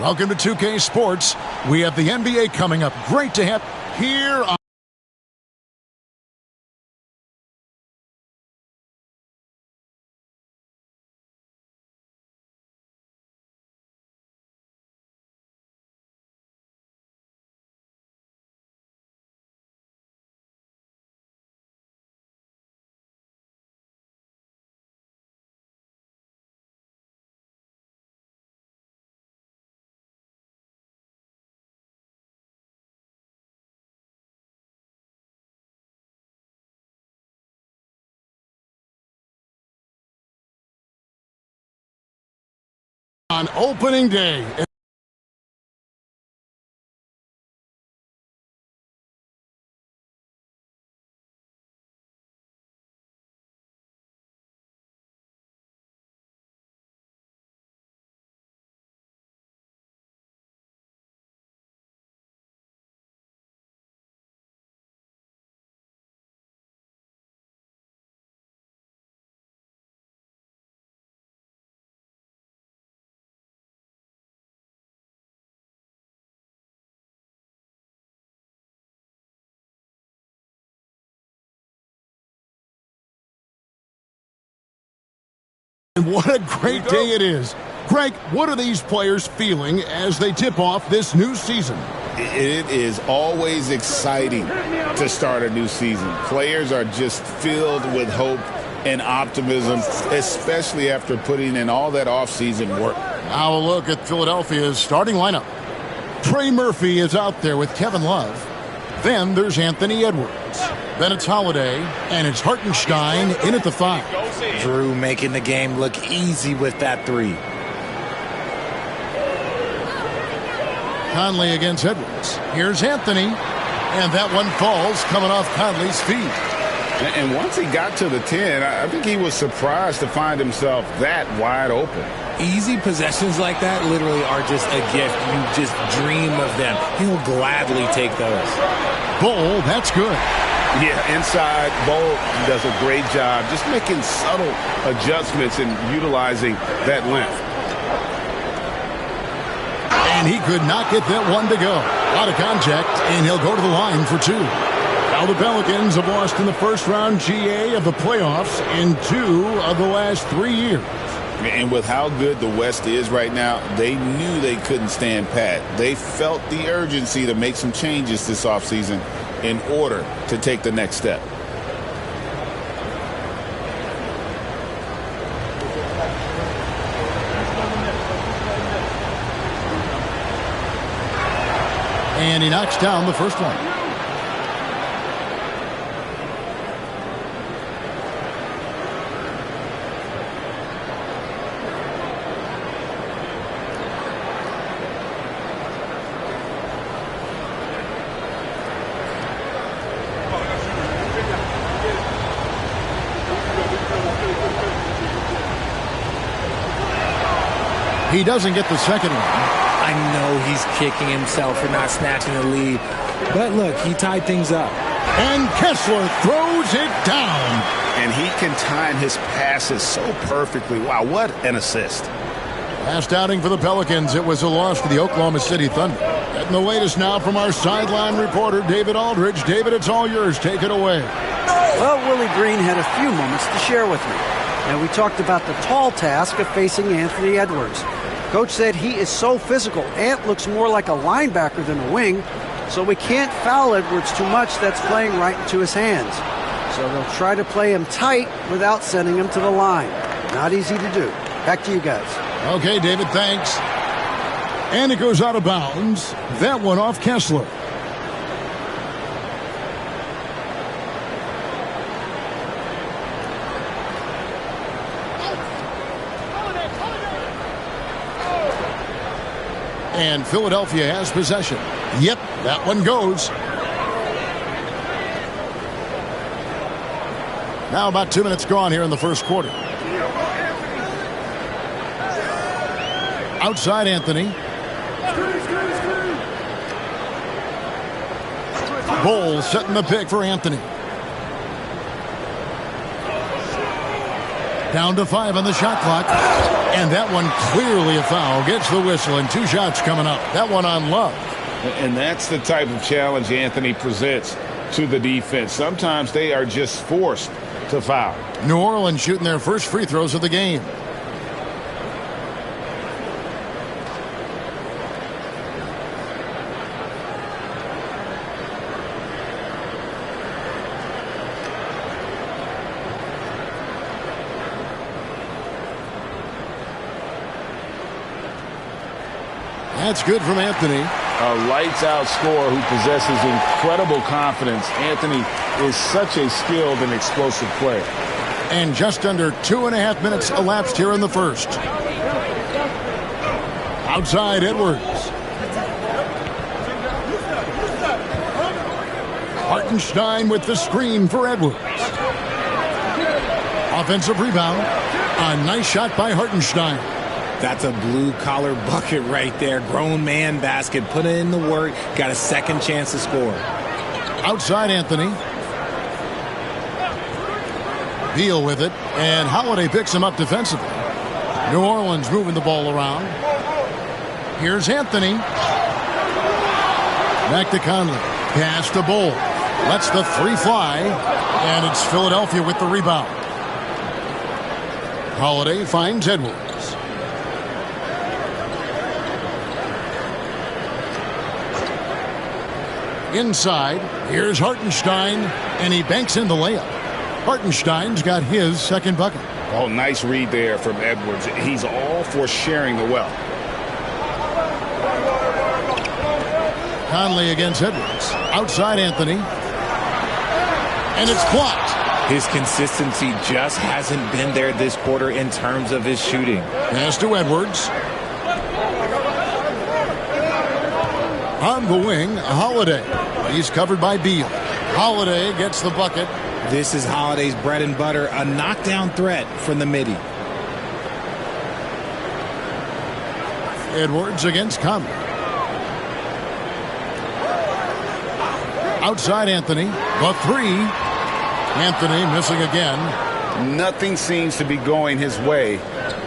Welcome to 2K Sports. We have the NBA coming up. Great to have here on opening day. And what a great day it is. Greg, what are these players feeling as they tip off this new season? It is always exciting to start a new season. Players are just filled with hope and optimism, especially after putting in all that offseason work. Now a look at Philadelphia's starting lineup. Trey Murphy is out there with Kevin Love. Then there's Anthony Edwards. Then it's Holiday, and it's Hartenstein in at the 5. Drew making the game look easy with that 3. Conley against Edwards. Here's Anthony, and that one falls coming off Conley's feet. And once he got to the 10, I think he was surprised to find himself that wide open. Easy possessions like that literally are just a gift. You just dream of them. He'll gladly take those. Bull, that's good. Yeah, inside, Bull does a great job just making subtle adjustments and utilizing that length. And he could not get that one to go. Out of contact, and he'll go to the line for 2. Now the Pelicans have lost in the first round GA of the playoffs in 2 of the last 3 years. And with how good the West is right now, they knew they couldn't stand pat. They felt the urgency to make some changes this offseason in order to take the next step. And he knocks down the first one. He doesn't get the second one. I know he's kicking himself for not snatching the lead. But look, he tied things up. And Kessler throws it down. And he can time his passes so perfectly. Wow, what an assist. Last outing for the Pelicans, it was a loss to the Oklahoma City Thunder. Getting the latest now from our sideline reporter, David Aldridge. David, it's all yours. Take it away. Well, Willie Green had a few moments to share with me. And we talked about the tall task of facing Anthony Edwards. Coach said he is so physical. Ant looks more like a linebacker than a wing, so we can't foul Edwards too much. That's playing right into his hands. So they'll try to play him tight without sending him to the line. Not easy to do. Back to you guys. Okay, David, thanks. And it goes out of bounds. That one off Kessler. And Philadelphia has possession. Yep, that one goes. Now about 2 minutes gone here in the first quarter. Outside Anthony. Bull setting the pick for Anthony. Down to 5 on the shot clock. And that one clearly a foul. Gets the whistle, and 2 shots coming up. That one on Love. And that's the type of challenge Anthony presents to the defense. Sometimes they are just forced to foul. New Orleans shooting their first free throws of the game. That's good from Anthony. A lights-out scorer who possesses incredible confidence. Anthony is such a skilled and explosive player. And just under 2.5 minutes elapsed here in the first. Outside Edwards. Hartenstein with the screen for Edwards. Offensive rebound. A nice shot by Hartenstein. That's a blue-collar bucket right there. Grown man basket. Put in the work. Got a second chance to score. Outside Anthony. Beal with it. And Holiday picks him up defensively. New Orleans moving the ball around. Here's Anthony. Back to Conley. Pass to Bull. Lets the 3 fly. And it's Philadelphia with the rebound. Holiday finds Edwards. Inside, here's Hartenstein, and he banks in the layup. Hartenstein's got his second bucket. Oh, nice read there from Edwards. He's all for sharing the wealth. Conley against Edwards. Outside Anthony. And it's blocked. His consistency just hasn't been there this quarter in terms of his shooting. Pass to Edwards. On the wing, Holiday. He's covered by Beal. Holiday gets the bucket. This is Holiday's bread and butter, a knockdown threat from the midi. Edwards against Conley. Outside Anthony. The 3. Anthony missing again. Nothing seems to be going his way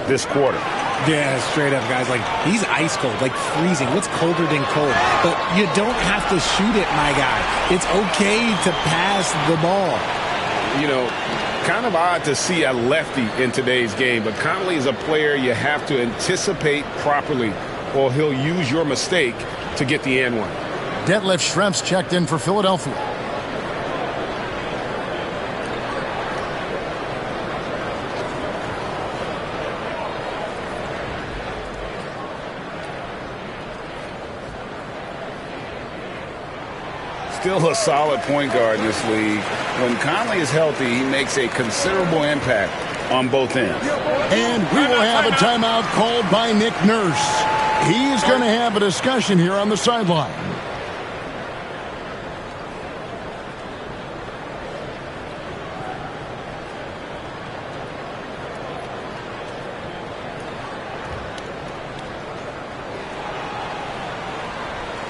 this quarter. Yeah, straight up, guys. Like, he's ice cold, like freezing. What's colder than cold? But you don't have to shoot it, my guy. It's okay to pass the ball. You know, kind of odd to see a lefty in today's game, but Conley is a player you have to anticipate properly, or he'll use your mistake to get the and one. Detlef Schrempf's checked in for Philadelphia. Still a solid point guard in this league. When Conley is healthy, he makes a considerable impact on both ends. And we will have a timeout called by Nick Nurse. He's going to have a discussion here on the sideline.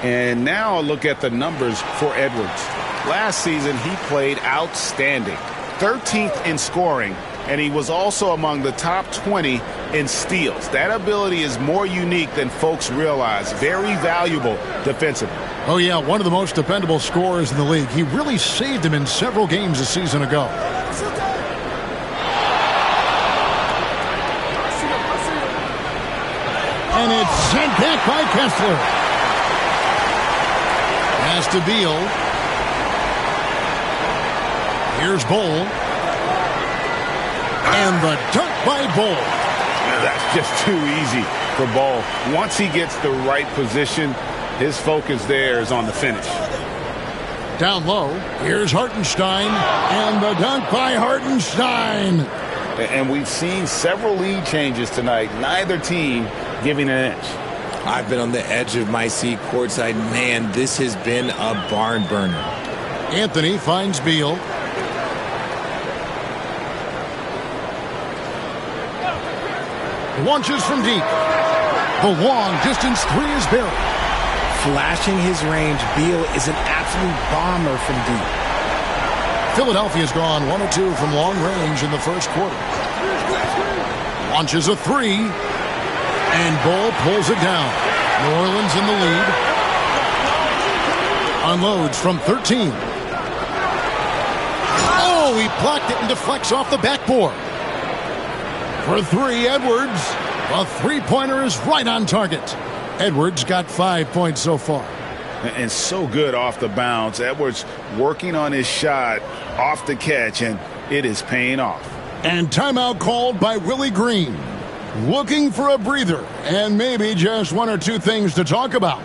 And now a look at the numbers for Edwards. Last season, he played outstanding. 13th in scoring, and he was also among the top 20 in steals. That ability is more unique than folks realize. Very valuable defensively. Oh, yeah, one of the most dependable scorers in the league. He really saved him in several games a season ago. And it's sent back by Kessler. Pass to Beal. Here's Bull. And the dunk by Bull. That's just too easy for Bull. Once he gets the right position, his focus there is on the finish. Down low, here's Hartenstein. And the dunk by Hartenstein. And we've seen several lead changes tonight. Neither team giving an inch. I've been on the edge of my seat courtside. Man, this has been a barn burner. Anthony finds Beal. Launches from deep. The long distance 3 is buried. Flashing his range, Beal is an absolute bomber from deep. Philadelphia's gone 1 of 2 from long range in the first quarter. Launches a three. And Bull pulls it down. New Orleans in the lead. Unloads from 13. Oh, he blocked it and deflects off the backboard. For three, Edwards. A three-pointer is right on target. Edwards got 5 points so far. And so good off the bounce. Edwards working on his shot off the catch, and it is paying off. And timeout called by Willie Green. Looking for a breather and maybe just one or two things to talk about.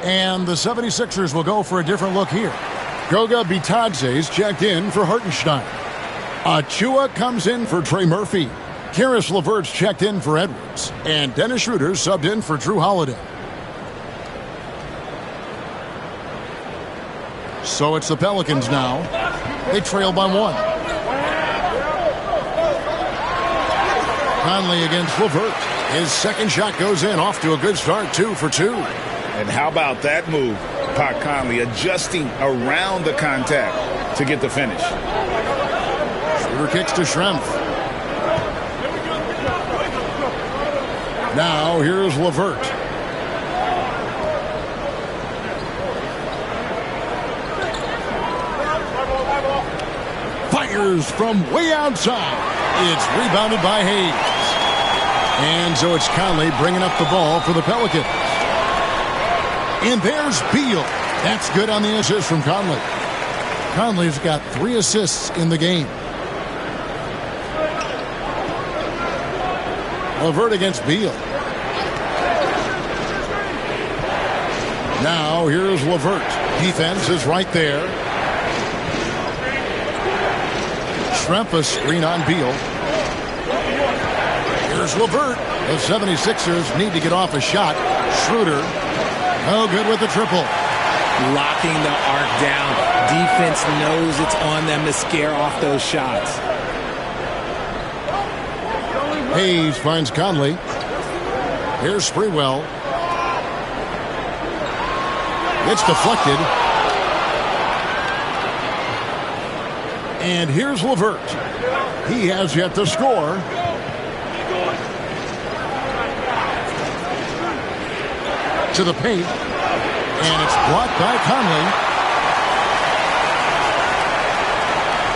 And the 76ers will go for a different look here. Goga Bitadze's checked in for Hartenstein. Achua comes in for Trey Murphy. Karis LeVert's checked in for Edwards. And Dennis Schroeder's subbed in for Drew Holiday. So it's the Pelicans now. They trail by one. Conley against LeVert. His second shot goes in, off to a good start, 2 for 2. And how about that move? Pat Conley adjusting around the contact to get the finish. Schroeder kicks to Schrempf. Now here's LeVert. Fires from way outside. It's rebounded by Hayes. And so it's Conley bringing up the ball for the Pelicans. And there's Beal. That's good on the assist from Conley. Conley's got 3 assists in the game. LeVert against Beal. Now here's LeVert. Defense is right there. Schrempf a screen on Beal. Here's LeVert. The 76ers need to get off a shot. Schroeder. Oh, good with the triple. Locking the arc down. Defense knows it's on them to scare off those shots. Hayes finds Conley. Here's Sprewell. It's deflected. And here's LeVert. He has yet to score. To the paint, and it's blocked by Conley.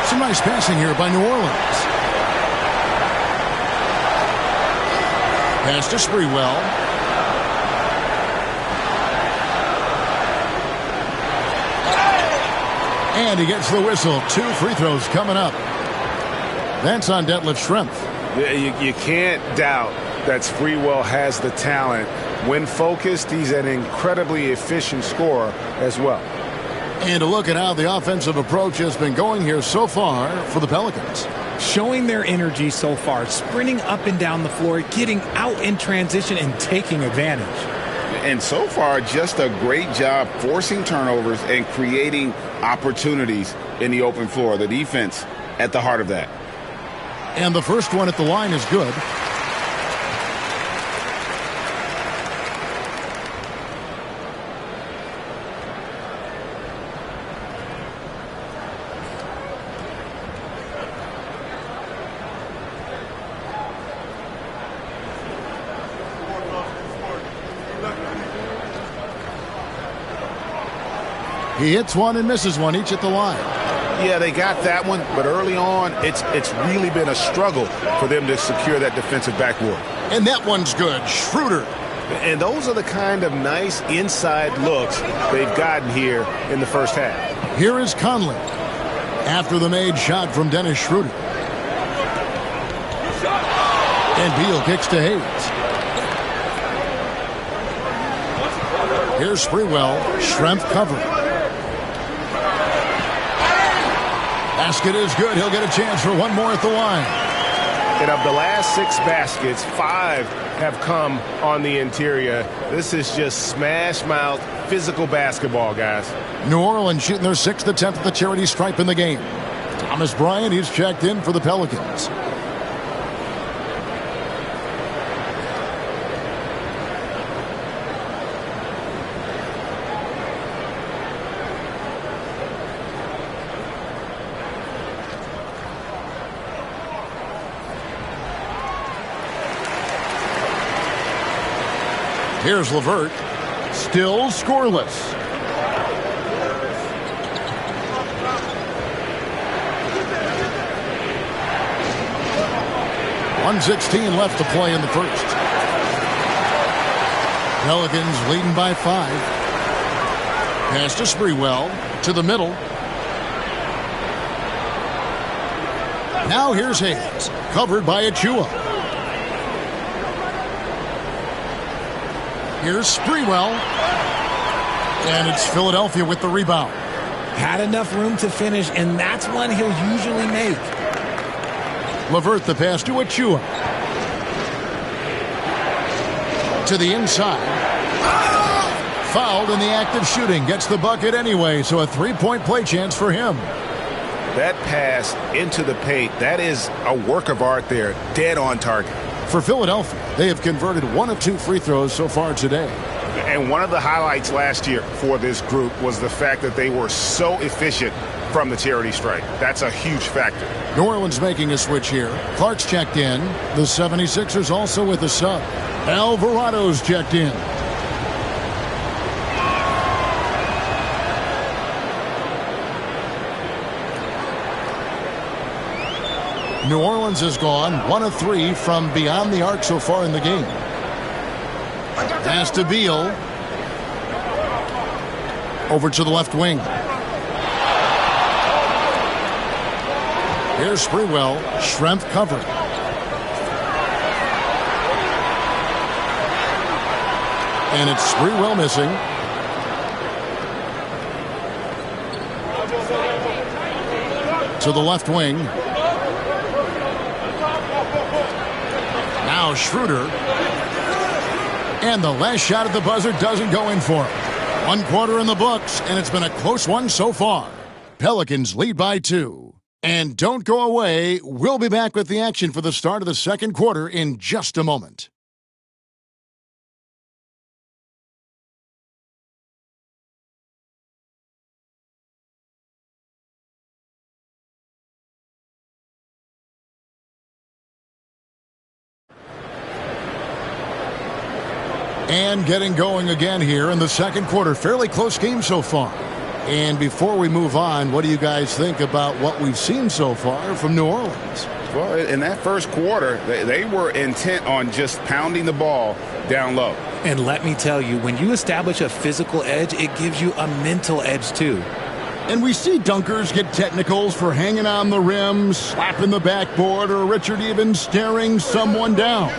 Some nice passing here by New Orleans. Pass to Sprewell. And he gets the whistle. 2 free throws coming up. That's on Detlef Schrempf. Yeah, you can't doubt that Sprewell has the talent. When focused, he's an incredibly efficient scorer as well. And a look at how the offensive approach has been going here so far for the Pelicans. Showing their energy so far, sprinting up and down the floor, getting out in transition and taking advantage. And so far, just a great job forcing turnovers and creating opportunities in the open floor. The defense at the heart of that. And the first one at the line is good. He hits one and misses one, each at the line. Yeah, they got that one, but early on, it's really been a struggle for them to secure that defensive backboard. And that one's good. Schroeder. And those are the kind of nice inside looks they've gotten here in the first half. Here is Conley. After the made shot from Dennis Schroeder. And Beal kicks to Hayes. Here's Sprewell. Strength cover. Basket is good. He'll get a chance for one more at the line. And of the last 6 baskets, 5 have come on the interior. This is just smash mouth physical basketball, guys. New Orleans shooting their 6th attempt at the charity stripe in the game. Thomas Bryant, he's checked in for the Pelicans. Here's LeVert. Still scoreless. .116 left to play in the first. Pelicans leading by 5. Pass to Sprewell. To the middle. Now here's Hayes. Covered by Achua. Here's Sprewell. And it's Philadelphia with the rebound. Had enough room to finish, and that's one he'll usually make. LeVert the pass to Achua. To the inside. Fouled in the act of shooting. Gets the bucket anyway, so a 3-point play chance for him. That pass into the paint, that is a work of art there. Dead on target. For Philadelphia, they have converted 1 of 2 free throws so far today. And one of the highlights last year for this group was the fact that they were so efficient from the charity stripe. That's a huge factor. New Orleans making a switch here. Clark's checked in. The 76ers also with a sub. Alvarado's checked in. New Orleans has gone 1 of 3 from beyond the arc so far in the game. Pass to Beal. Over to the left wing. Here's Sprewell. Strength cover. And it's Sprewell missing. To the left wing. Now Schroeder. And the last shot at the buzzer doesn't go in for him. 1 quarter in the books, and it's been a close one so far. Pelicans lead by 2. And don't go away. We'll be back with the action for the start of the second quarter in just a moment. And getting going again here in the second quarter. Fairly close game so far. And before we move on, what do you guys think about what we've seen so far from New Orleans? Well, in that first quarter, they were intent on just pounding the ball down low. And let me tell you, when you establish a physical edge, it gives you a mental edge too. And we see dunkers get technicals for hanging on the rim, slapping the backboard, or Richard even staring someone down.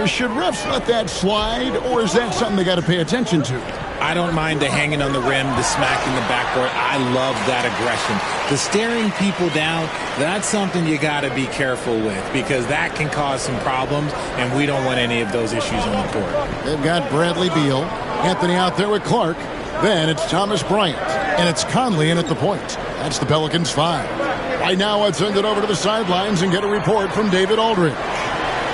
Should refs let that slide, or is that something they got to pay attention to? I don't mind the hanging on the rim, the smacking the backboard. I love that aggression. The staring people down, that's something you got to be careful with because that can cause some problems, and we don't want any of those issues on the court. They've got Bradley Beal, Anthony out there with Clark. Then it's Thomas Bryant, and it's Conley in at the point. That's the Pelicans 5. Right now, let's send it over to the sidelines and get a report from David Aldridge.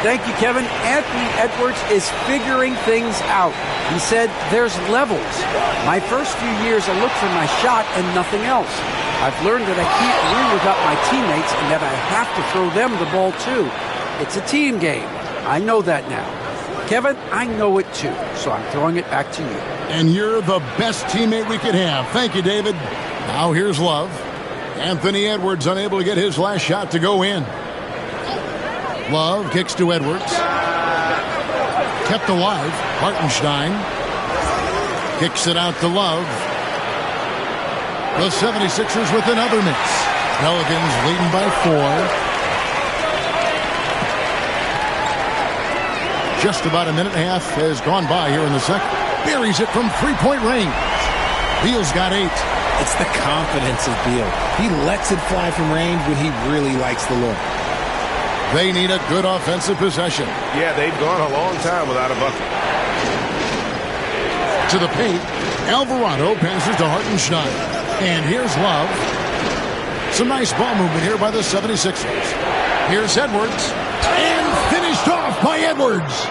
Thank you, Kevin. Anthony Edwards is figuring things out. He said there's levels. My first few years, I looked for my shot and nothing else. I've learned that I can't win without my teammates and that I have to throw them the ball too. It's a team game. I know that now. Kevin, I know it too, so I'm throwing it back to you. And you're the best teammate we could have. Thank you, David. Now here's Love. Anthony Edwards unable to get his last shot to go in. Love kicks to Edwards. Kept alive. Hartenstein kicks it out to Love. The 76ers with another miss. Pelicans leading by 4. Just about a minute and a half has gone by here in the second. Buries it from three-point range. Beal's got 8. It's the confidence of Beal. He lets it fly from range when he really likes the look. They need a good offensive possession. Yeah, they've gone a long time without a bucket. To the paint. Alvarado passes to Hartenstein. And here's Love. Some nice ball movement here by the 76ers. Here's Edwards. And finished off by Edwards.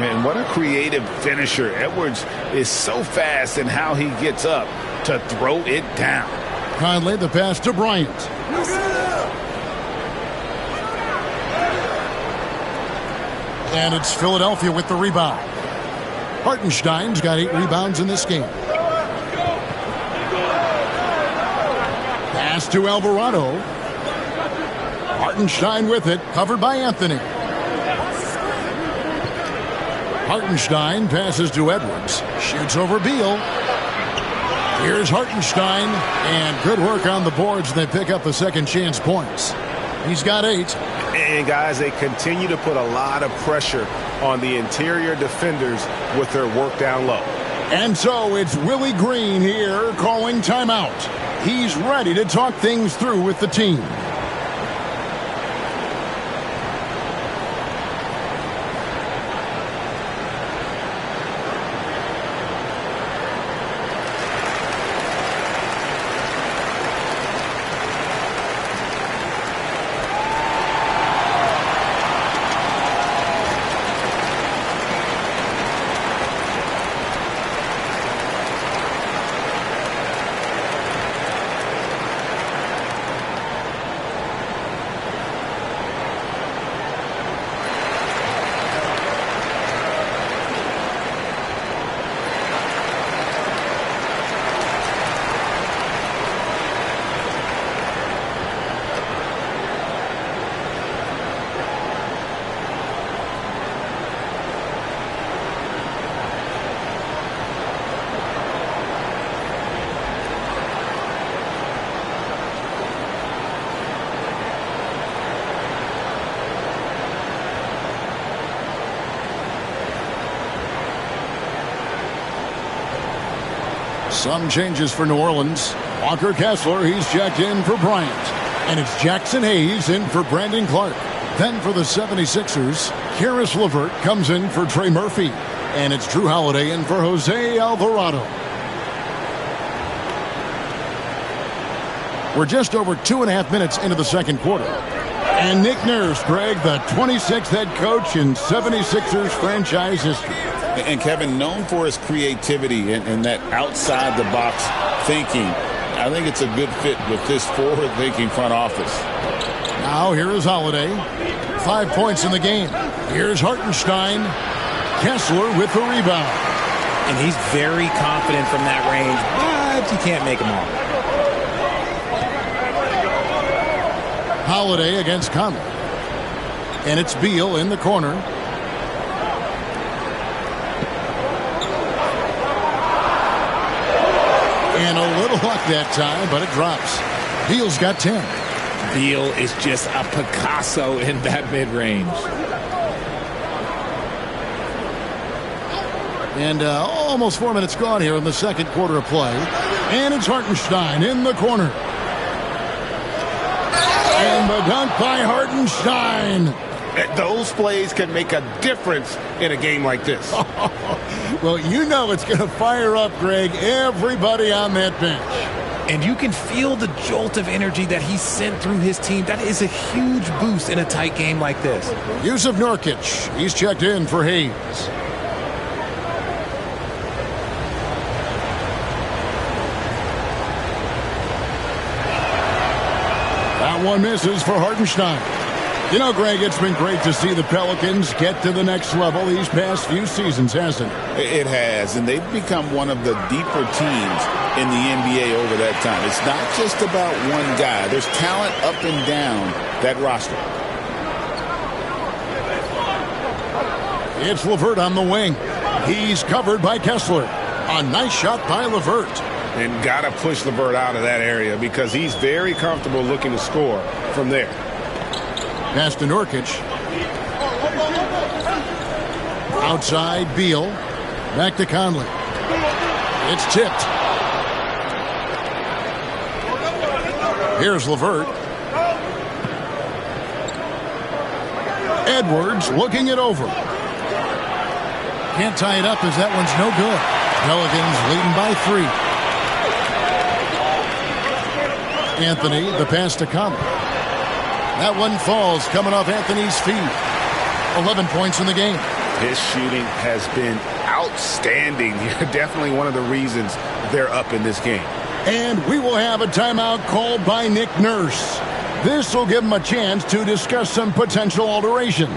And what a creative finisher. Edwards is so fast in how he gets up to throw it down. Conley the pass to Bryant. And it's Philadelphia with the rebound. Hartenstein's got 8 rebounds in this game. Pass to Alvarado. Hartenstein with it, covered by Anthony. Hartenstein passes to Edwards. Shoots over Beal. Here's Hartenstein. And good work on the boards. They pick up the second chance points. He's got 8. And, guys, they continue to put a lot of pressure on the interior defenders with their work down low. And so it's Willie Green here calling timeout. He's ready to talk things through with the team. Some changes for New Orleans. Walker Kessler, he's checked in for Bryant. And it's Jackson Hayes in for Brandon Clark. Then for the 76ers, Karis LeVert comes in for Trey Murphy. And it's Drew Holiday in for Jose Alvarado. We're just over 2.5 minutes into the second quarter. And Nick Nurse, Greg, the 26th head coach in 76ers franchise history. And Kevin, known for his creativity and that outside-the-box thinking, I think it's a good fit with this forward-thinking front office. Now here is Holiday. 5 points in the game. Here's Hartenstein. Kessler with the rebound. And he's very confident from that range, but you can't make him all. Holiday against Conley. And it's Beal in the corner. And a little luck that time, but it drops. Beal's got 10. Beal is just a Picasso in that mid-range. And almost 4 minutes gone here in the second quarter of play. And it's Hartenstein in the corner. And the dunk by Hartenstein. Those plays can make a difference in a game like this. Well, you know it's going to fire up, Greg, everybody on that bench. And you can feel the jolt of energy that he sent through his team. That is a huge boost in a tight game like this. Jusuf Nurkic, he's checked in for Hayes. That one misses for Hartenstein. You know, Greg, it's been great to see the Pelicans get to the next level these past few seasons, hasn't it? It has, and they've become one of the deeper teams in the NBA over that time. It's not just about one guy. There's talent up and down that roster. It's LeVert on the wing. He's covered by Kessler. A nice shot by LeVert. And got to push LeVert out of that area because he's very comfortable looking to score from there. Pass to Nurkic. Outside, Beal. Back to Conley. It's tipped. Here's LeVert. Edwards looking it over. Can't tie it up as that one's no good. Pelicans leading by 3. Anthony, the pass to Conley. That one falls coming off Anthony's feet. 11 points in the game. His shooting has been outstanding. Definitely one of the reasons they're up in this game. And we will have a timeout called by Nick Nurse. This will give him a chance to discuss some potential alterations.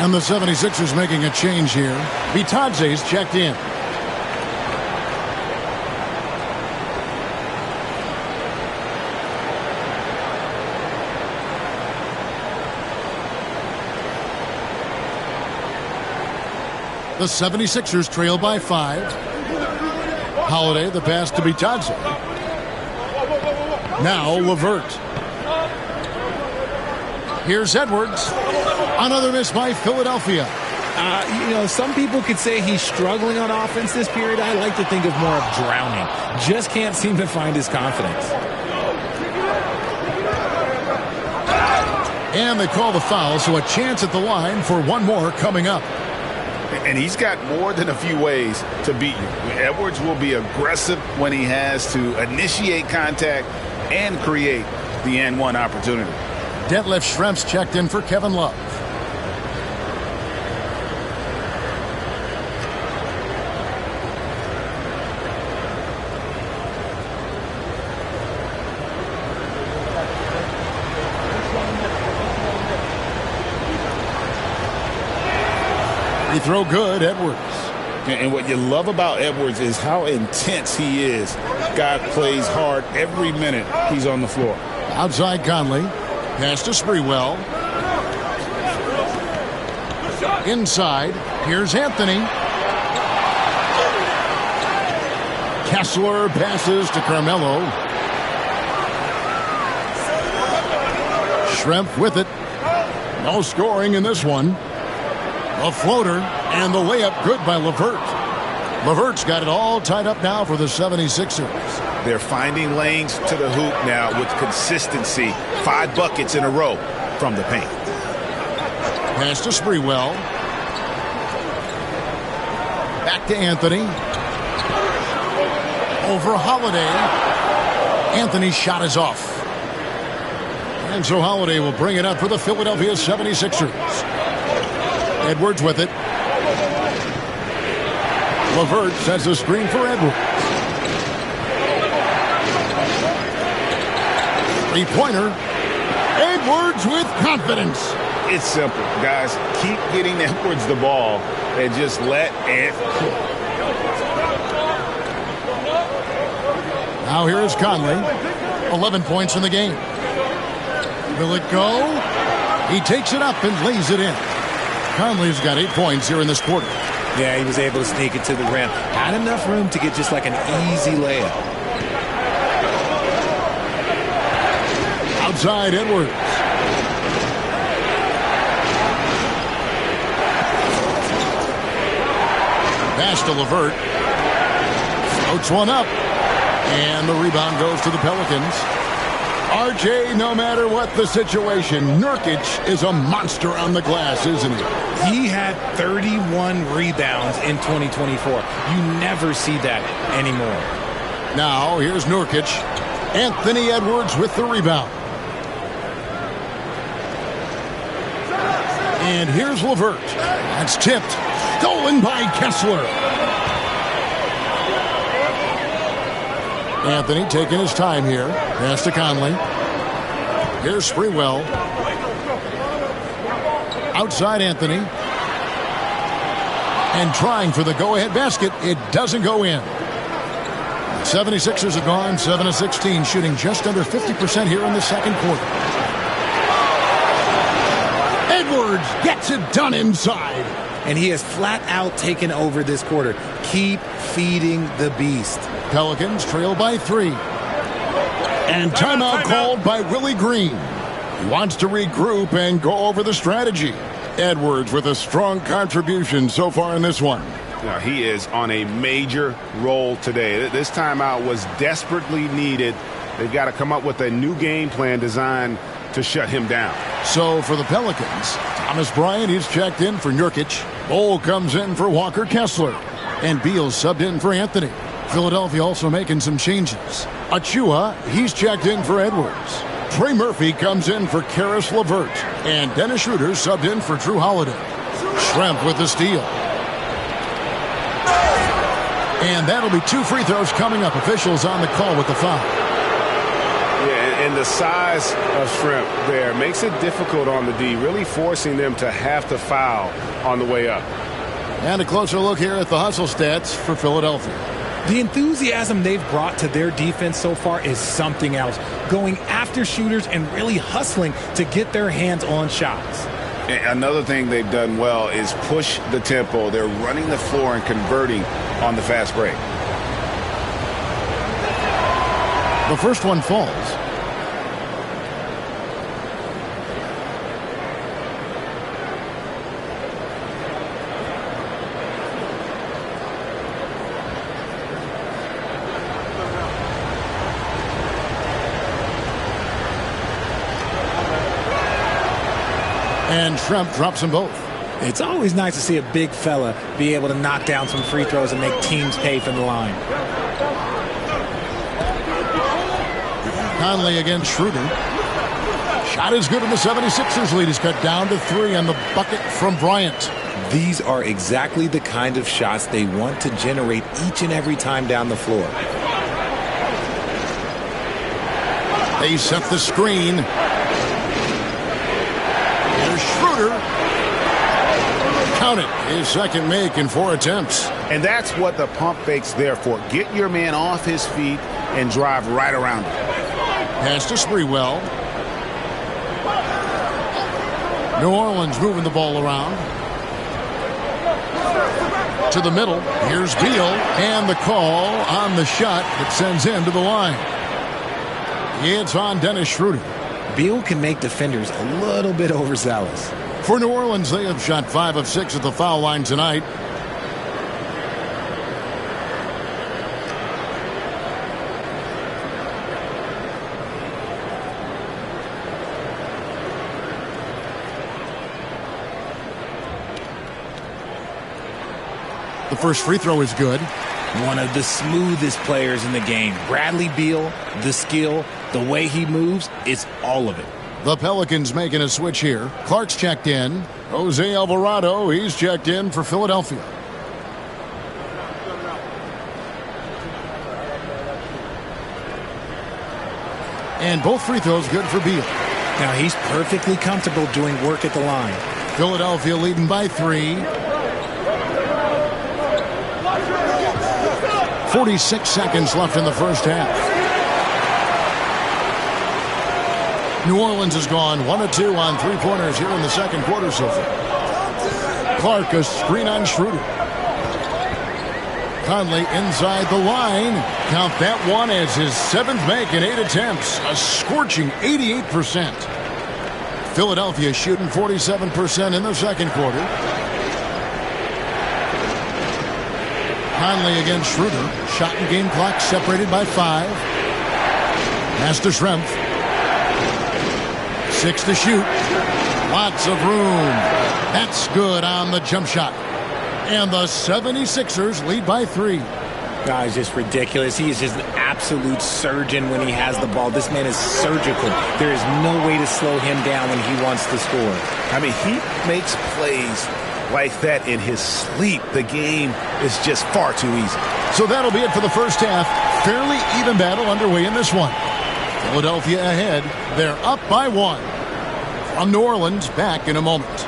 And the 76ers making a change here. Bitadze's checked in. The 76ers trail by 5. Holiday, the pass to Bitadze. Now LeVert. Here's Edwards. Another miss by Philadelphia. Some people could say he's struggling on offense this period. I like to think of more of drowning. Just can't seem to find his confidence. And they call the foul, so a chance at the line for one more coming up. And he's got more than a few ways to beat you. Edwards will be aggressive when he has to initiate contact and create the and-one opportunity. Detlef Schrempf's checked in for Kevin Love. Free throw good, Edwards. And what you love about Edwards is how intense he is. Guy plays hard every minute he's on the floor. Outside Conley. Pass to Sprewell. Inside. Here's Anthony. Kessler passes to Carmelo. Schrempf with it. No scoring in this one. A floater and the layup good by LeVert. LeVert's got it all tied up now for the 76ers. They're finding lanes to the hoop now with consistency. 5 buckets in a row from the paint. Pass to Sprewell. Back to Anthony. Over Holiday. Anthony's shot is off. And so Holiday will bring it up for the Philadelphia 76ers. Edwards with it. LeVert sets a screen for Edwards. Three-pointer. Edwards with confidence. It's simple, guys. Keep getting Edwards the ball and just let it cook. Now here is Conley. 11 points in the game. Will it go? He takes it up and lays it in. Conley's got 8 points here in this quarter. Yeah, he was able to sneak it to the rim. Had enough room to get just like an easy layup. outside Edwards. Pass to LeVert. Floats one up. And the rebound goes to the Pelicans. RJ, no matter what the situation, Nurkic is a monster on the glass, isn't he? He had 31 rebounds in 2024. You never see that anymore. Now, here's Nurkic. Anthony Edwards with the rebound. And here's LeVert. That's tipped. Stolen by Kessler. Anthony taking his time here. Pass to Conley. Here's Sprewell. Outside Anthony. And trying for the go-ahead basket. It doesn't go in. 76ers have gone 7 of 16, shooting just under 50% here in the second quarter. Edwards gets it done inside. And he has flat out taken over this quarter. Keep feeding the beast. Pelicans trail by 3. And timeout called by Willie Green. He wants to regroup and go over the strategy. Edwards with a strong contribution so far in this one. Now, he is on a major roll today. This timeout was desperately needed. They've got to come up with a new game plan designed to shut him down. So for the Pelicans, Thomas Bryant is checked in for Nurkic. Bol comes in for Walker Kessler. And Beal subbed in for Anthony. Philadelphia also making some changes. Achua, he's checked in for Edwards. Trey Murphy comes in for Karis LeVert. And Dennis Schroeder subbed in for Drew Holiday. Schrempf with the steal. And that'll be 2 free throws coming up. Officials on the call with the foul. Yeah, and the size of Schrempf there makes it difficult on the D, really forcing them to have to foul on the way up. And a closer look here at the hustle stats for Philadelphia. The enthusiasm they've brought to their defense so far is something else. Going after shooters and really hustling to get their hands on shots. Another thing they've done well is push the tempo. They're running the floor and converting on the fast break. The first one falls. And Schrempf drops them both. It's always nice to see a big fella be able to knock down some free throws and make teams pay from the line. Conley against Schroeder. Shot is good, and the 76ers lead is cut down to 3 on the bucket from Bryant. These are exactly the kind of shots they want to generate each and every time down the floor. They set the screen. Schroeder. Count it. His second make in 4 attempts. And that's what the pump fake's there for. Get your man off his feet and drive right around him. Pass to Sprewell. New Orleans moving the ball around. To the middle. Here's Beal. And the call on the shot that sends him to the line. It's on Dennis Schroeder. Beal can make defenders a little bit overzealous. For New Orleans, they have shot 5 of 6 at the foul line tonight. The first free throw is good. One of the smoothest players in the game. Bradley Beal, the skill, the way he moves, it's all of it. The Pelicans making a switch here. Clark's checked in. Jose Alvarado, he's checked in for Philadelphia. And both free throws good for Beal. Now he's perfectly comfortable doing work at the line. Philadelphia leading by 3. 46 seconds left in the first half. New Orleans has gone 1 of 2 on 3-pointers here in the second quarter so far. Clark, a screen on Schroeder. Conley inside the line. Count that one as his 7th make in 8 attempts. A scorching 88%. Philadelphia shooting 47% in the second quarter. Conley against Schroeder. Shot and game clock separated by 5. Pass to Schrempf. 6 to shoot. Lots of room. That's good on the jump shot. And the 76ers lead by 3. Guys, just ridiculous. He is just an absolute surgeon when he has the ball. This man is surgical. There is no way to slow him down when he wants to score. I mean, he makes plays like that in his sleep. The game is just far too easy. So that'll be it for the first half. Fairly even battle underway in this one. Philadelphia ahead. They're up by 1. From New Orleans, back in a moment.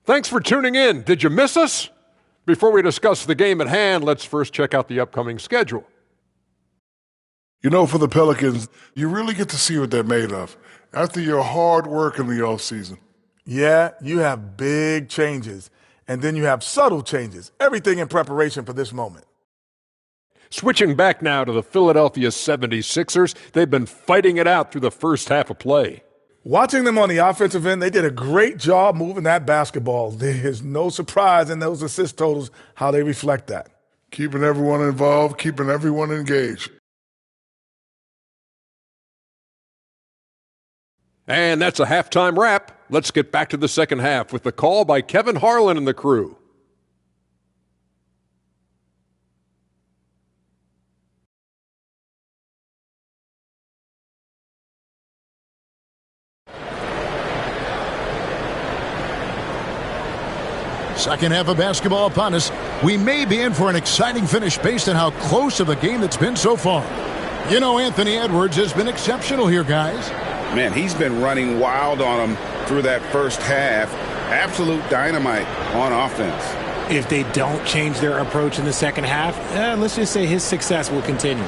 Thanks for tuning in. Did you miss us? Before we discuss the game at hand, let's first check out the upcoming schedule. You know, for the Pelicans, you really get to see what they're made of after your hard work in the offseason. Yeah, you have big changes, and then you have subtle changes. Everything in preparation for this moment. Switching back now to the Philadelphia 76ers, they've been fighting it out through the first half of play. Watching them on the offensive end, they did a great job moving that basketball. There's no surprise in those assist totals how they reflect that. Keeping everyone involved, keeping everyone engaged. And that's a halftime wrap. Let's get back to the second half with the call by Kevin Harlan and the crew. Second half of basketball upon us. We may be in for an exciting finish based on how close of a game it's been so far. You know, Anthony Edwards has been exceptional here, guys. Man, he's been running wild on them through that first half. Absolute dynamite on offense. If they don't change their approach in the second half, let's just say his success will continue.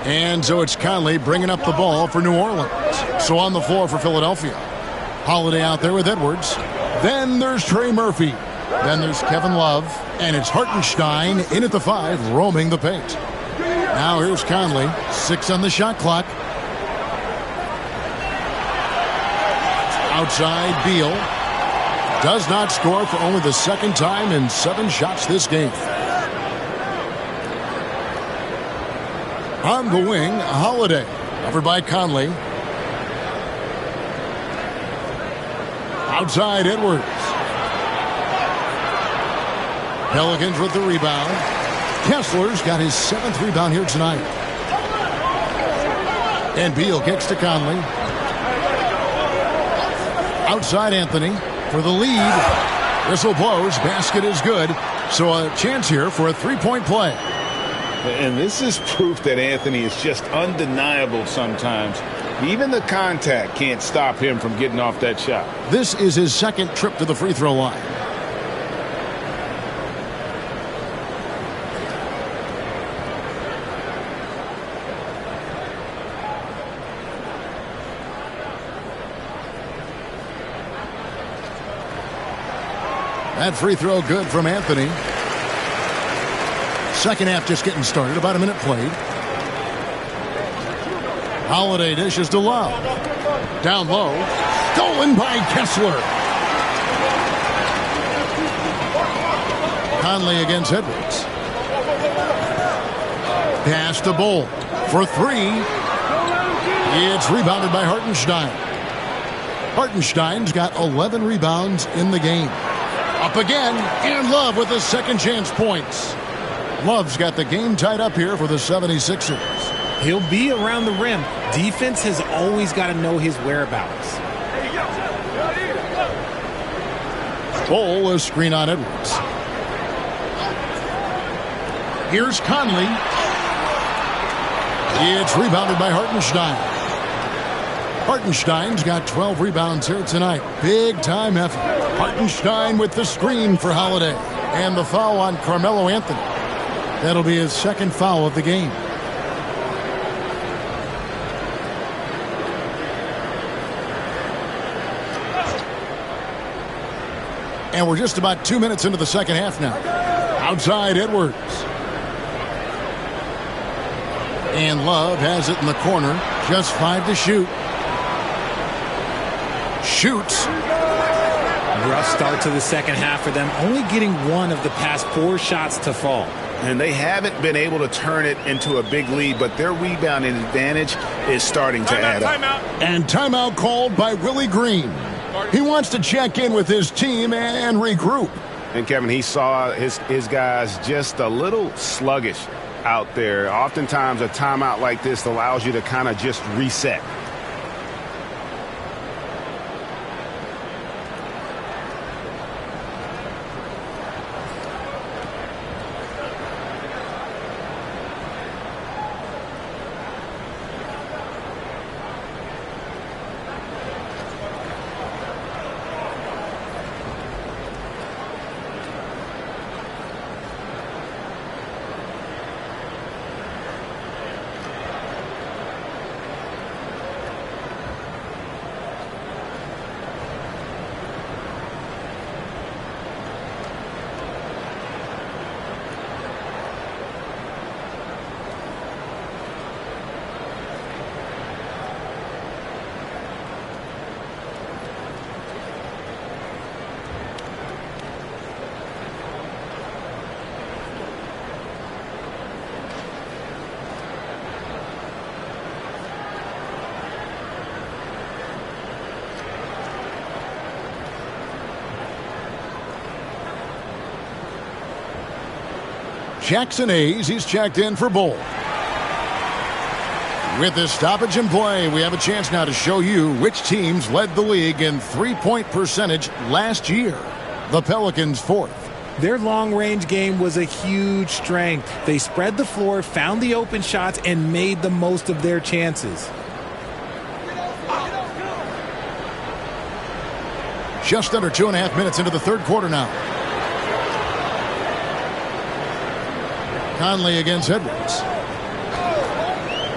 And so it's Conley bringing up the ball for New Orleans. So on the floor for Philadelphia. Holiday out there with Edwards. Then there's Trey Murphy. Then there's Kevin Love. And it's Hartenstein in at the 5, roaming the paint. Now here's Conley. 6 on the shot clock. Outside, Beal. Does not score for only the second time in 7 shots this game. On the wing, Holiday. Covered by Conley. Outside, Edwards. Pelicans with the rebound. Kessler's got his 7th rebound here tonight. And Beal kicks to Conley. Outside, Anthony for the lead. Whistle blows. Basket is good. So a chance here for a 3-point play. And this is proof that Anthony is just undeniable sometimes. Even the contact can't stop him from getting off that shot. This is his 2nd trip to the free throw line. That free throw good from Anthony. Second half just getting started. About a minute played. Holiday dishes to Love. Down low. Stolen by Kessler. Conley against Edwards. Pass to Bull for 3. It's rebounded by Hartenstein. Hartenstein's got 11 rebounds in the game. Up again, and Love with his second chance points. Love's got the game tied up here for the 76ers. He'll be around the rim. Defense has always got to know his whereabouts. Bull, a screen on Edwards. Here's Conley. It's rebounded by Hartenstein. Hartenstein's got 12 rebounds here tonight. Big time effort. Hartenstein with the screen for Holiday. And the foul on Carmelo Anthony. That'll be his second foul of the game. And we're just about 2 minutes into the second half now. Outside Edwards. And Love has it in the corner. Just 5 to shoot. Shoots. Rough start to the second half for them. Only getting one of the past 4 shots to fall. And they haven't been able to turn it into a big lead, but their rebounding advantage is starting to add up. And timeout called by Willie Green. He wants to check in with his team and regroup. And, Kevin, he saw his guys just a little sluggish out there. Oftentimes a timeout like this allows you to kind of just reset. Jackson Hayes, he's checked in for Bull. With this stoppage in play, we have a chance now to show you which teams led the league in three-point percentage last year. The Pelicans 4th. Their long-range game was a huge strength. They spread the floor, found the open shots, and made the most of their chances. Just under 2.5 minutes into the third quarter now. Conley against Edwards.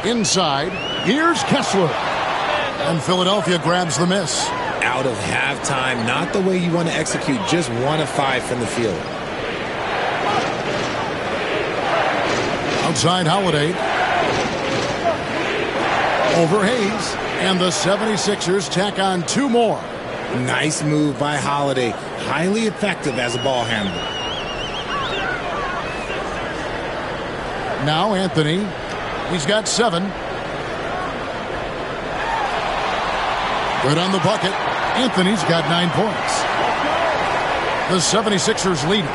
Inside, here's Kessler. And Philadelphia grabs the miss. Out of halftime, not the way you want to execute, just 1 of 5 from the field. Outside Holiday. Over Hayes. And the 76ers tack on 2 more. Nice move by Holiday. Highly effective as a ball handler. Now Anthony. He's got 7. Good on the bucket. Anthony's got 9 points. The 76ers leading.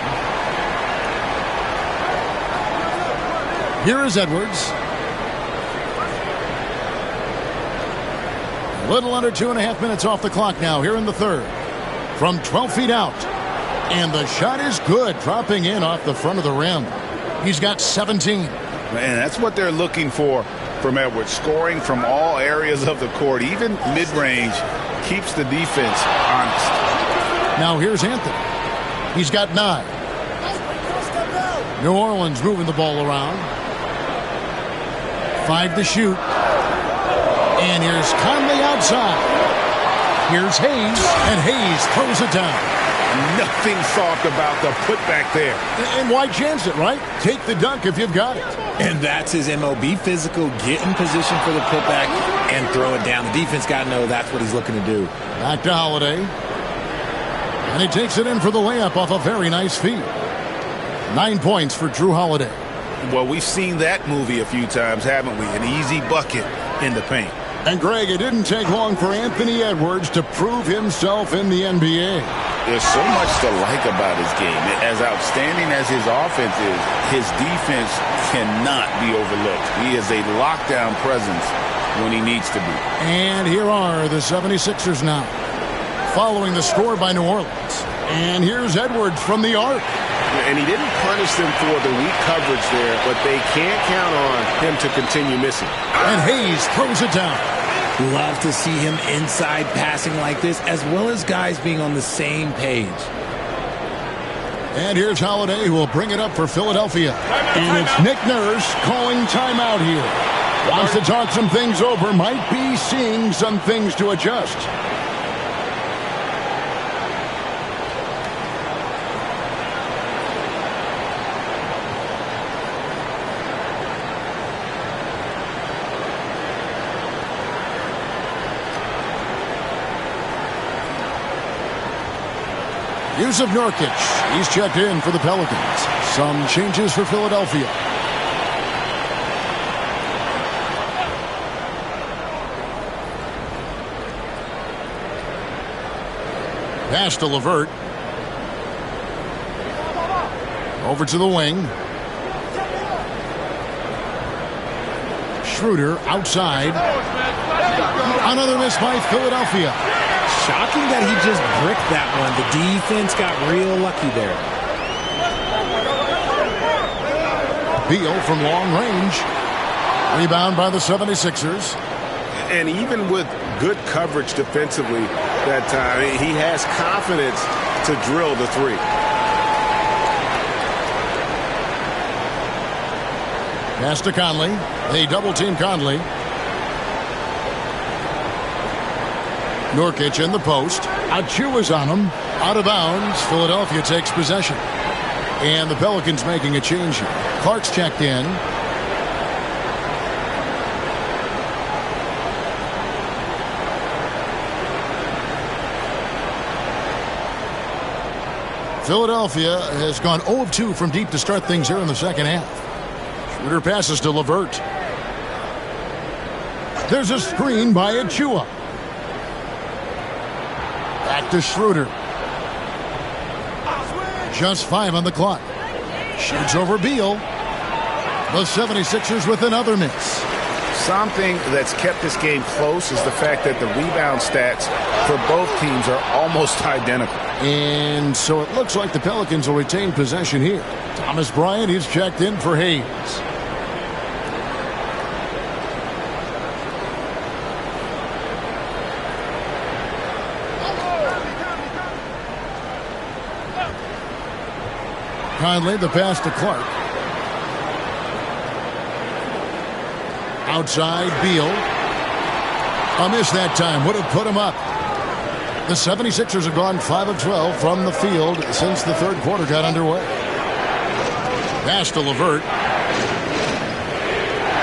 Here is Edwards. A little under 2.5 minutes off the clock now here in the third. From 12 feet out. And the shot is good, dropping in off the front of the rim. He's got 17. Man, that's what they're looking for from Edwards. Scoring from all areas of the court, even mid-range, keeps the defense honest. Now here's Anthony. He's got 9. New Orleans moving the ball around. 5 to shoot. And here's Conley outside. Here's Hayes, and Hayes throws it down. Nothing soft about the putback there. And why chance it, right? Take the dunk if you've got it. And that's his MO. Be physical, get in position for the putback, and throw it down. The defense got to know that's what he's looking to do. Back to Holiday. And he takes it in for the layup off a very nice feed. 9 points for Jrue Holiday. Well, we've seen that movie a few times, haven't we? An easy bucket in the paint. And, Greg, it didn't take long for Anthony Edwards to prove himself in the NBA. There's so much to like about his game. As outstanding as his offense is, his defense cannot be overlooked. He is a lockdown presence when he needs to be. And here are the 76ers now, following the score by New Orleans. And here's Edwards from the arc. And he didn't punish them for the weak coverage there, but they can't count on him to continue missing. And Hayes throws it down. Love to see him inside passing like this, as well as guys being on the same page. And here's Holiday, who will bring it up for Philadelphia. And it's Nick Nurse calling timeout here. Wants to talk some things over, might be seeing some things to adjust. Yusuf Nurkic, he's checked in for the Pelicans. Some changes for Philadelphia. Pass to LeVert. Over to the wing. Schroeder outside. Another miss by Philadelphia. Shocking that he just bricked that one. The defense got real lucky there. Beal from long range. Rebound by the 76ers. And even with good coverage defensively that time, he has confidence to drill the three. Pass to Conley. They double-team Conley. Nurkic in the post. Achiuwa's on him. Out of bounds. Philadelphia takes possession. And the Pelicans making a change here. Clark's checked in. Philadelphia has gone 0 of 2 from deep to start things here in the second half. Schroeder passes to LeVert. There's a screen by Achiuwa. Back to Schroeder. Just 5 on the clock. Shoots over Beal. The 76ers with another miss. Something that's kept this game close is the fact that the rebound stats for both teams are almost identical. And so it looks like the Pelicans will retain possession here. Thomas Bryant is checked in for Hayes. Conley, the pass to Clark. Outside, Beal. A miss that time. Would have put him up. The 76ers have gone 5 of 12 from the field since the third quarter got underway. Pass to LeVert.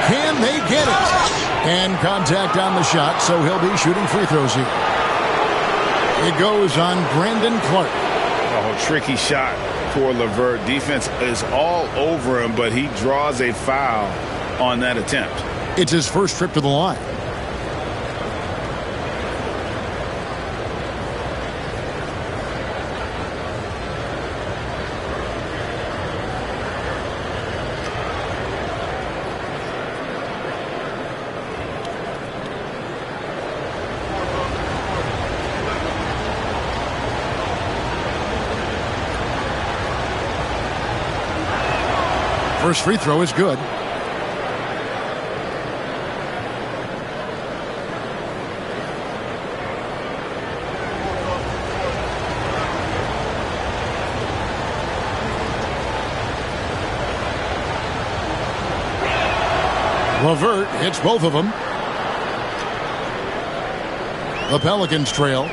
Can they get it? And contact on the shot, so he'll be shooting free throws here. It goes on Brandon Clark. Oh, tricky shot for LeVert. Defense is all over him, but he draws a foul on that attempt. It's his first trip to the line. First free throw is good. LeVert hits both of them. The Pelicans trail.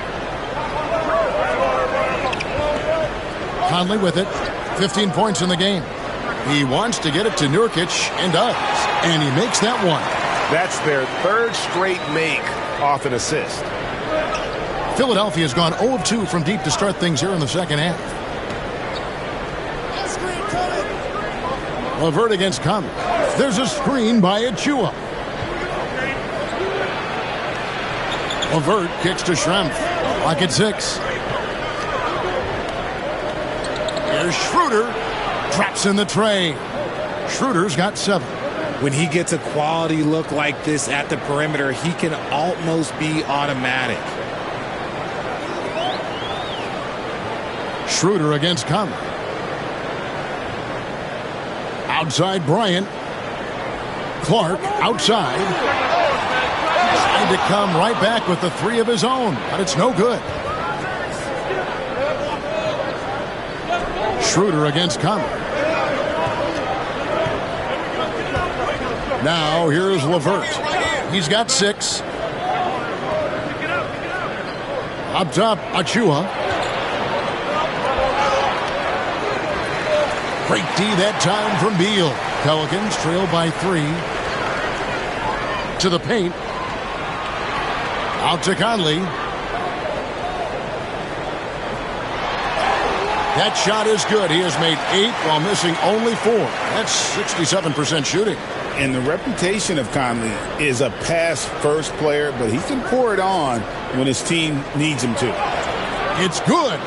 Conley with it. 15 points in the game. He wants to get it to Nurkic and does. And he makes that one. That's their third straight make off an assist. Philadelphia has gone 0 of 2 from deep to start things here in the second half. LeVert against Conley. There's a screen by Achiuwa. LeVert kicks to Schrempf. Like at 6. Here's Schroeder. Traps in the tray. Schroeder's got 7. When he gets a quality look like this at the perimeter, he can almost be automatic. Schroeder against Conley. Outside Bryant. Clark outside. Trying to come right back with the three of his own, but it's no good. Schroeder against Conley. Now here's LeVert. He's got 6. Up top, Achua. Great D that time from Beal. Pelicans trail by 3. To the paint. Out to Conley. That shot is good. He has made 8 while missing only 4. That's 67% shooting. And the reputation of Conley is a pass-first player, but he can pour it on when his team needs him to. It's good.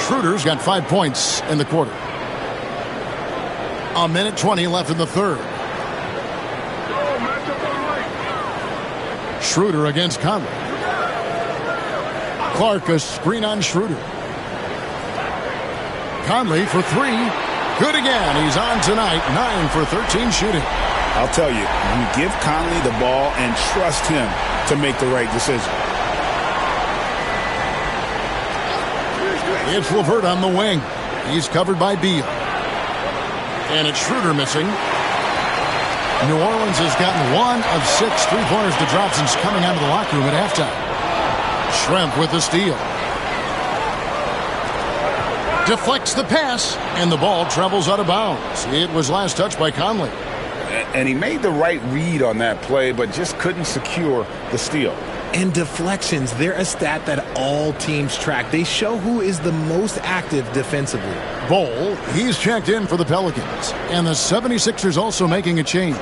Schroeder's got 5 points in the quarter. 1:20 left in the third. Schroeder against Conley. Clark a screen on Schroeder. Conley for 3. Good again. He's on tonight. 9 for 13 shooting. I'll tell you, you give Conley the ball and trust him to make the right decision. It's LeVert on the wing. He's covered by Beal. And it's Schroeder missing. New Orleans has gotten 1 of 6 3-pointers to drop since coming out of the locker room at halftime. Schrempf with the steal. Deflects the pass, and the ball travels out of bounds. It was last touched by Conley. And he made the right read on that play, but just couldn't secure the steal. And deflections, they're a stat that all teams track. They show who is the most active defensively. Bol, he's checked in for the Pelicans. And the 76ers also making a change.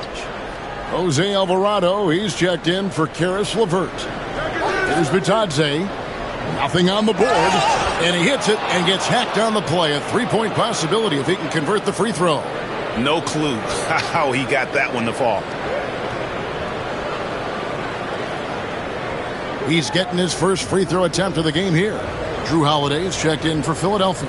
Jose Alvarado, he's checked in for Caris LeVert. Here's Bitadze. Nothing on the board. And he hits it and gets hacked on the play. A 3-point possibility if he can convert the free throw. No clue how he got that one to fall. He's getting his first free throw attempt of the game here. Drew Holiday is checked in for Philadelphia.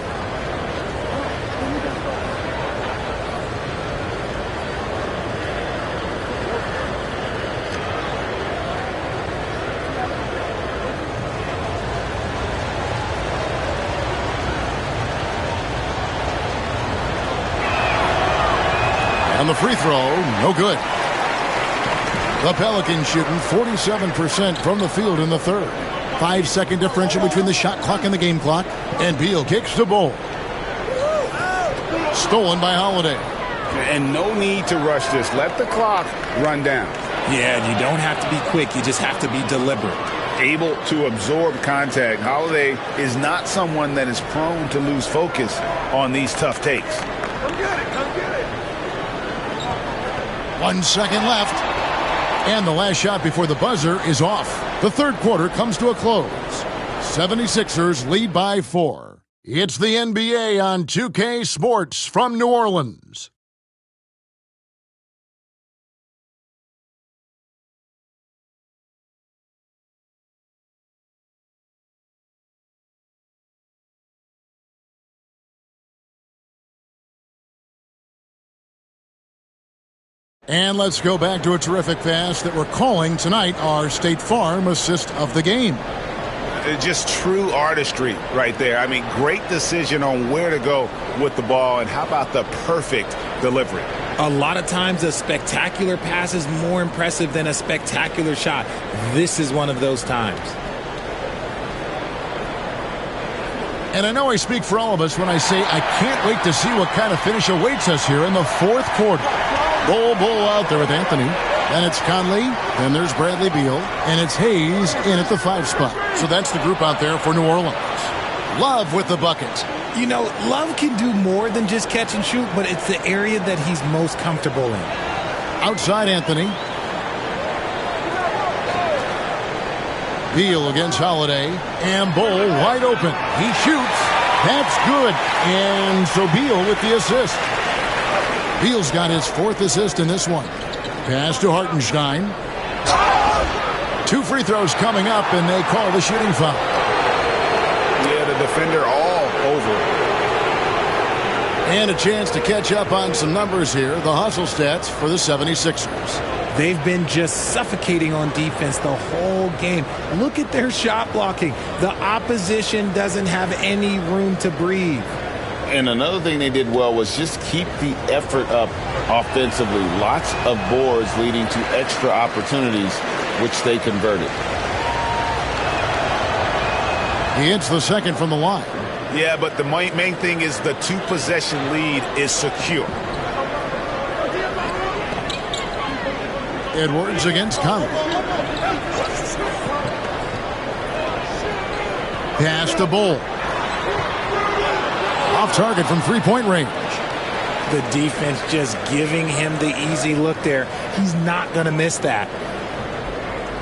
On the free throw, no good. The Pelicans shooting 47% from the field in the third. 5-second differential between the shot clock and the game clock. And Beal kicks the ball. Stolen by Holiday. And no need to rush this. Let the clock run down. Yeah, you don't have to be quick. You just have to be deliberate. Able to absorb contact. Holiday is not someone that is prone to lose focus on these tough takes. Come get it. Come get it. 1 second left. And the last shot before the buzzer is off. The third quarter comes to a close. 76ers lead by 4. It's the NBA on 2K Sports from New Orleans. And let's go back to a terrific pass that we're calling tonight our State Farm assist of the game. Just true artistry right there. I mean, great decision on where to go with the ball, and how about the perfect delivery? A lot of times a spectacular pass is more impressive than a spectacular shot. This is one of those times. And I know I speak for all of us when I say I can't wait to see what kind of finish awaits us here in the fourth quarter. Bol out there with Anthony. Then it's Conley. Then there's Bradley Beal. And it's Hayes in at the 5 spot. So that's the group out there for New Orleans. Love with the bucket. You know, Love can do more than just catch and shoot, but it's the area that he's most comfortable in. Outside Anthony. Beal against Holiday. And Bol wide open. He shoots. That's good. And so Beal with the assist. Beal's got his 4th assist in this one. Pass to Hartenstein. 2 free throws coming up, and they call the shooting foul. Yeah, the defender all over. And a chance to catch up on some numbers here. The hustle stats for the 76ers. They've been just suffocating on defense the whole game. Look at their shot blocking. The opposition doesn't have any room to breathe. And another thing they did well was just keep the effort up offensively. Lots of boards leading to extra opportunities, which they converted. He hits the second from the line. Yeah, but the main thing is the two-possession lead is secure. Edwards against Conley. Pass to Bull. Off target from three-point range. The defense just giving him the easy look there. He's not going to miss that.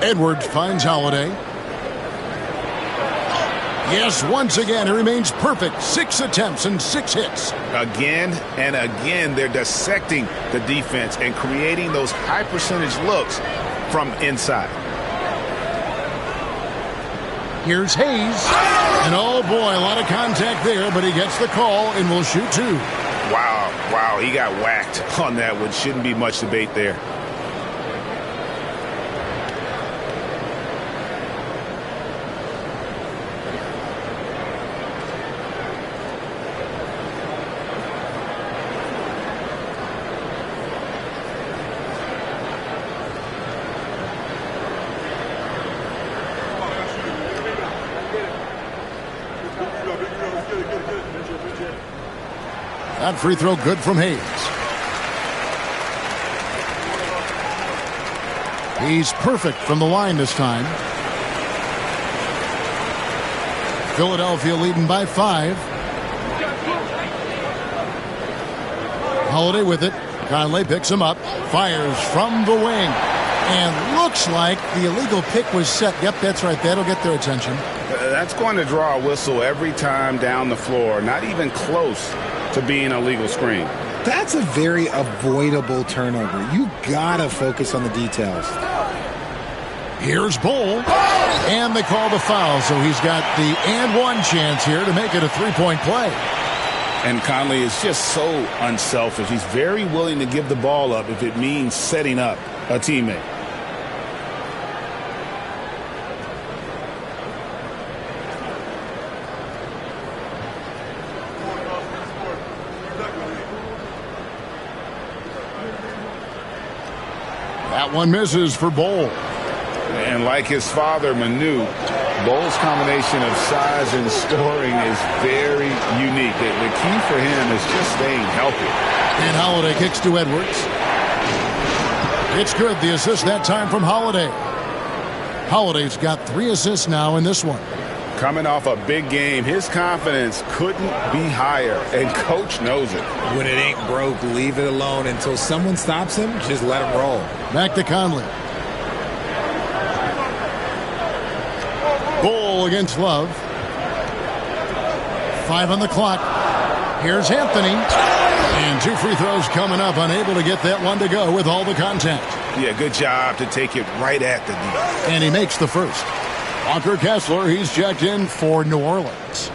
Edwards finds Holiday. Yes, once again, he remains perfect. 6 attempts and 6 hits. Again and again, they're dissecting the defense and creating those high-percentage looks from inside. Here's Hayes. And oh boy, a lot of contact there, but he gets the call and will shoot 2. Wow, he got whacked on that one. Shouldn't be much debate there. That free throw good from Hayes. He's perfect from the line this time. Philadelphia leading by 5. Holiday with it. Conley picks him up. Fires from the wing. And looks like the illegal pick was set. Yep, that's right. That'll get their attention. That's going to draw a whistle every time down the floor. Not even close to being a legal screen. That's a very avoidable turnover. You gotta focus on the details. Here's Bull. And they call the foul, so he's got the and one chance here to make it a three-point play. And Conley is just so unselfish. He's very willing to give the ball up if it means setting up a teammate. That one misses for Bull. And like his father, Manu, Bull's combination of size and scoring is very unique. The key for him is just staying healthy. And Holiday kicks to Edwards. It's good. The assist that time from Holiday. Holiday's got 3 assists now in this one. Coming off a big game, his confidence couldn't be higher, and coach knows it. When it ain't broke, leave it alone. Until someone stops him, just let him roll. Back to Conley. Bull against Love. 5 on the clock. Here's Anthony. And 2 free throws coming up. Unable to get that one to go with all the contact. Yeah, good job to take it right at the D. And he makes the first. Walker Kessler, he's checked in for New Orleans.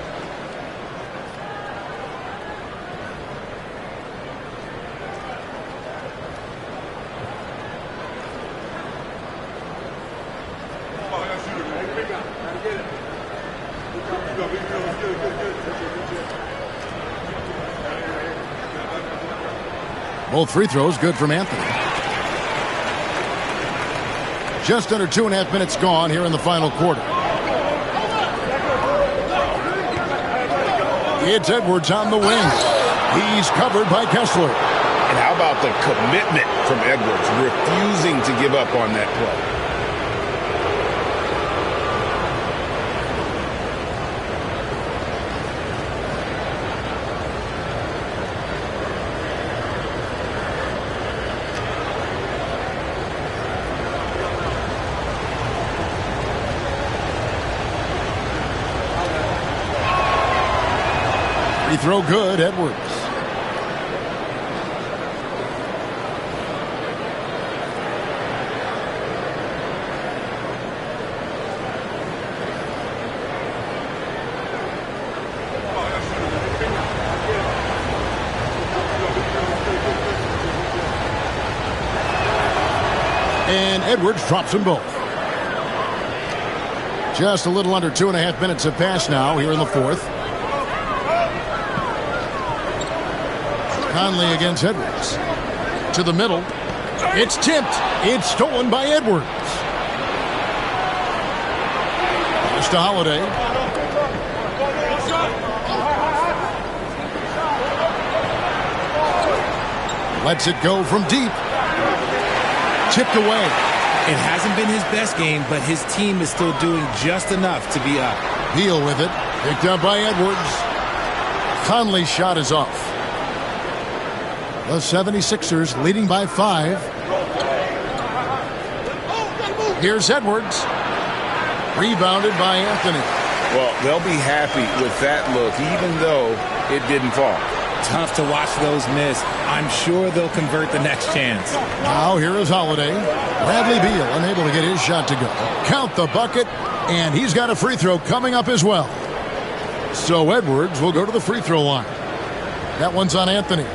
Both free throws good from Anthony. Just under 2.5 minutes gone here in the final quarter. It's Edwards on the wing. He's covered by Kessler. And how about the commitment from Edwards, refusing to give up on that play? Free throw good, Edwards. Edwards drops them both. Just a little under 2.5 minutes have passed now here in the fourth. Conley against Edwards. To the middle. It's tipped. It's stolen by Edwards. Pass to Holiday. Lets it go from deep. Tipped away. It hasn't been his best game, but his team is still doing just enough to be up. Beal with it. Picked up by Edwards. Conley's shot is off. The 76ers leading by 5. Here's Edwards. Rebounded by Anthony. Well, they'll be happy with that look, even though it didn't fall. Tough to watch those miss. I'm sure they'll convert the next chance. Now here is Holiday. Bradley Beal unable to get his shot to go. Count the bucket, and he's got a free throw coming up as well. So Edwards will go to the free throw line. That one's on Anthony.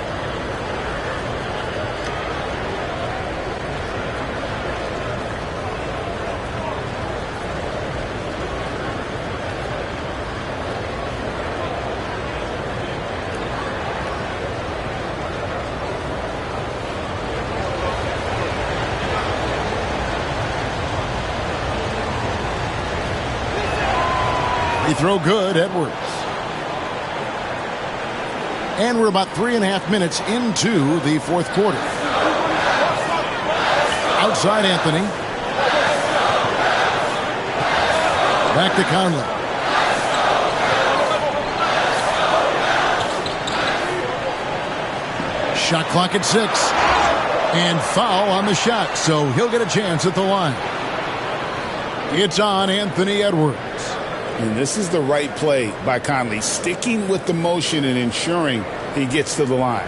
Throw good, Edwards. And we're about 3.5 minutes into the fourth quarter. Outside Anthony. Back to Conley. Shot clock at 6. And foul on the shot, so he'll get a chance at the line. It's on Anthony Edwards. And this is the right play by Conley, sticking with the motion and ensuring he gets to the line.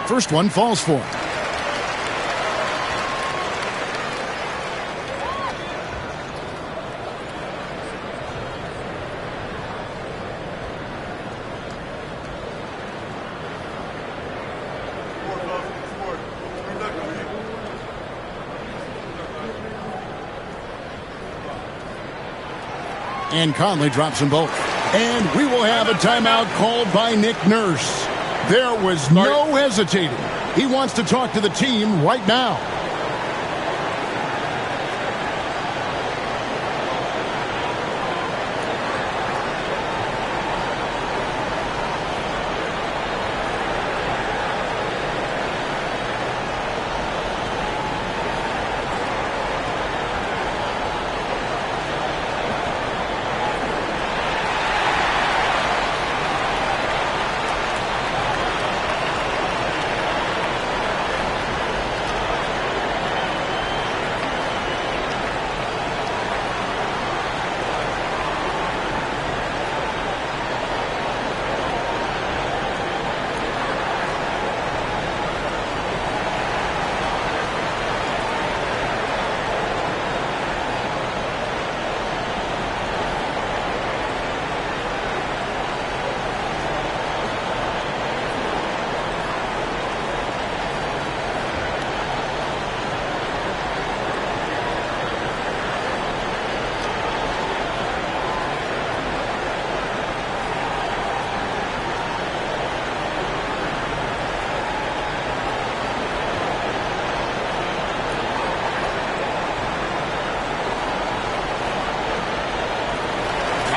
First one falls for him. And Conley drops them both. And we will have a timeout called by Nick Nurse. There was no hesitating. He wants to talk to the team right now.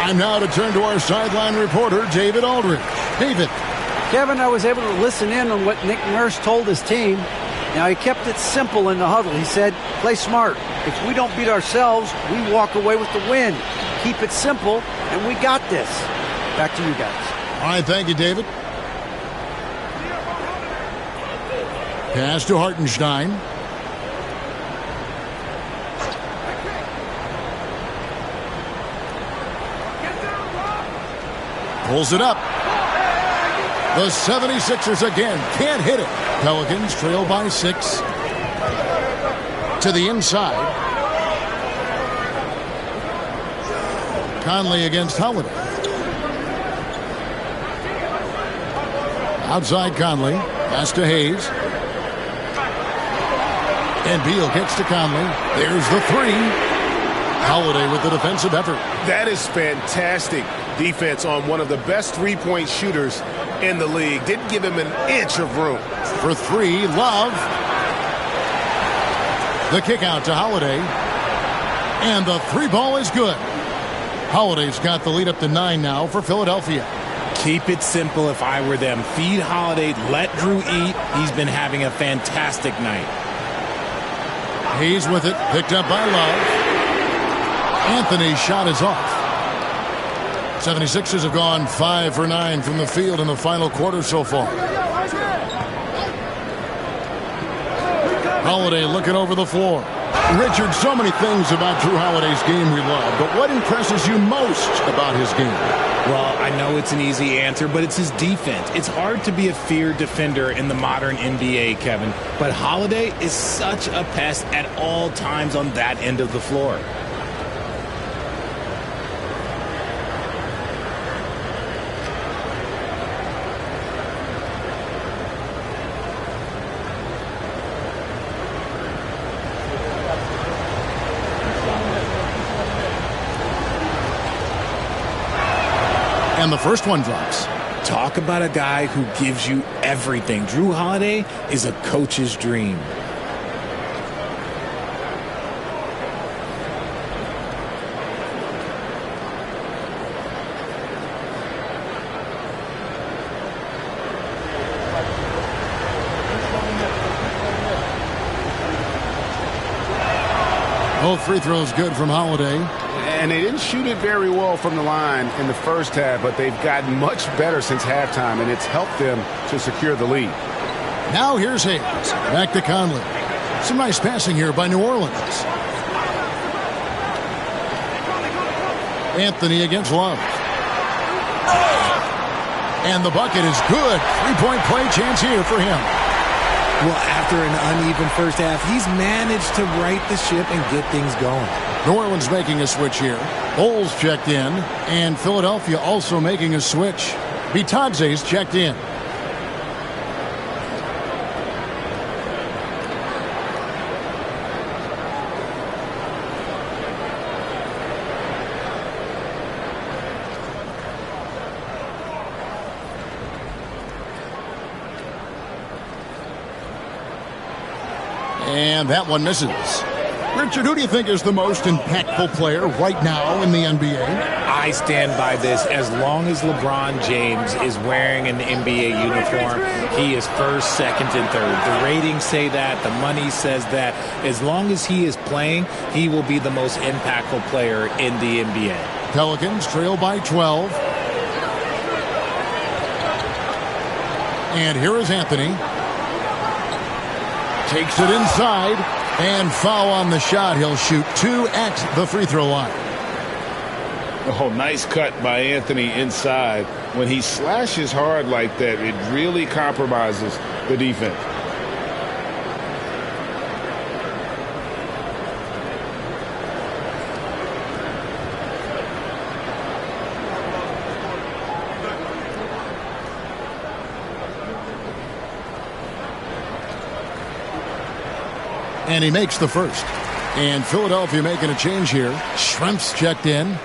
Time now to turn to our sideline reporter, David Aldridge. David. Kevin, I was able to listen in on what Nick Nurse told his team. Now, he kept it simple in the huddle. He said, play smart. If we don't beat ourselves, we walk away with the win. Keep it simple, and we got this. Back to you guys. All right, thank you, David. Pass to Hartenstein. Pulls it up. The 76ers again can't hit it. Pelicans trail by 6. To the inside. Conley against Holiday. Outside Conley. Pass to Hayes. And Beal gets to Conley. There's the 3. Holiday with the defensive effort. That is fantastic defense on one of the best three-point shooters in the league. Didn't give him an inch of room. For 3, Love. The kick out to Holiday. And the 3 ball is good. Holiday's got the lead up to 9 now for Philadelphia. Keep it simple if I were them. Feed Holiday, let Drew eat. He's been having a fantastic night. Hayes with it, picked up by Love. Anthony's shot is off. 76ers have gone 5 for 9 from the field in the final quarter so far. Holiday looking over the floor. Richard, so many things about Drew Holiday's game we love, but what impresses you most about his game? Well, I know it's an easy answer, but it's his defense. It's hard to be a feared defender in the modern NBA, Kevin, but Holiday is such a pest at all times on that end of the floor. And the first one drops. Talk about a guy who gives you everything. Drew Holiday is a coach's dream. Both free throws good from Holiday. And they didn't shoot it very well from the line in the first half, but they've gotten much better since halftime, and it's helped them to secure the lead. Now here's Hayes. Back to Conley. Some nice passing here by New Orleans. Anthony against Love. And the bucket is good. 3-point play chance here for him. Well, after an uneven first half, he's managed to right the ship and get things going. New Orleans making a switch here. Bulls checked in, and Philadelphia also making a switch. Bitadze's checked in. And that one misses. Richard, who do you think is the most impactful player right now in the NBA? I stand by this. As long as LeBron James is wearing an NBA uniform, he is first, second, and third. The ratings say that. The money says that. As long as he is playing, he will be the most impactful player in the NBA. Pelicans trail by 12. And here is Anthony. Takes it inside. And foul on the shot. He'll shoot 2 at the free throw line. Oh, nice cut by Anthony inside. When he slashes hard like that, it really compromises the defense. And he makes the first. And Philadelphia making a change here. Schrempf's checked in.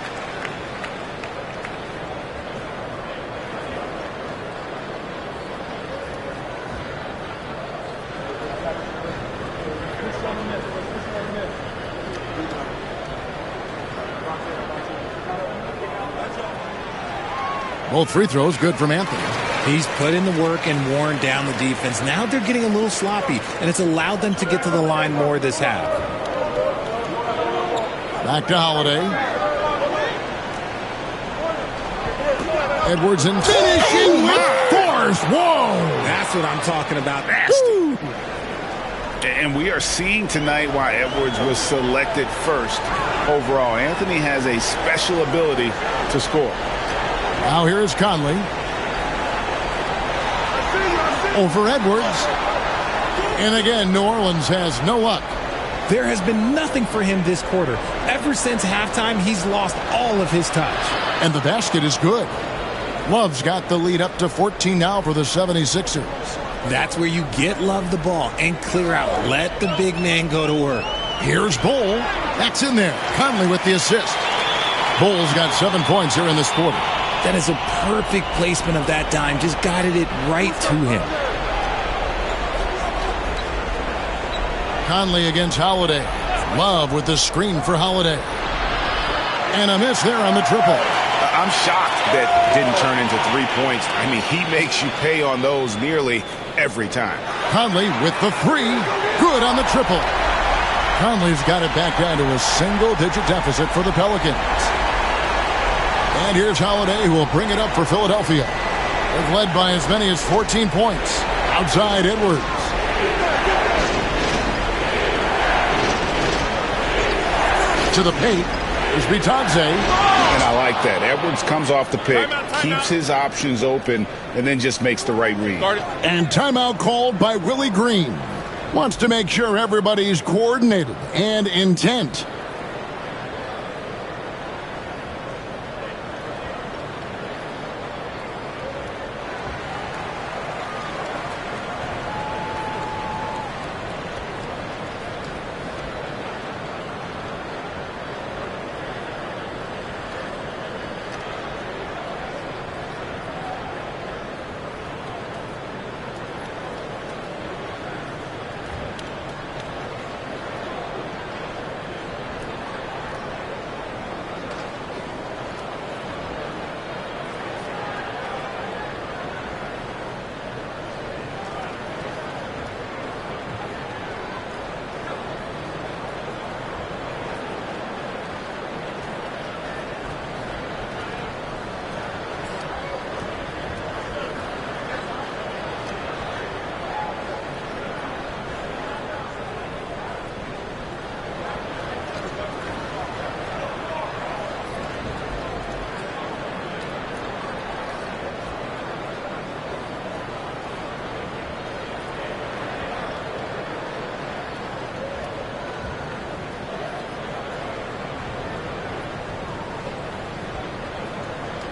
Both free throws good from Anthony. He's put in the work and worn down the defense. Now they're getting a little sloppy, and it's allowed them to get to the line more this half. Back to Holiday. Edwards and finishing with force. Whoa! That's what I'm talking about. And we are seeing tonight why Edwards was selected first overall. Anthony has a special ability to score. Now here's Conley. Over Edwards. And again, New Orleans has no luck. There has been nothing for him this quarter. Ever since halftime, he's lost all of his touch. And the basket is good. Love's got the lead up to 14 now for the 76ers. That's where you get Love the ball and clear out. Let the big man go to work. Here's Bull. That's in there. Conley with the assist. Bull's got 7 points here in this quarter. That is a perfect placement of that dime. Just guided it right to him. Conley against Holiday. Love with the screen for Holiday. And a miss there on the triple. I'm shocked that didn't turn into 3 points. I mean, he makes you pay on those nearly every time. Conley with the 3. Good on the triple. Conley's got it back down to a single-digit deficit for the Pelicans. And here's Holiday, who will bring it up for Philadelphia. They've led by as many as 14 points. Outside Edwards. To the paint is Bitadze. And I like that. Edwards comes off the pick, keeps his options open, and then just makes the right read. And timeout called by Willie Green. Wants to make sure everybody's coordinated and intent.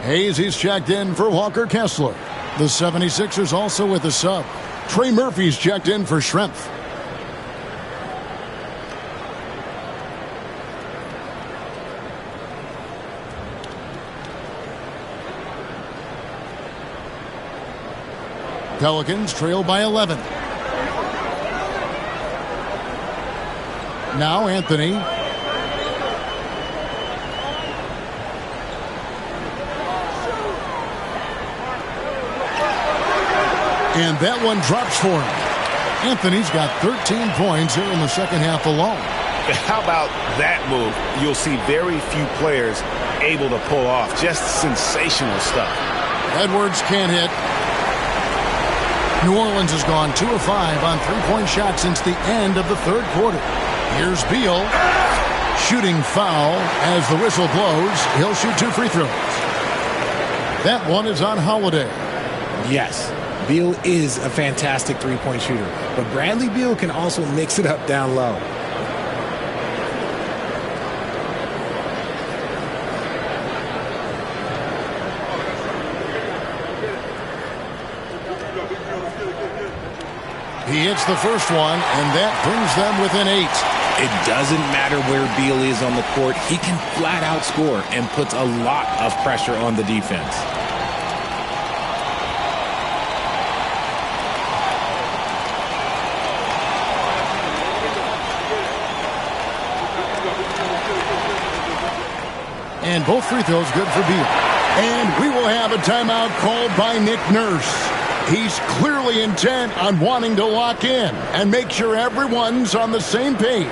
Hayes, he's checked in for Walker Kessler. The 76ers also with a sub. Trey Murphy's checked in for Schrempf. Pelicans trail by 11. Now Anthony. And that one drops for him. Anthony's got 13 points here in the second half alone. How about that move? You'll see very few players able to pull off. Just sensational stuff. Edwards can't hit. New Orleans has gone 2 of 5 on three-point shots since the end of the third quarter. Here's Beal. Shooting foul as the whistle blows. He'll shoot 2 free throws. That one is on Holiday. Yes. Beal is a fantastic three-point shooter, but Bradley Beal can also mix it up down low. He hits the first one, and that brings them within 8. It doesn't matter where Beal is on the court. He can flat out score and puts a lot of pressure on the defense. And both free throws good for Beal. And we will have a timeout called by Nick Nurse. He's clearly intent on wanting to lock in and make sure everyone's on the same page.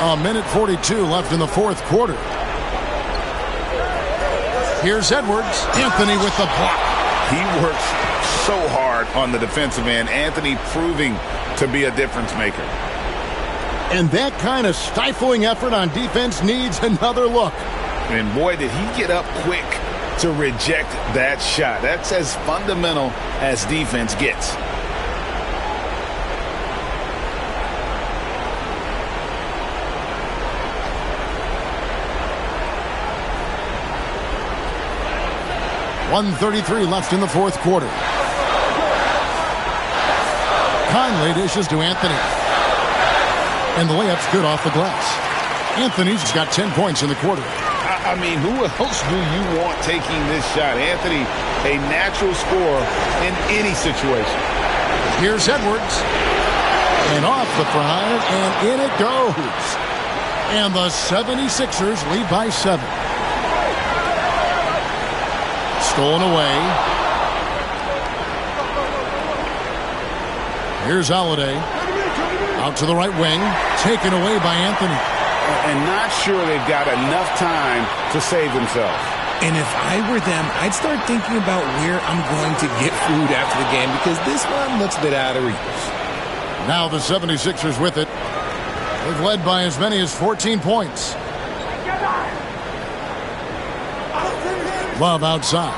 A minute 42 left in the fourth quarter. Here's Edwards. Anthony with the block. He works so hard on the defensive end. Anthony proving to be a difference maker. And that kind of stifling effort on defense needs another look. And boy, did he get up quick to reject that shot. That's as fundamental as defense gets. .133 left in the fourth quarter. Conley dishes to Anthony. And the layup's good off the glass. Anthony's got 10 points in the quarter. I mean, who else do you want taking this shot? Anthony, a natural scorer in any situation. Here's Edwards. And off the front, and in it goes. And the 76ers lead by 7. Stolen away. Here's Holiday. Out to the right wing. Taken away by Anthony. And not sure they've got enough time to save themselves. And if I were them, I'd start thinking about where I'm going to get food after the game because this one looks a bit out of reach. Now the 76ers with it. They've led by as many as 14 points. Love outside.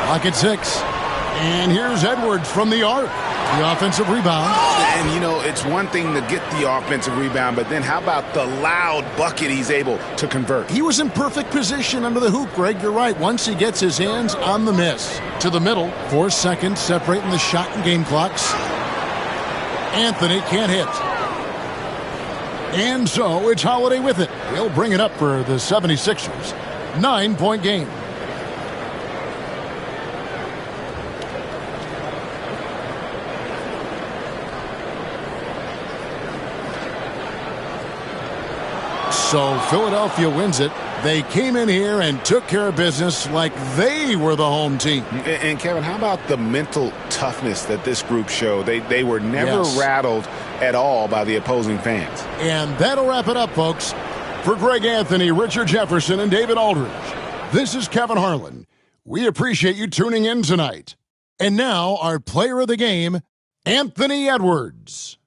Lock at 6. And here's Edwards from the arc. The offensive rebound. And, you know, it's one thing to get the offensive rebound, but then how about the loud bucket he's able to convert? He was in perfect position under the hoop, Greg. You're right. Once he gets his hands on the miss. To the middle. 4 seconds separating the shot and game clocks. Anthony can't hit. And so it's Holiday with it. He'll bring it up for the 76ers. 9-point game. So Philadelphia wins it. They came in here and took care of business like they were the home team. And Kevin, how about the mental toughness that this group showed? They were never rattled at all by the opposing fans. And that'll wrap it up, folks. For Greg Anthony, Richard Jefferson, and David Aldridge, this is Kevin Harlan. We appreciate you tuning in tonight. And now our player of the game, Anthony Edwards.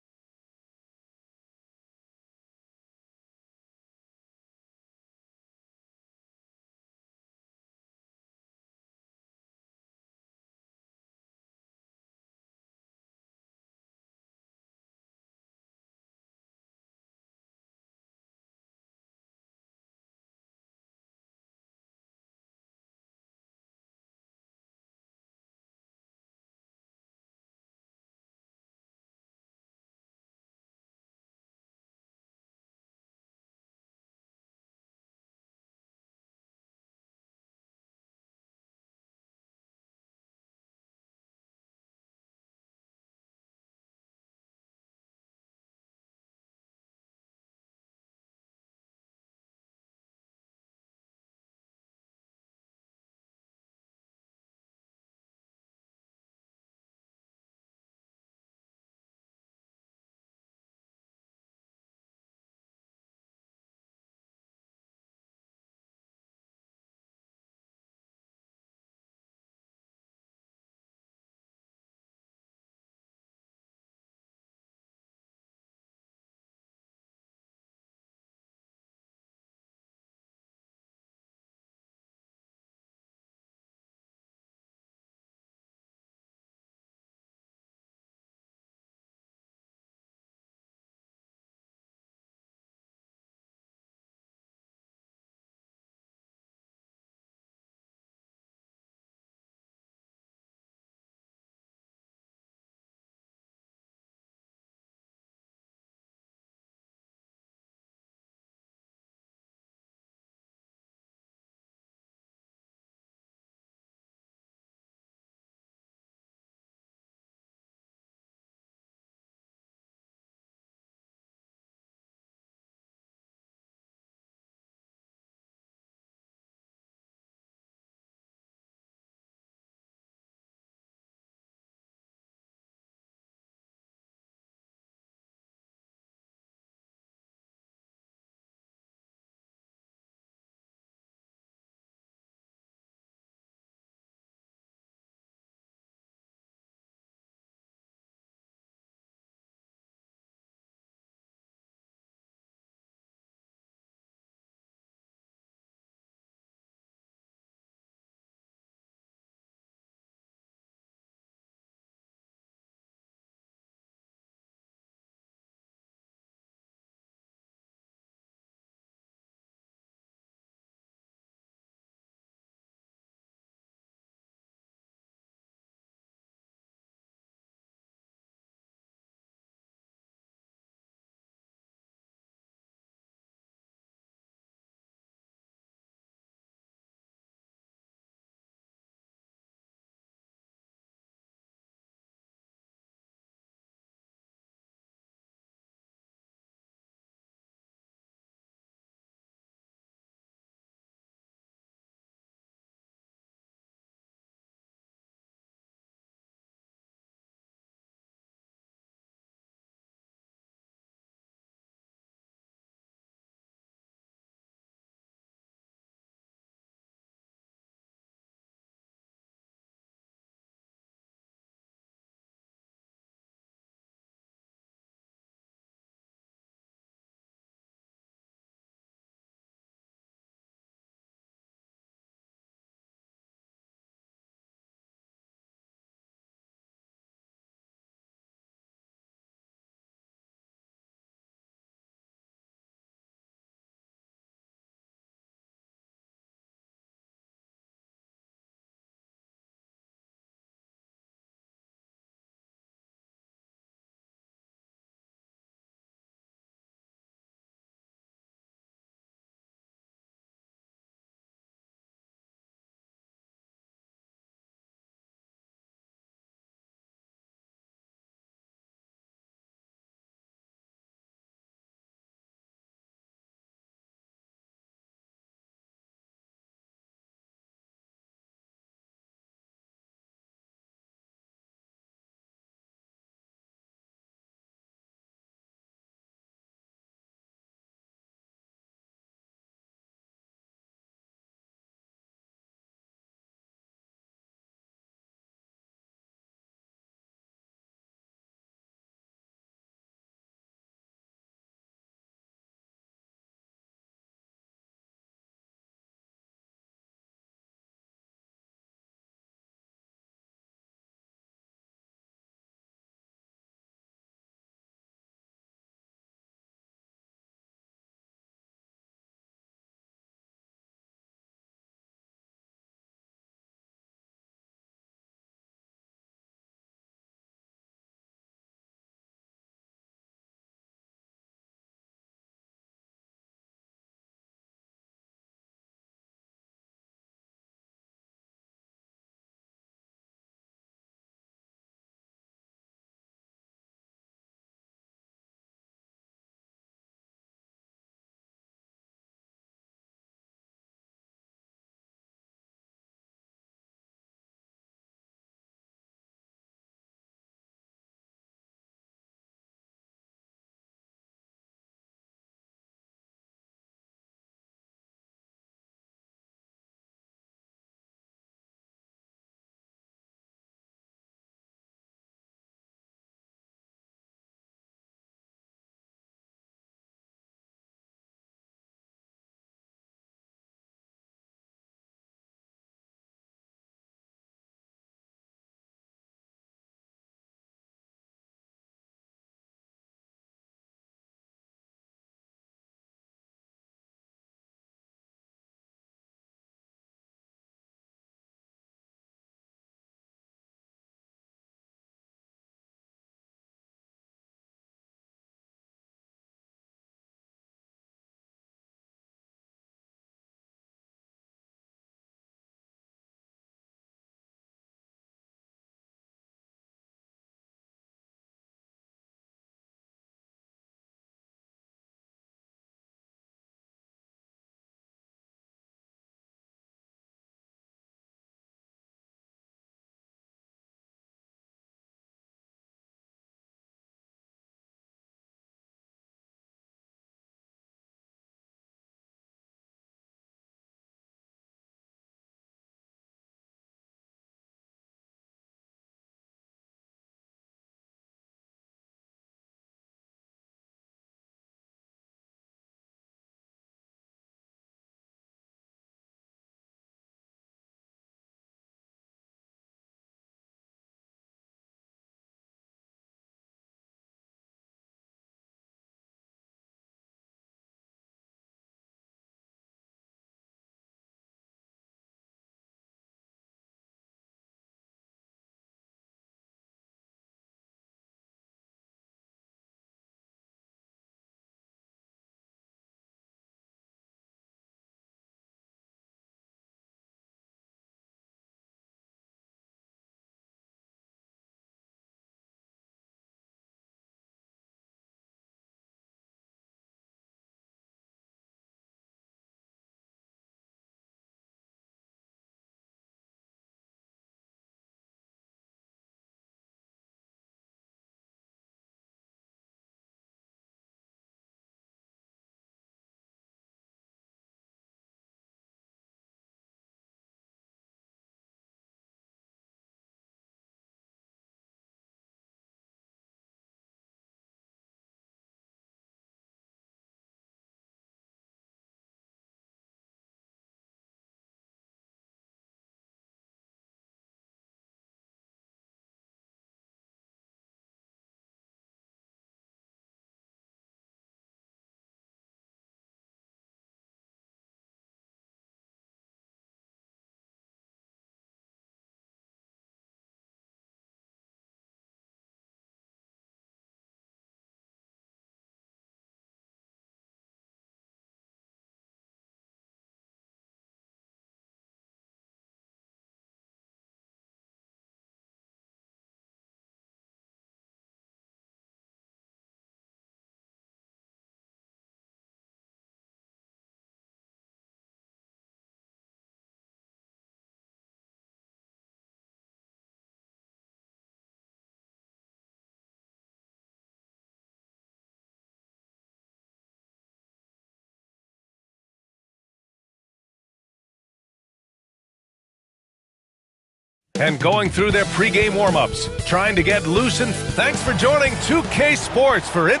and going through their pregame warm-ups, trying to get loosened. Thanks for joining 2K Sports for it.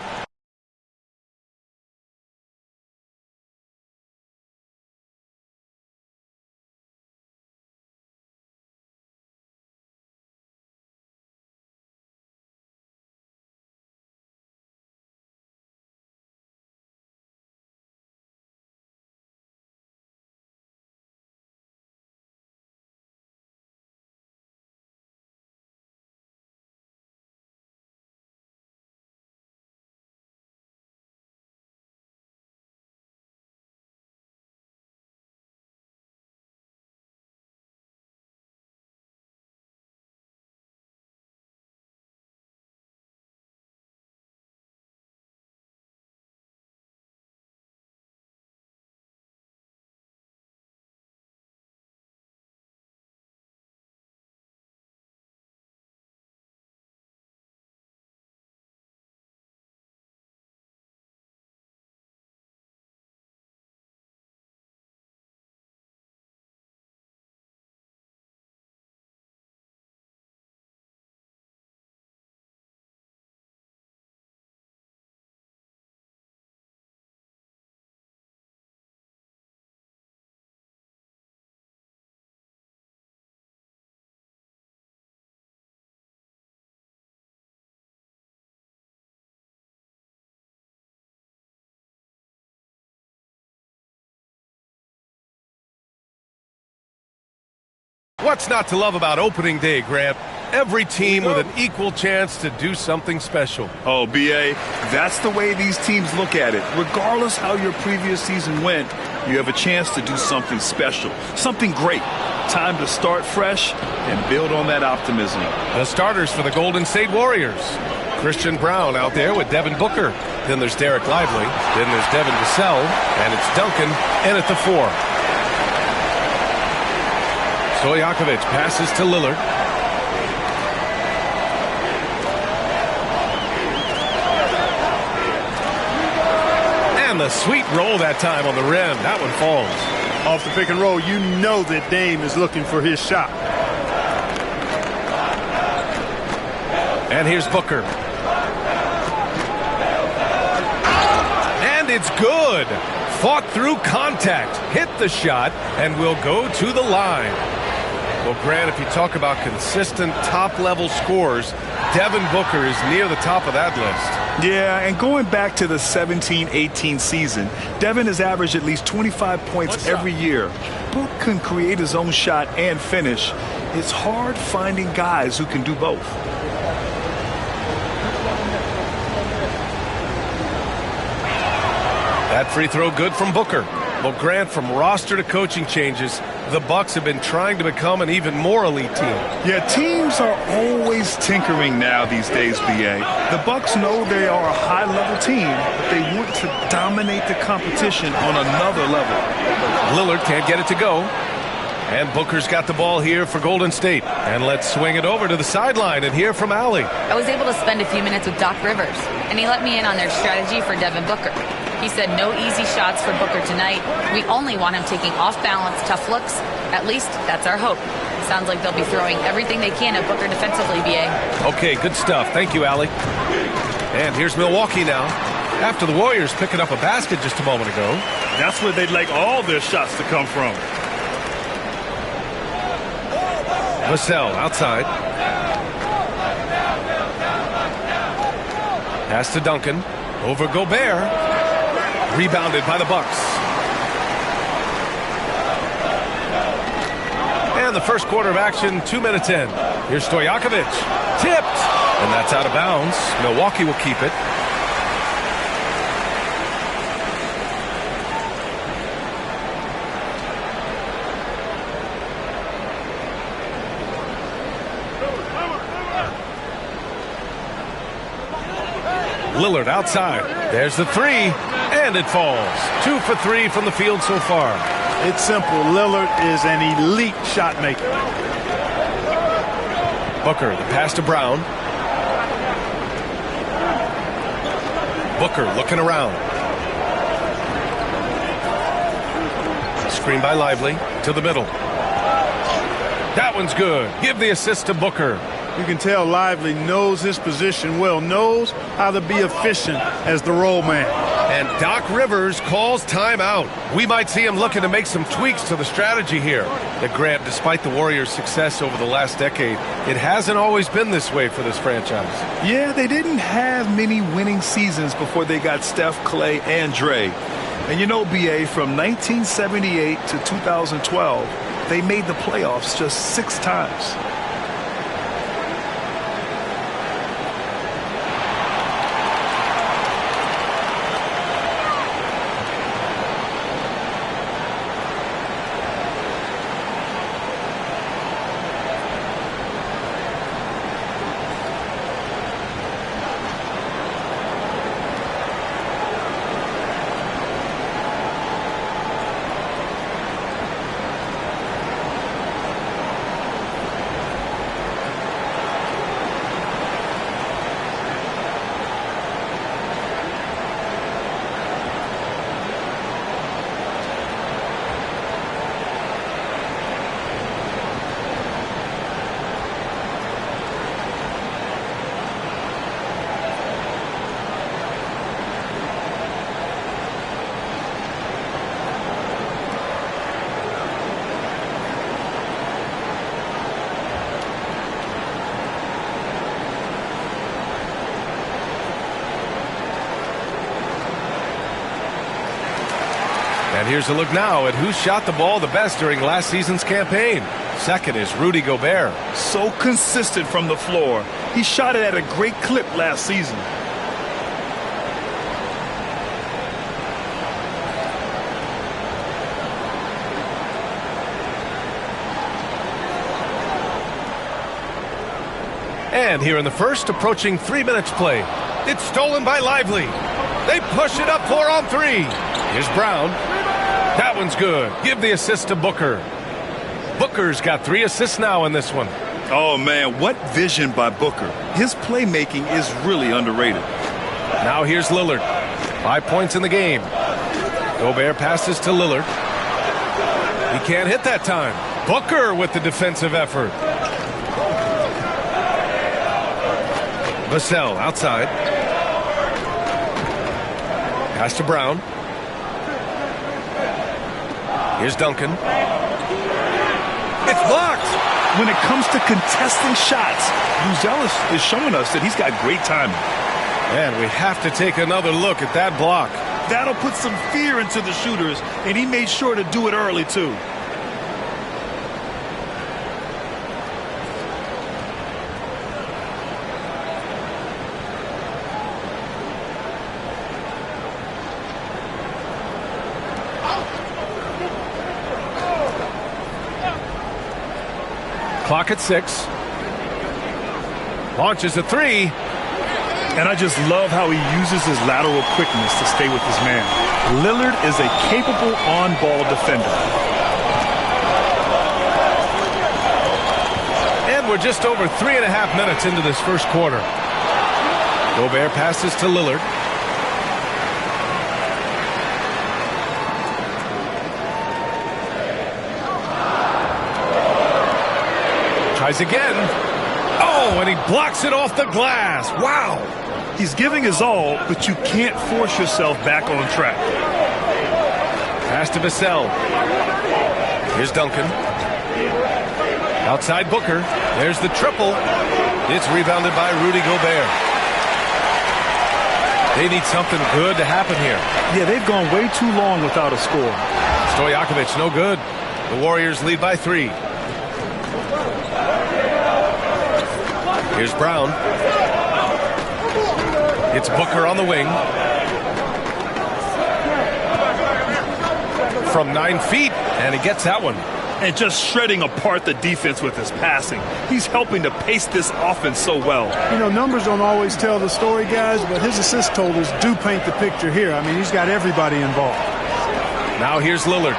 What's not to love about opening day, Grant? Every team with an equal chance to do something special. Oh, B.A., that's the way these teams look at it. Regardless how your previous season went, you have a chance to do something special, something great. Time to start fresh and build on that optimism. The starters for the Golden State Warriors. Christian Brown out there with Devin Booker. Then there's Derek Lively. Then there's Devin Vassell. And it's Duncan in at the 4. Stojakovic passes to Lillard. And the sweet roll that time on the rim. That one falls. Off the pick and roll, you know that Dame is looking for his shot. And here's Booker. And it's good. Fought through contact, hit the shot, and will go to the line. Well, Grant, if you talk about consistent top-level scores, Devin Booker is near the top of that list. Yeah, and going back to the 17-18 season, Devin has averaged at least 25 points every year. Book can create his own shot and finish. It's hard finding guys who can do both. That free throw good from Booker. Well, Grant, from roster to coaching changes, the Bucks have been trying to become an even more elite team. Yeah, teams are always tinkering now these days, B.A. The Bucks know they are a high-level team, but they want to dominate the competition on another level. Lillard can't get it to go. And Booker's got the ball here for Golden State. And let's swing it over to the sideline and hear from Allie. I was able to spend a few minutes with Doc Rivers, and he let me in on their strategy for Devin Booker. He said no easy shots for Booker tonight. We only want him taking off-balance, tough looks. At least that's our hope. Sounds like they'll be throwing everything they can at Booker defensively, B.A. Okay, good stuff. Thank you, Allie. And here's Milwaukee now. After the Warriors picking up a basket just a moment ago. That's where they'd like all their shots to come from. Vassell outside. Pass to Duncan. Over Gobert. Rebounded by the Bucks. And the first quarter of action, 2 minutes in. Here's Stojakovic. Tipped. And that's out of bounds. Milwaukee will keep it. Lillard outside. There's the three, and it falls. 2 for 3 from the field so far. It's simple. Lillard is an elite shot maker. Booker, the pass to Brown. Booker looking around. Screen by Lively to the middle. That one's good. Give the assist to Booker. You can tell Lively knows his position well, knows how to be efficient as the roll man. And Doc Rivers calls timeout. We might see him looking to make some tweaks to the strategy here. Grant, despite the Warriors' success over the last decade, it hasn't always been this way for this franchise. Yeah, they didn't have many winning seasons before they got Steph, Clay, and Dre. And you know, BA, from 1978 to 2012, they made the playoffs just 6 times. And here's a look now at who shot the ball the best during last season's campaign. Second is Rudy Gobert. So consistent from the floor. He shot it at a great clip last season. And here in the first, approaching 3 minutes play. It's stolen by Lively. They push it up 4 on 3. Here's Brown. That one's good. Give the assist to Booker. Booker's got 3 assists now in this one. Oh, man, what vision by Booker. His playmaking is really underrated. Now here's Lillard. 5 points in the game. Gobert passes to Lillard. He can't hit that time. Booker with the defensive effort. Vassell outside. Pass to Brown. Here's Duncan. It's blocked. When it comes to contesting shots, Buzelis is showing us that he's got great timing. And we have to take another look at that block. That'll put some fear into the shooters, and he made sure to do it early, too. Clock at 6. Launches a 3. And I just love how he uses his lateral quickness to stay with his man. Lillard is a capable on-ball defender. And we're just over 3.5 minutes into this first quarter. Gobert passes to Lillard. Tries again. Oh, and he blocks it off the glass. Wow. He's giving his all, but you can't force yourself back on track. Pass to Vassell. Here's Duncan. Outside Booker. There's the triple. It's rebounded by Rudy Gobert. They need something good to happen here. Yeah, they've gone way too long without a score. Stojakovic, no good. The Warriors lead by 3. Here's Brown. It's Booker on the wing. From 9 feet, and he gets that one. And just shredding apart the defense with his passing. He's helping to pace this offense so well. You know, numbers don't always tell the story, guys, but his assist totals do paint the picture here. I mean, he's got everybody involved. Now here's Lillard.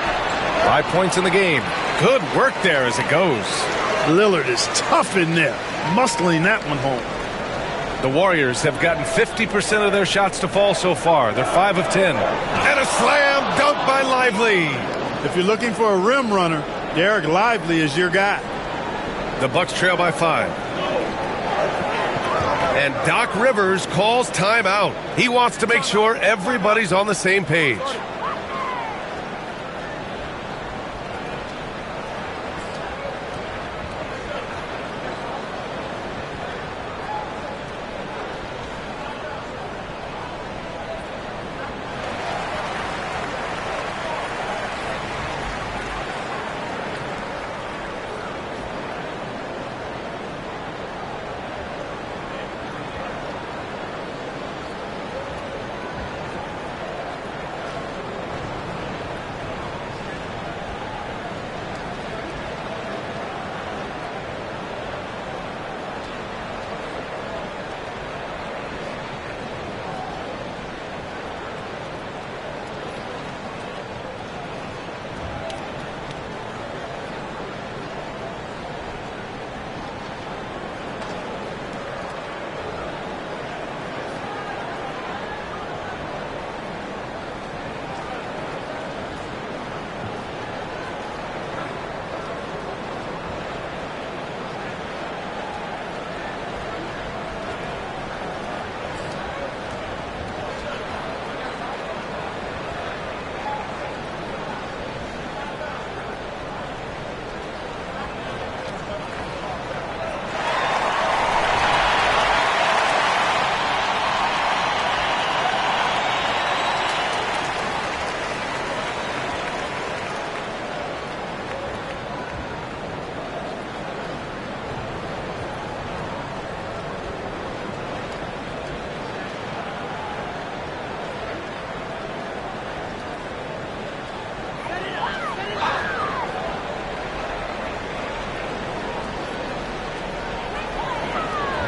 5 points in the game. Good work there as it goes. Lillard is tough in there, muscling that one home. The Warriors have gotten 50% of their shots to fall so far. They're 5 of 10. And a slam dunk by Lively. If you're looking for a rim runner, Derek Lively is your guy. The Bucks trail by 5. And Doc Rivers calls timeout. He wants to make sure everybody's on the same page.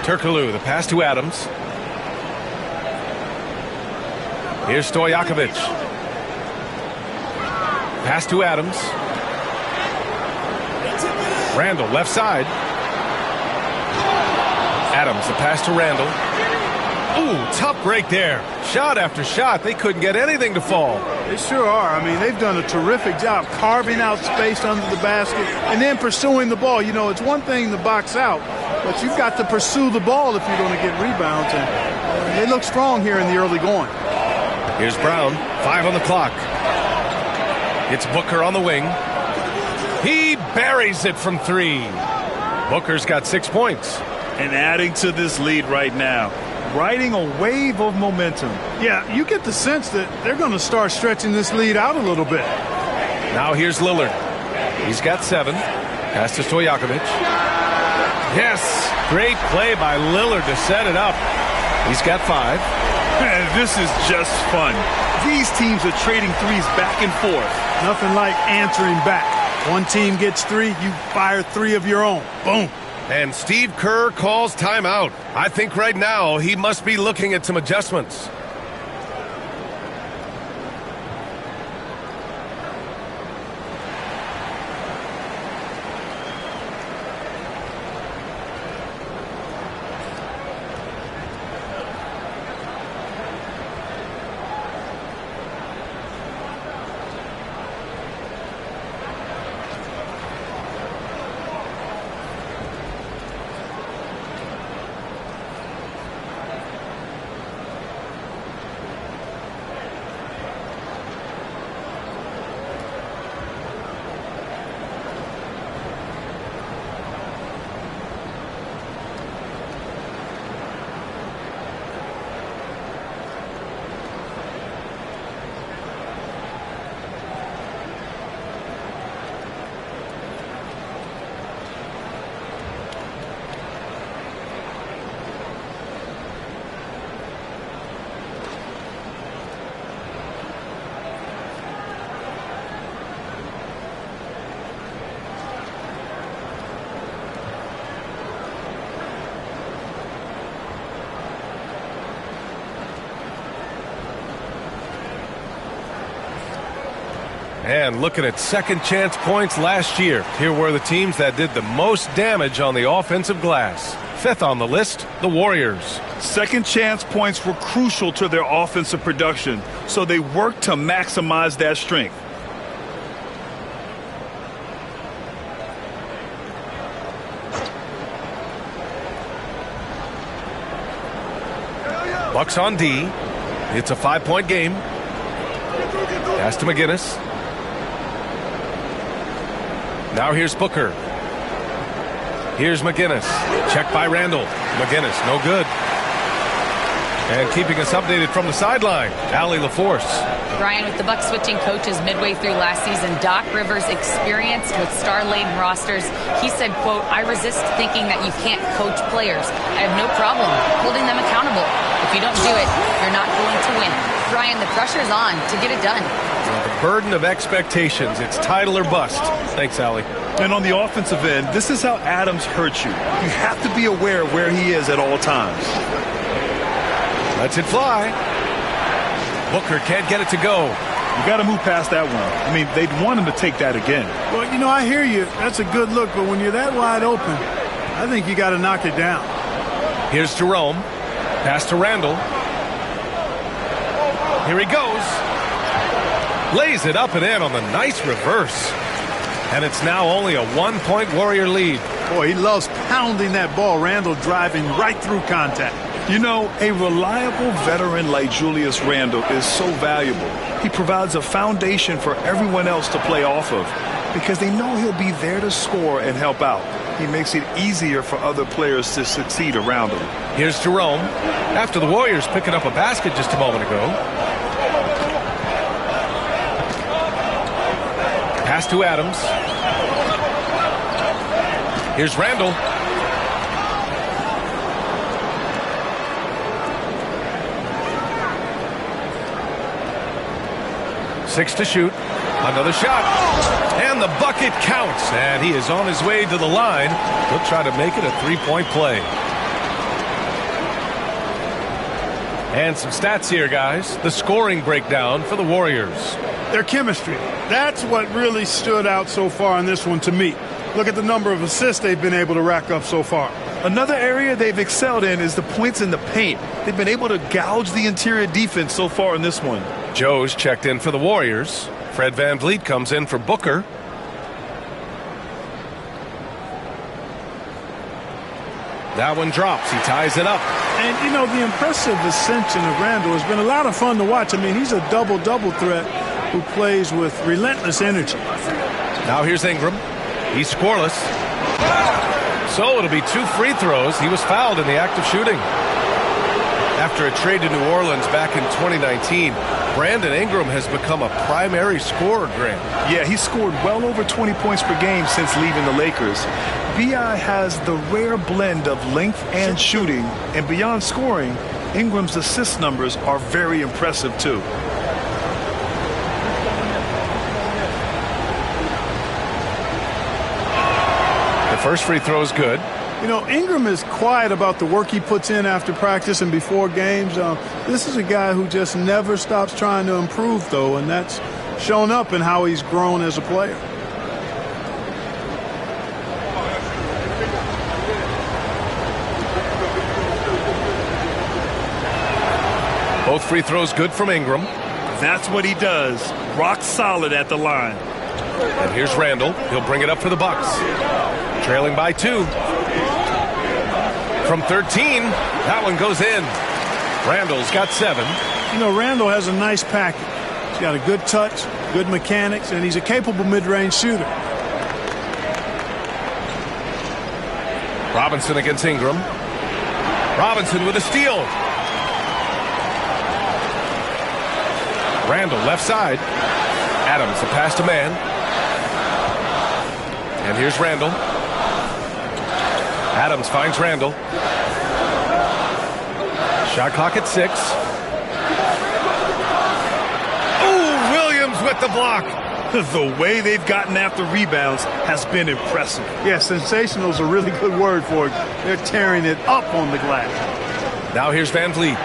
Turkoglu, the pass to Adams. Here's Stojakovic. Pass to Adams. Randall, left side. Adams, the pass to Randall. Ooh, tough break there. Shot after shot. They couldn't get anything to fall. They sure are. I mean, they've done a terrific job carving out space under the basket and then pursuing the ball. You know, it's one thing to box out, but you've got to pursue the ball if you're going to get rebounds. And they look strong here in the early going. Here's Brown. 5 on the clock. It's Booker on the wing. He buries it from 3. Booker's got 6 points. And adding to this lead right now, riding a wave of momentum. Yeah, you get the sense that they're going to start stretching this lead out a little bit. Now here's Lillard. He's got 7. Pass to Stojakovic. Yes, great play by Lillard to set it up. He's got 5. This is just fun. These teams are trading threes back and forth. Nothing like answering back. One team gets 3, you fire 3 of your own. Boom. And Steve Kerr calls timeout. I think right now he must be looking at some adjustments. And looking at second chance points last year, here were the teams that did the most damage on the offensive glass. 5th on the list, the Warriors. Second chance points were crucial to their offensive production, so they worked to maximize that strength. Bucks on D. It's a 5-point game. Pass to McGinnis. Now here's Booker. Here's McGinnis. Checked by Randall. McGinnis, no good. And keeping us updated from the sideline, Allie LaForce. Brian, with the Bucks switching coaches midway through last season, Doc Rivers, experienced with star-laden rosters, he said, quote, "I resist thinking that you can't coach players. I have no problem holding them accountable. If you don't do it, you're not going to win." Brian, the pressure's on to get it done. The burden of expectations. It's title or bust. Thanks, Allie. And on the offensive end, this is how Adams hurts you. You have to be aware of where he is at all times. Lets it fly. Booker can't get it to go. You got to move past that one. I mean, they'd want him to take that again. Well, you know, I hear you. That's a good look, but when you're that wide open, I think you got to knock it down. Here's Jerome. Pass to Randall. Here he goes. Lays it up and in on the nice reverse. And it's now only a 1-point Warrior lead. Boy, he loves pounding that ball. Randall driving right through contact. You know, a reliable veteran like Julius Randle is so valuable. He provides a foundation for everyone else to play off of because they know he'll be there to score and help out. He makes it easier for other players to succeed around him. Here's Jerome. After the Warriors picking up a basket just a moment ago. Pass to Adams. Here's Randall. Six to shoot. Another shot. And the bucket counts. And he is on his way to the line. He'll try to make it a 3-point play. And some stats here, guys. The scoring breakdown for the Warriors. Their chemistry. That's what really stood out so far in this one to me. Look at the number of assists they've been able to rack up so far. Another area they've excelled in is the points in the paint. They've been able to gouge the interior defense so far in this one. Joe's checked in for the Warriors. Fred VanVleet comes in for Booker. That one drops. He ties it up. And, you know, the impressive ascension of Randall has been a lot of fun to watch. I mean, he's a double-double threat who plays with relentless energy. Now here's Ingram. He's scoreless. So it'll be 2 free throws. He was fouled in the act of shooting. After a trade to New Orleans back in 2019, Brandon Ingram has become a primary scorer, Grant. Yeah, he scored well over 20 points per game since leaving the Lakers. B.I. has the rare blend of length and shooting, and beyond scoring, Ingram's assist numbers are very impressive too. The first free throw is good. You know, Ingram is quiet about the work he puts in after practice and before games. This is a guy who just never stops trying to improve, though, and that's shown up in how he's grown as a player. Both free throws good from Ingram. That's what he does. Rock solid at the line. And here's Randall. He'll bring it up for the Bucks. Trailing by 2. From 13, that one goes in. Randall's got 7. You know, Randall has a nice package. He's got a good touch, good mechanics, and he's a capable mid-range shooter. Robinson against Ingram. Robinson with a steal. Randall left side. Adams, the pass to man. And here's Randall. Adams finds Randall. Shot clock at 6. Ooh, Williams with the block. The way they've gotten after rebounds has been impressive. Yeah, sensational is a really good word for it. They're tearing it up on the glass. Now here's VanVleet.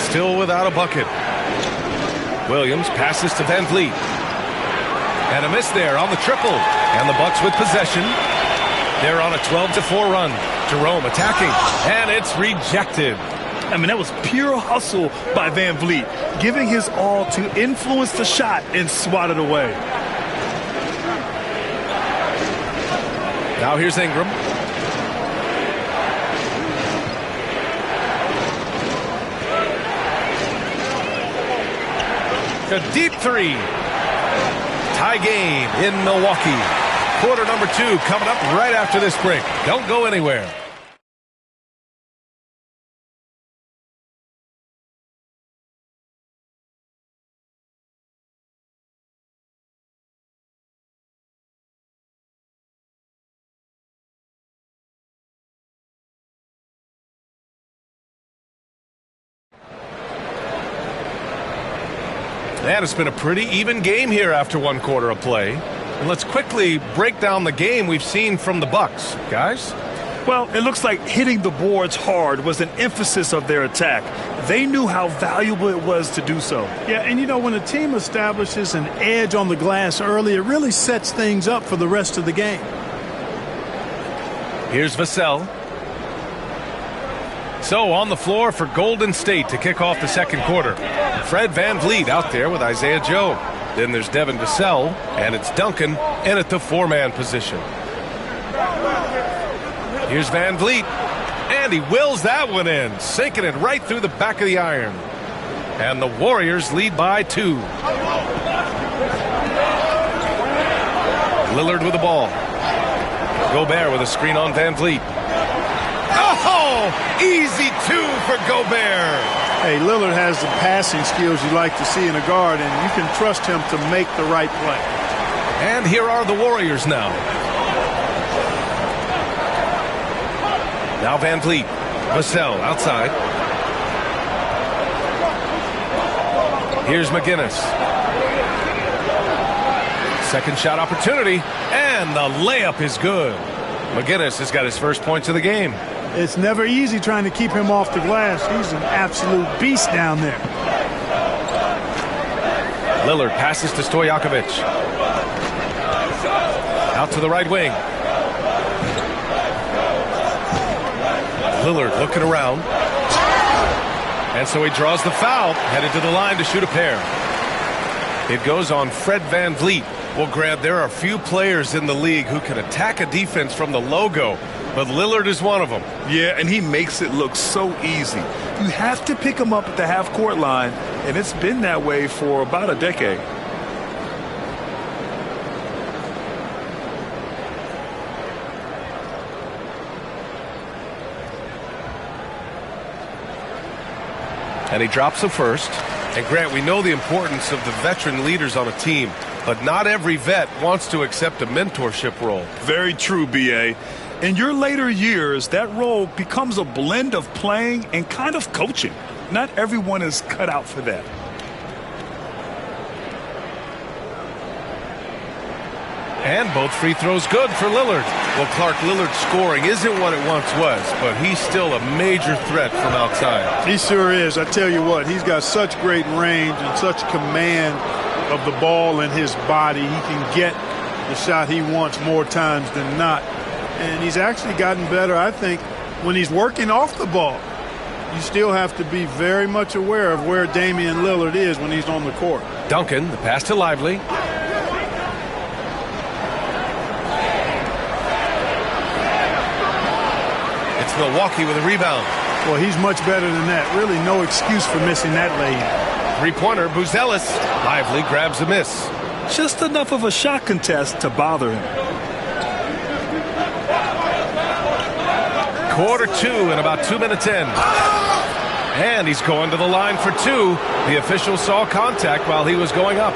Still without a bucket. Williams passes to VanVleet. And a miss there on the triple. And the Bucks with possession. They're on a 12-4 run. Jerome attacking. And it's rejected. I mean, that was pure hustle by VanVleet, giving his all to influence the shot and swat it away. Now here's Ingram. a deep three. Tie game in Milwaukee. Quarter number 2 coming up right after this break. Don't go anywhere. And it's been a pretty even game here after one quarter of play. And let's quickly break down the game we've seen from the Bucks. Guys? Well, it looks like hitting the boards hard was an emphasis of their attack. They knew how valuable it was to do so. Yeah, and you know, when a team establishes an edge on the glass early, it really sets things up for the rest of the game. Here's Vassell. So on the floor for Golden State to kick off the second quarter. Fred VanVleet out there with Isaiah Joe. Then there's Devin Vassell, and it's Duncan in at the 4-man position. Here's VanVleet, and he wills that one in, sinking it right through the back of the iron. And the Warriors lead by 2. Lillard with the ball. Gobert with a screen on VanVleet. Oh, easy 2 for Gobert. Hey, Lillard has the passing skills you like to see in a guard, and you can trust him to make the right play. And here are the Warriors now. Now VanVleet. Vassell outside. Here's McGinnis. Second shot opportunity, and the layup is good. McGinnis has got his first points of the game. It's never easy trying to keep him off the glass. He's an absolute beast down there. Lillard passes to Stojakovic. Out to the right wing. Lillard looking around. And so he draws the foul, headed to the line to shoot a pair. It goes on Fred VanVleet. Well, Grant, there are few players in the league who can attack a defense from the logo, but Lillard is one of them. Yeah, and he makes it look so easy. You have to pick him up at the half-court line, and it's been that way for about a decade. And he drops the first. And Grant, we know the importance of the veteran leaders on a team, but not every vet wants to accept a mentorship role. Very true, B.A. In your later years, that role becomes a blend of playing and kind of coaching. Not everyone is cut out for that. And both free throws good for Lillard. Well, Clark, Lillard's scoring isn't what it once was, but he's still a major threat from outside. He sure is. I tell you what, he's got such great range and such command of the ball in his body. He can get the shot he wants more times than not. And he's actually gotten better, I think, when he's working off the ball. You still have to be very much aware of where Damian Lillard is when he's on the court. Duncan, the pass to Lively. It's Milwaukee with a rebound. Well, he's much better than that. Really no excuse for missing that lay-in. Three-pointer, Buzelis. Lively grabs a miss. Just enough of a shot contest to bother him. Quarter 2 and about 2 minutes in. And he's going to the line for 2. The official saw contact while he was going up.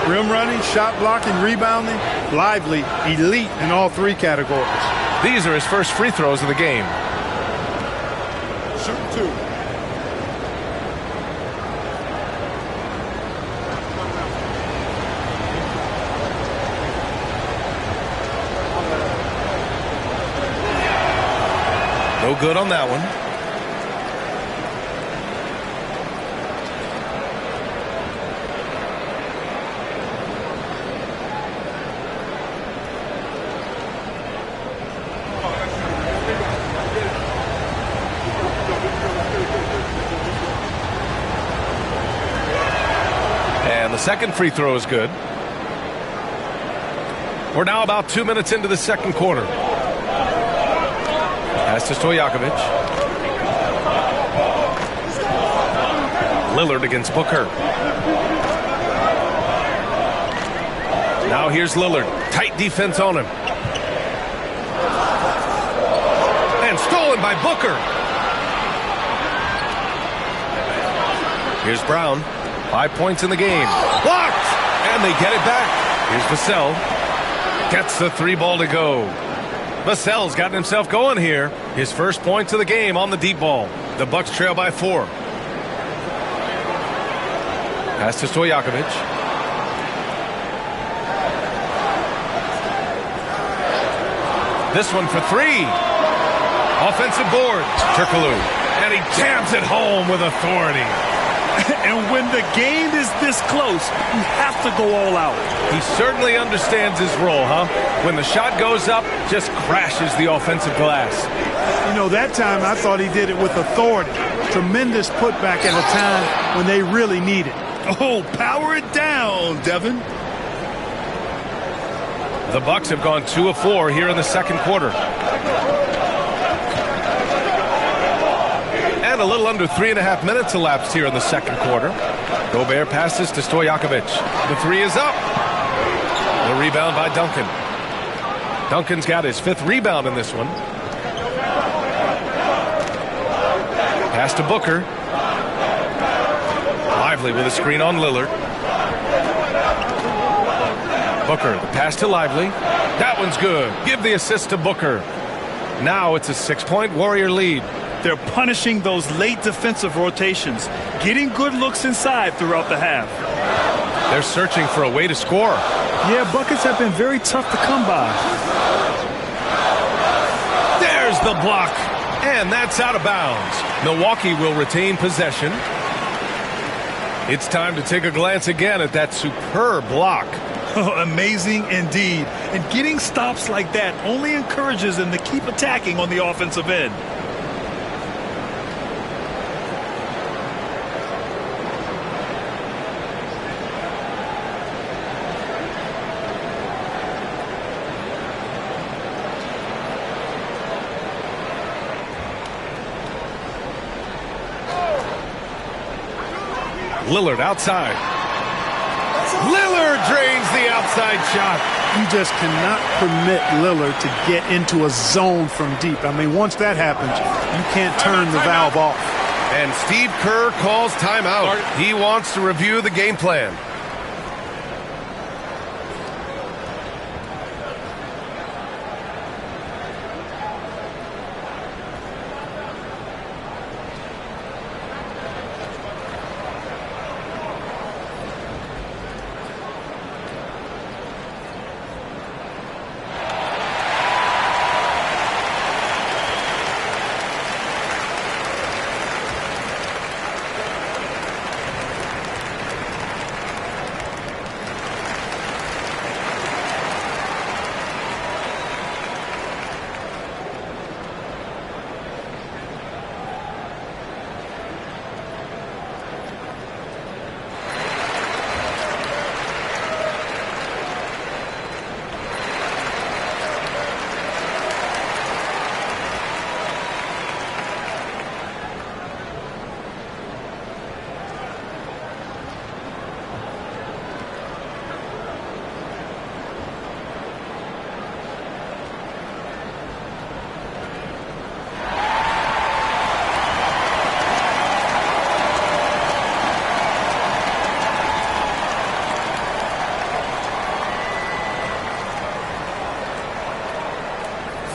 Rim running, shot blocking, rebounding, Lively, elite in all 3 categories. These are his first free throws of the game. Shoot 2. No good on that one. And the second free throw is good. We're now about 2 minutes into the second quarter. Pass to Stojakovic. Lillard against Booker. Now here's Lillard. Tight defense on him. And stolen by Booker. Here's Brown. 5 points in the game. Blocked! And they get it back. Here's Vassell. Gets the 3 ball to go. Vassell's gotten himself going here. His first points of the game on the deep ball. The Bucks trail by 4. Pass to Stojakovic. This one for 3. Offensive boards. Turkoglu. And he jams it home with authority. And when the game is this close, you have to go all out. He certainly understands his role, huh? When the shot goes up, just crashes the offensive glass. You know, that time I thought he did it with authority. Tremendous putback at a time when they really need it. Oh, power it down, Devin. The Bucks have gone 2 of 4 here in the second quarter. And a little under 3.5 minutes elapsed here in the second quarter. Gobert passes to Stojakovic. The 3 is up. The rebound by Duncan. Duncan's got his 5th rebound in this one. Pass to Booker. Lively with a screen on Lillard. Booker, the pass to Lively. That one's good. Give the assist to Booker. Now it's a 6-point Warrior lead. They're punishing those late defensive rotations, getting good looks inside throughout the half. They're searching for a way to score. Yeah, buckets have been very tough to come by. There's the block, and that's out of bounds. Milwaukee will retain possession. It's time to take a glance again at that superb block. Amazing indeed. And getting stops like that only encourages them to keep attacking on the offensive end. Lillard outside. Lillard drains the outside shot. You just cannot permit Lillard to get into a zone from deep. I mean, once that happens, you can't turn the valve off. And Steve Kerr calls timeout. He wants to review the game plan.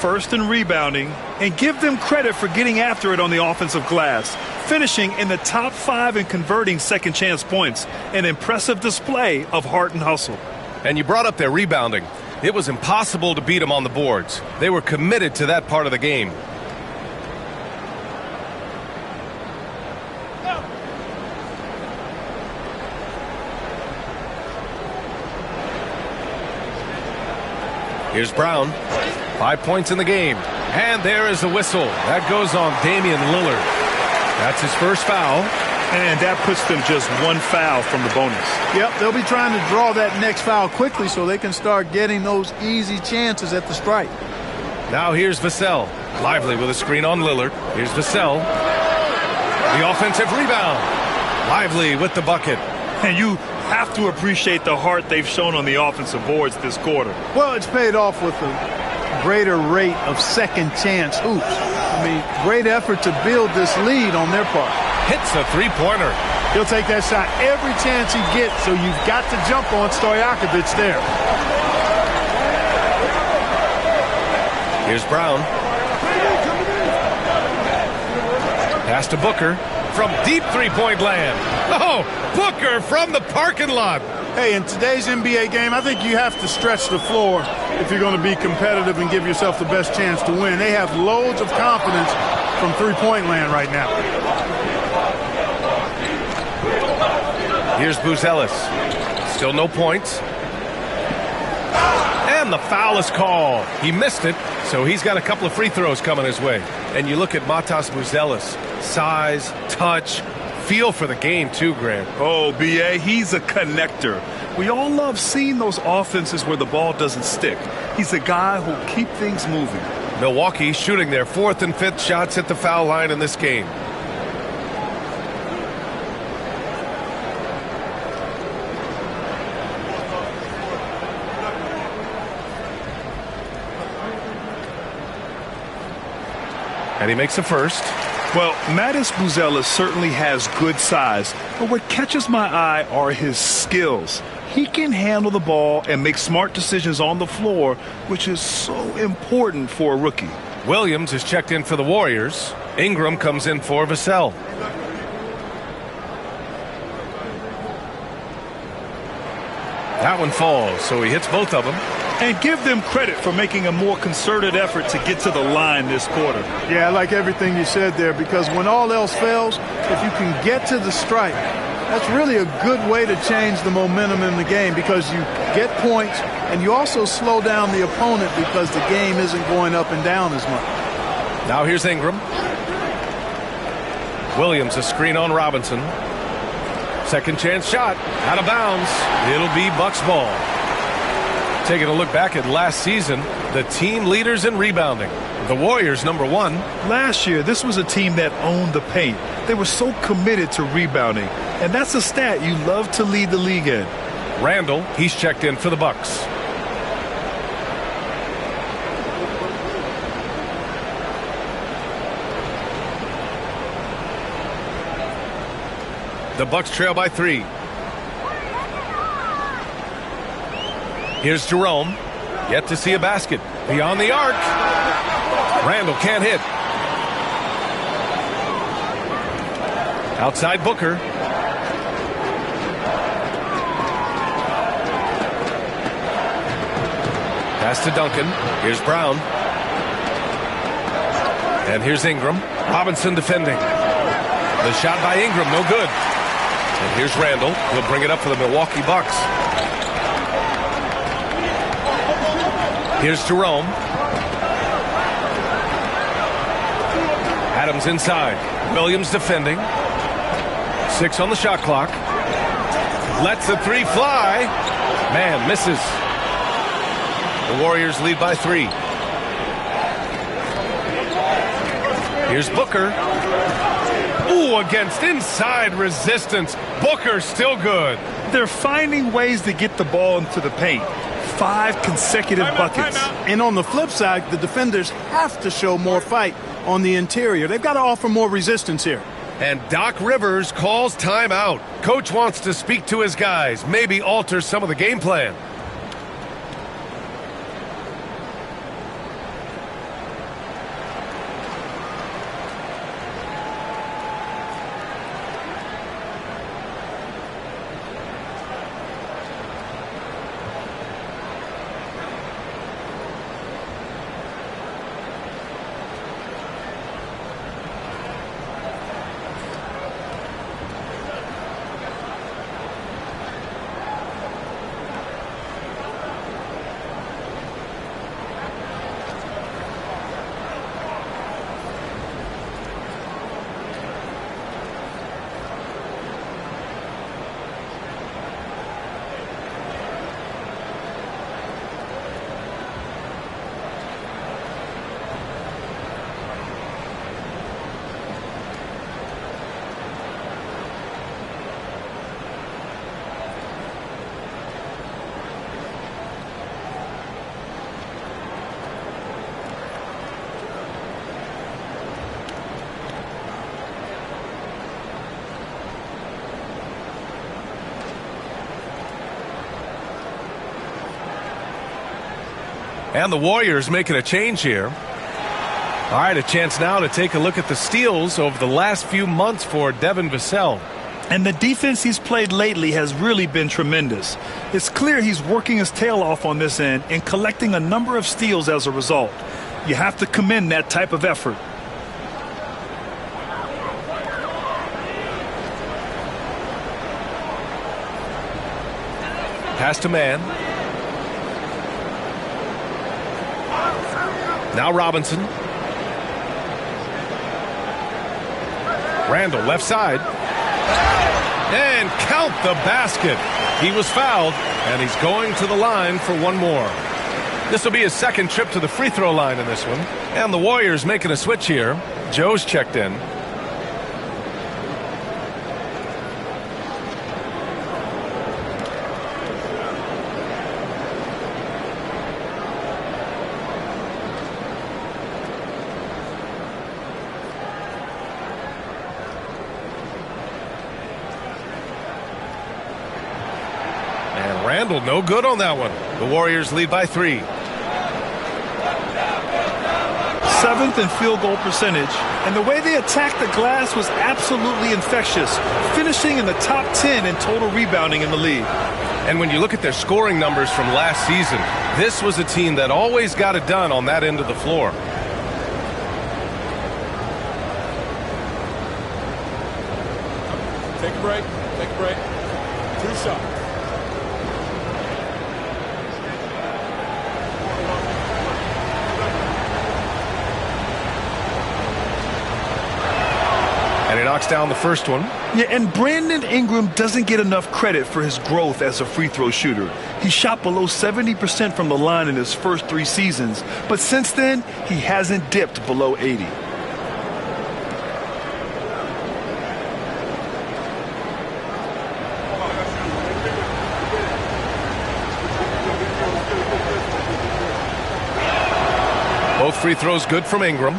First in rebounding, and give them credit for getting after it on the offensive glass, finishing in the top 5 and converting second chance points. An impressive display of heart and hustle. And you brought up their rebounding. It was impossible to beat them on the boards. They were committed to that part of the game. Here's Brown. 5 points in the game. And there is the whistle. That goes on Damian Lillard. That's his first foul. And that puts them just 1 foul from the bonus. Yep, they'll be trying to draw that next foul quickly so they can start getting those easy chances at the stripe. Now here's Vassell. Lively with a screen on Lillard. Here's Vassell. The offensive rebound. Lively with the bucket. And you have to appreciate the heart they've shown on the offensive boards this quarter. Well, it's paid off with a greater rate of second chance hoops. I mean, great effort to build this lead on their part. Hits a three-pointer. He'll take that shot every chance he gets, so you've got to jump on Stojakovic there. Here's Brown. Pass to Booker from deep three-point land. Oh, Booker from the parking lot. Hey, in today's NBA game, I think you have to stretch the floor if you're going to be competitive and give yourself the best chance to win. They have loads of confidence from three-point land right now. Here's Buzelis. Still no points. And the foul is called. He missed it, so he's got a couple of free throws coming his way. And you look at Matas Buzelis. Size, touch, feel for the game too, Grant. Oh, B.A., he's a connector. We all love seeing those offenses where the ball doesn't stick. He's a guy who'll keep things moving. Milwaukee shooting their fourth and fifth shots at the foul line in this game. And he makes the first. Well, Matas Buzelis certainly has good size, but what catches my eye are his skills. He can handle the ball and make smart decisions on the floor, which is so important for a rookie. Williams is checked in for the Warriors. Ingram comes in for Vassell. That one falls, so he hits both of them. And give them credit for making a more concerted effort to get to the line this quarter. Yeah, I like everything you said there, because when all else fails, if you can get to the stripe, that's really a good way to change the momentum in the game, because you get points and you also slow down the opponent because the game isn't going up and down as much. Now here's Ingram. Williams a screen on Robinson. Second chance shot. Out of bounds. It'll be Bucks ball. Taking a look back at last season, the team leaders in rebounding. The Warriors, number one. Last year, this was a team that owned the paint. They were so committed to rebounding. And that's a stat you love to lead the league in. Randall, he's checked in for the Bucks. The Bucks trail by 3. Here's Jerome. Yet to see a basket. Beyond the arc. Randall can't hit. Outside Booker. Pass to Duncan. Here's Brown. And here's Ingram. Robinson defending. The shot by Ingram, no good. And here's Randall. He'll bring it up for the Milwaukee Bucks. Here's Jerome. Adams inside. Williams defending. 6 on the shot clock. Lets the three fly. Man, misses. The Warriors lead by 3. Here's Booker. Ooh, against inside resistance. Booker still good. They're finding ways to get the ball into the paint. 5 consecutive buckets. And on the flip side, the defenders have to show more fight on the interior. They've got to offer more resistance here. And Doc Rivers calls timeout. Coach wants to speak to his guys, maybe alter some of the game plan. And the Warriors making a change here. All right, a chance now to take a look at the steals over the last few months for Devin Vassell. And the defense he's played lately has really been tremendous. It's clear he's working his tail off on this end and collecting a number of steals as a result. You have to commend that type of effort. Pass to man. Now Robinson. Randall left side. And count the basket. He was fouled, and he's going to the line for one more. This will be his second trip to the free throw line in this one. And the Warriors making a switch here. Joe's checked in. Randall, no good on that one. The Warriors lead by 3. 7th in field goal percentage, and the way they attacked the glass was absolutely infectious, finishing in the top 10 in total rebounding in the league. And when you look at their scoring numbers from last season, this was a team that always got it done on that end of the floor. Take a break. Take a break. 2 shots. And he knocks down the first one. Yeah, and Brandon Ingram doesn't get enough credit for his growth as a free throw shooter. He shot below 70% from the line in his first 3 seasons, but since then, he hasn't dipped below 80. Both free throws good from Ingram.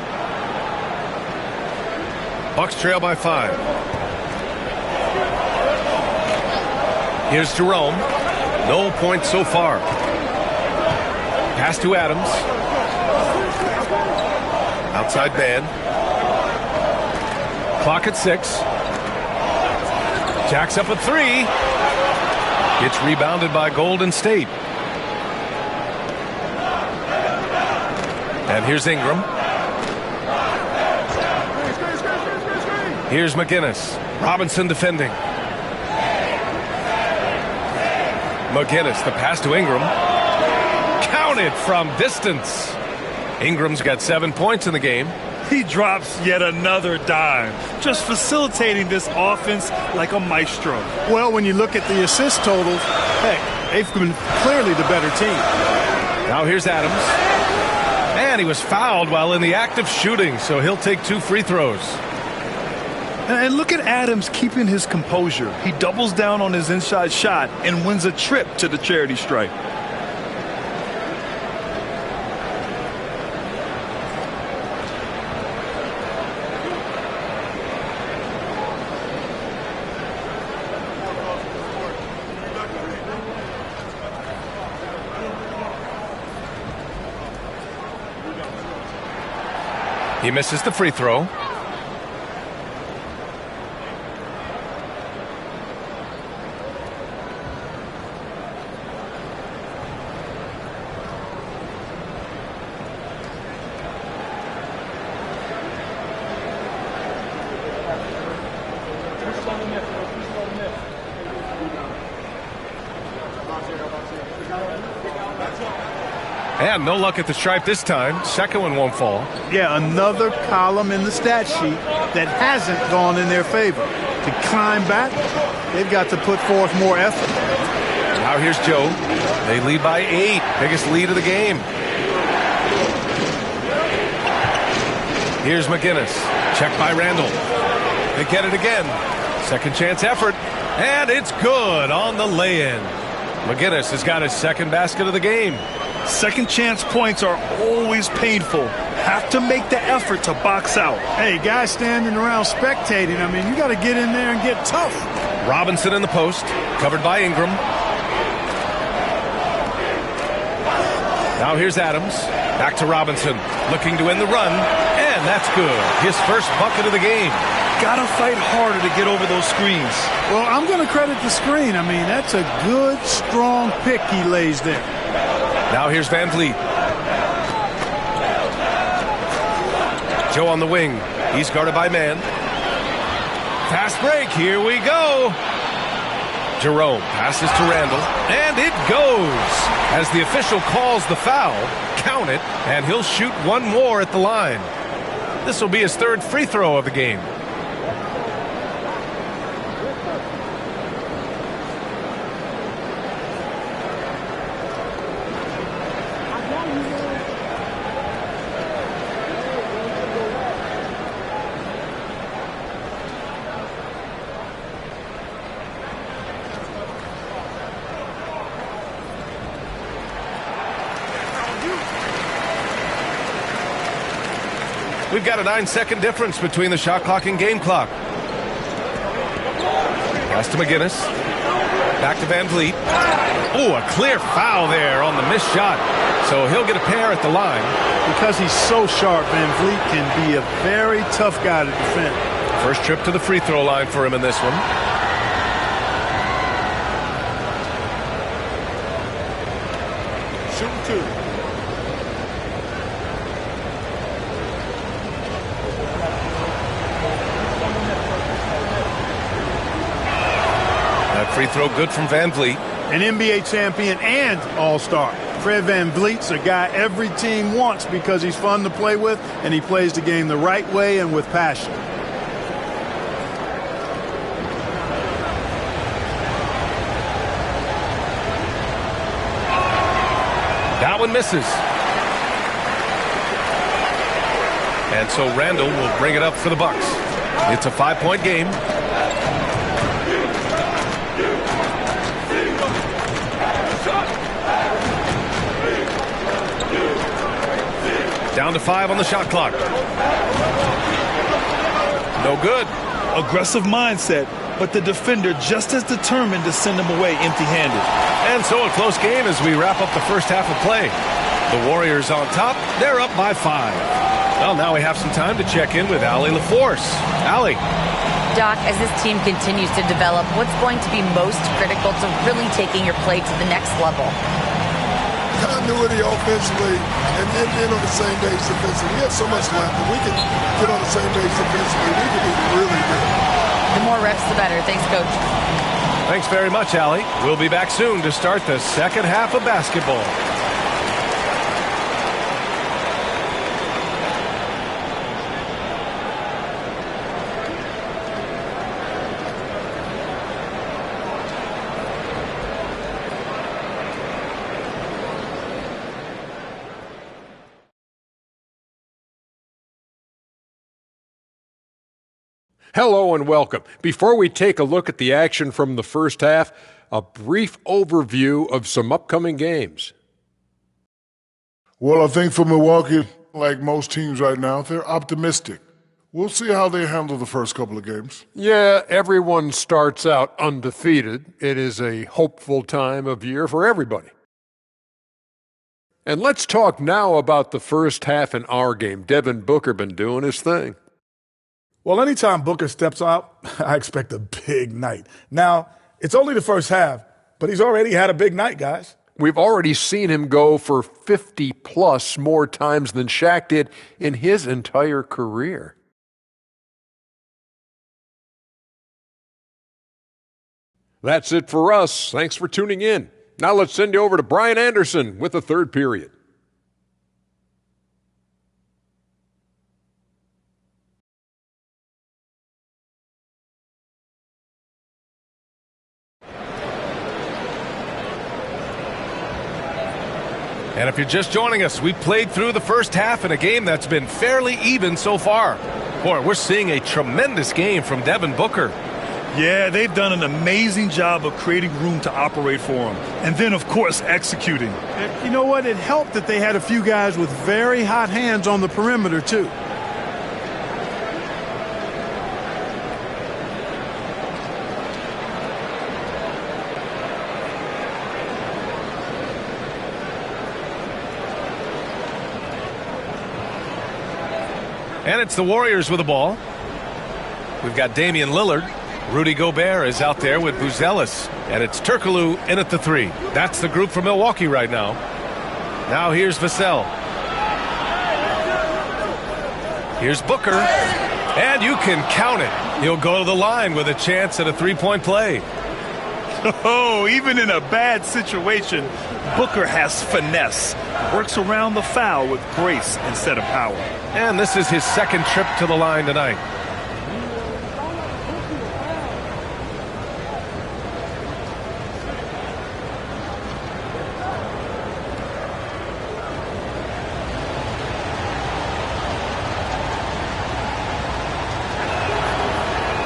Bucks trail by 5. Here's Jerome. No points so far. Pass to Adams. Outside man. Clock at 6. Jacks up a 3. Gets rebounded by Golden State. And here's Ingram. Here's McGinnis. Robinson defending. McGinnis, the pass to Ingram. Counted from distance. Ingram's got 7 points in the game. He drops yet another dime, just facilitating this offense like a maestro. Well, when you look at the assist totals, hey, they've been clearly the better team. Now here's Adams. And he was fouled while in the act of shooting, so he'll take 2 free throws. And look at Adams keeping his composure. He doubles down on his inside shot and wins a trip to the charity stripe. He misses the free throw. And no luck at the stripe this time. Second one won't fall. Yeah, another column in the stat sheet that hasn't gone in their favor. To climb back, they've got to put forth more effort. Now here's Joe. They lead by 8. Biggest lead of the game. Here's McGinnis. Checked by Randall. They get it again. Second chance effort. And it's good on the lay-in. McGinnis has got his second basket of the game. Second chance points are always painful. Have to make the effort to box out. Hey, guys standing around spectating, I mean, you got to get in there and get tough. Robinson in the post, covered by Ingram. Now here's Adams. Back to Robinson. Looking to end the run. And that's good. His first bucket of the game. Got to fight harder to get over those screens. Well, I'm going to credit the screen. I mean, that's a good, strong pick he lays there. Now here's Van Vliet. Joe on the wing. He's guarded by man. Fast break. Here we go. Jerome passes to Randall. And it goes. As the official calls the foul, count it, and he'll shoot one more at the line. This will be his third free throw of the game. We've got a 9-second difference between the shot clock and game clock. Pass to McGinnis. Back to Van Vliet. Oh, a clear foul there on the missed shot. So he'll get a pair at the line. Because he's so sharp, Van Vliet can be a very tough guy to defend. First trip to the free throw line for him in this one. Shoot two. Free throw good from Van Vliet. An NBA champion and all-star. Fred Van Vliet's a guy every team wants because he's fun to play with and he plays the game the right way and with passion. That one misses. And so Randall will bring it up for the Bucks. It's a 5-point game. Down to 5 on the shot clock. No good. Aggressive mindset, but the defender just as determined to send him away empty-handed. And so a close game as we wrap up the first half of play. The Warriors on top. They're up by 5. Well, now we have some time to check in with Allie LaForce. Allie. Doc, as this team continues to develop, what's going to be most critical to really taking your play to the next level? Continuity offensively and then being on the same page defensively. We have so much left. If we can get on the same page defensively, we can be really good. The more reps, the better. Thanks, Coach. Thanks very much, Allie. We'll be back soon to start the second half of basketball. Hello and welcome. Before we take a look at the action from the first half, a brief overview of some upcoming games. Well, I think for Milwaukee, like most teams right now, they're optimistic. We'll see how they handle the first couple of games. Yeah, everyone starts out undefeated. It is a hopeful time of year for everybody. And let's talk now about the first half in our game. Devin Booker been doing his thing. Well, anytime Booker steps out, I expect a big night. Now, it's only the first half, but he's already had a big night, guys. We've already seen him go for 50-plus more times than Shaq did in his entire career. That's it for us. Thanks for tuning in. Now let's send you over to Brian Anderson with the third period. And if you're just joining us, we played through the first half in a game that's been fairly even so far. Boy, we're seeing a tremendous game from Devin Booker. Yeah, they've done an amazing job of creating room to operate for him. And then, of course, executing. And you know what? It helped that they had a few guys with very hot hands on the perimeter, too. And it's the Warriors with the ball. We've got Damian Lillard. Rudy Gobert is out there with Buzelis. And it's Turkoglu in at the 3. That's the group for Milwaukee right now. Now here's Vassell. Here's Booker. And you can count it. He'll go to the line with a chance at a three-point play. Oh, even in a bad situation, Booker has finesse. Works around the foul with grace instead of power. And this is his second trip to the line tonight.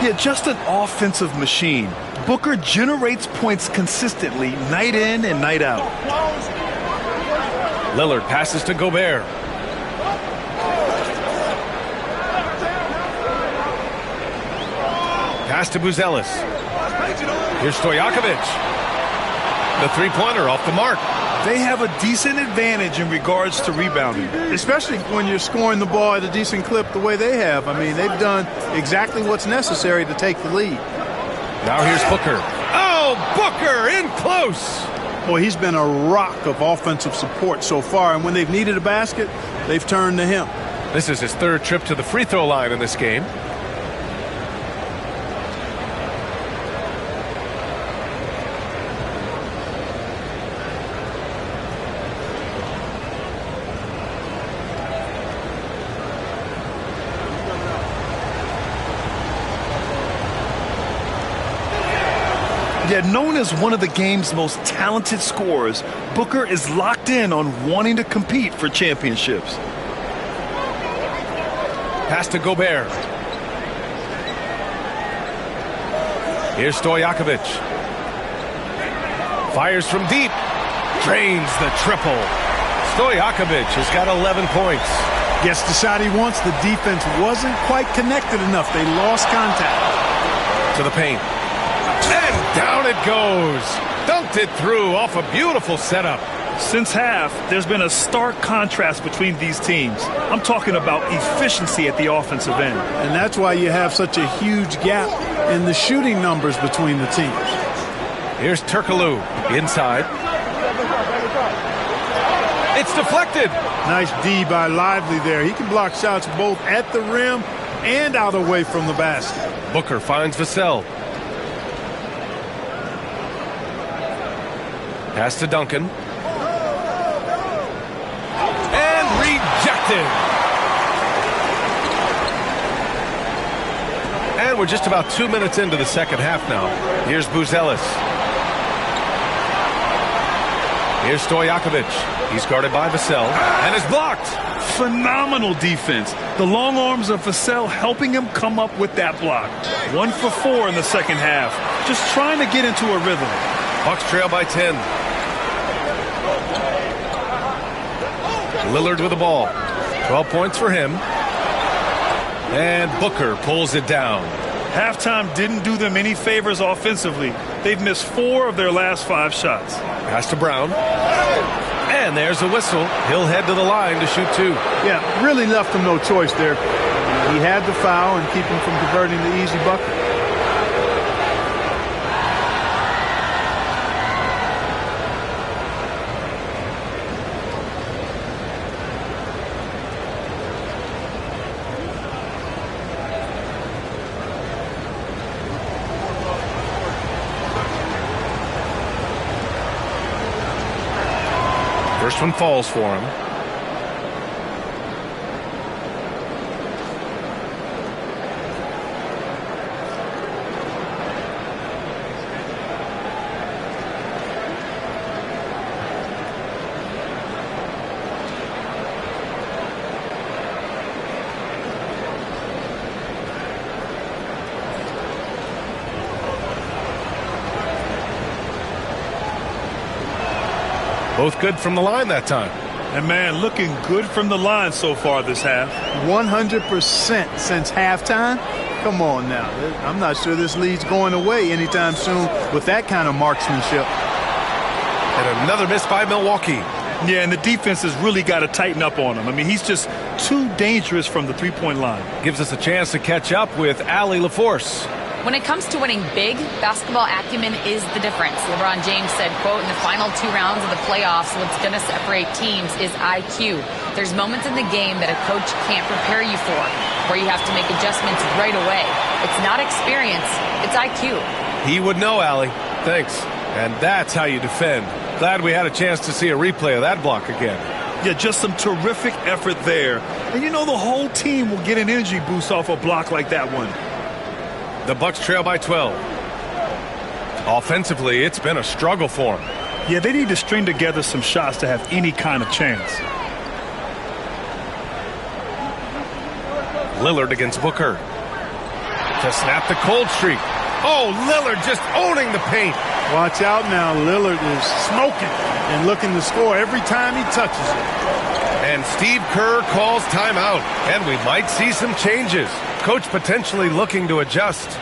Yeah, just an offensive machine. Booker generates points consistently, night in and night out. Lillard passes to Gobert. Pass to Buzelis. Here's Stojakovic. The three-pointer off the mark. They have a decent advantage in regards to rebounding. Especially when you're scoring the ball at a decent clip the way they have. I mean, they've done exactly what's necessary to take the lead. Now here's Booker. Oh, Booker in close. Boy, he's been a rock of offensive support so far, and when they've needed a basket, they've turned to him. This is his third trip to the free throw line in this game. Yet known as one of the game's most talented scorers, Booker is locked in on wanting to compete for championships. Pass to Gobert. Here's Stojakovic. Fires from deep. Drains the triple. Stojakovic has got 11 points. Gets the shot he wants. The defense wasn't quite connected enough. They lost contact. To the paint. And down it goes. Dunked it through off a beautiful setup. Since half, there's been a stark contrast between these teams. I'm talking about efficiency at the offensive end. And that's why you have such a huge gap in the shooting numbers between the teams. Here's Turkoglu inside. It's deflected. Nice D by Lively there. He can block shots both at the rim and out away from the basket. Booker finds Vassell. Pass to Duncan. And rejected. And we're just about 2 minutes into the second half now. Here's Buzelis. Here's Stojakovic. He's guarded by Vassell and is blocked. Phenomenal defense. The long arms of Vassell helping him come up with that block. 1 for 4 in the second half. Just trying to get into a rhythm. Bucks trail by 10. Lillard with the ball. 12 points for him. And Booker pulls it down. Halftime didn't do them any favors offensively. They've missed 4 of their last 5 shots. Pass to Brown. And there's a whistle. He'll head to the line to shoot 2. Yeah, really left him no choice there. He had the foul and keep him from converting the easy bucket. First one falls for him. Both good from the line that time. And, man, looking good from the line so far this half. 100% since halftime. Come on now. I'm not sure this lead's going away anytime soon with that kind of marksmanship. And another miss by Milwaukee. Yeah, and the defense has really got to tighten up on him. I mean, he's just too dangerous from the three-point line. Gives us a chance to catch up with Allie LaForce. When it comes to winning big, basketball acumen is the difference. LeBron James said, quote, in the final 2 rounds of the playoffs, what's going to separate teams is IQ. There's moments in the game that a coach can't prepare you for, where you have to make adjustments right away. It's not experience, it's IQ. He would know, Allie. Thanks. And that's how you defend. Glad we had a chance to see a replay of that block again. Yeah, just some terrific effort there. And you know the whole team will get an energy boost off a block like that one. The Bucks trail by 12. Offensively, it's been a struggle for them. Yeah, they need to string together some shots to have any kind of chance. Lillard against Booker. To snap the cold streak. Oh, Lillard just owning the paint. Watch out now. Lillard is smoking and looking to score every time he touches it. And Steve Kerr calls timeout. And we might see some changes. Coach potentially looking to adjust.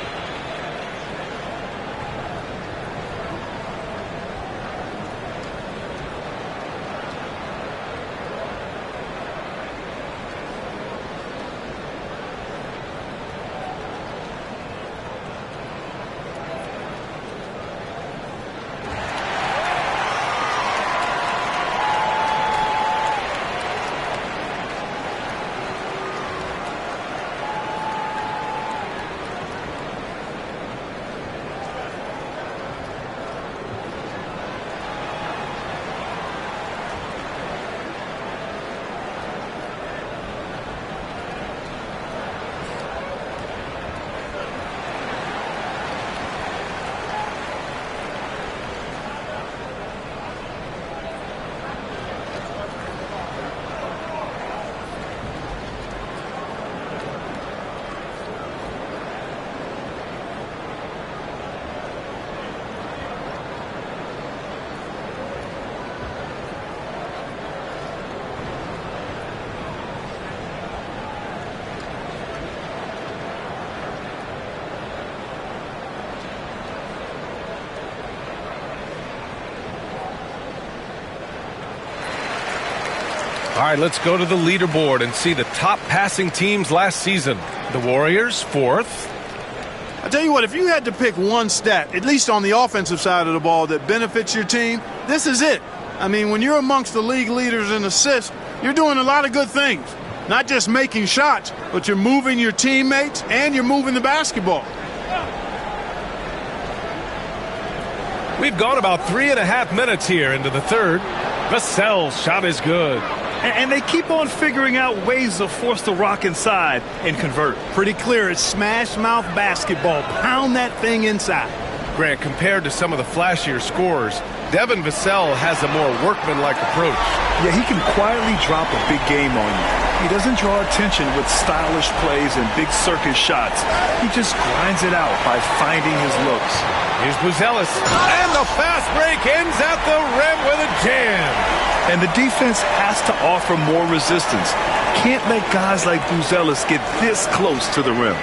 All right, let's go to the leaderboard and see the top passing teams last season. The Warriors, 4th. I tell you what, if you had to pick one stat, at least on the offensive side of the ball, that benefits your team, this is it. I mean, when you're amongst the league leaders in assists, you're doing a lot of good things. Not just making shots, but you're moving your teammates and you're moving the basketball. We've gone about 3.5 minutes here into the third. Vassell's shot is good. And they keep on figuring out ways to force the rock inside and convert. Pretty clear. It's smash mouth basketball. Pound that thing inside. Grant, compared to some of the flashier scorers, Devin Vassell has a more workmanlike approach. Yeah, he can quietly drop a big game on you. He doesn't draw attention with stylish plays and big circus shots. He just grinds it out by finding his looks. Here's Buzelis. And the fast break ends at the rim with a jam. And the defense has to offer more resistance. Can't let guys like Buzelis get this close to the rim.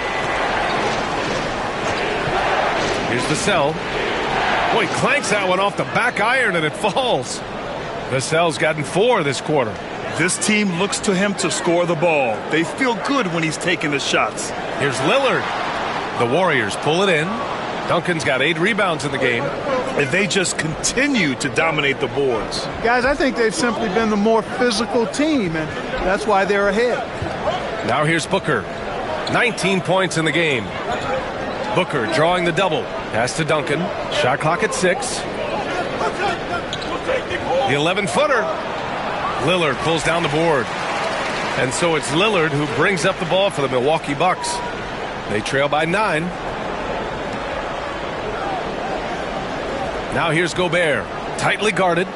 Here's Vassell. Boy, he clanks that one off the back iron and it falls. Vassell's gotten 4 this quarter. This team looks to him to score the ball. They feel good when he's taking the shots. Here's Lillard. The Warriors pull it in. Duncan's got 8 rebounds in the game. And they just continue to dominate the boards. Guys, I think they've simply been the more physical team, and that's why they're ahead. Now here's Booker. 19 points in the game. Booker drawing the double. Pass to Duncan. Shot clock at 6. The 11-footer. Lillard pulls down the board. And so it's Lillard who brings up the ball for the Milwaukee Bucks. They trail by 9. Now here's Gobert. Tightly guarded.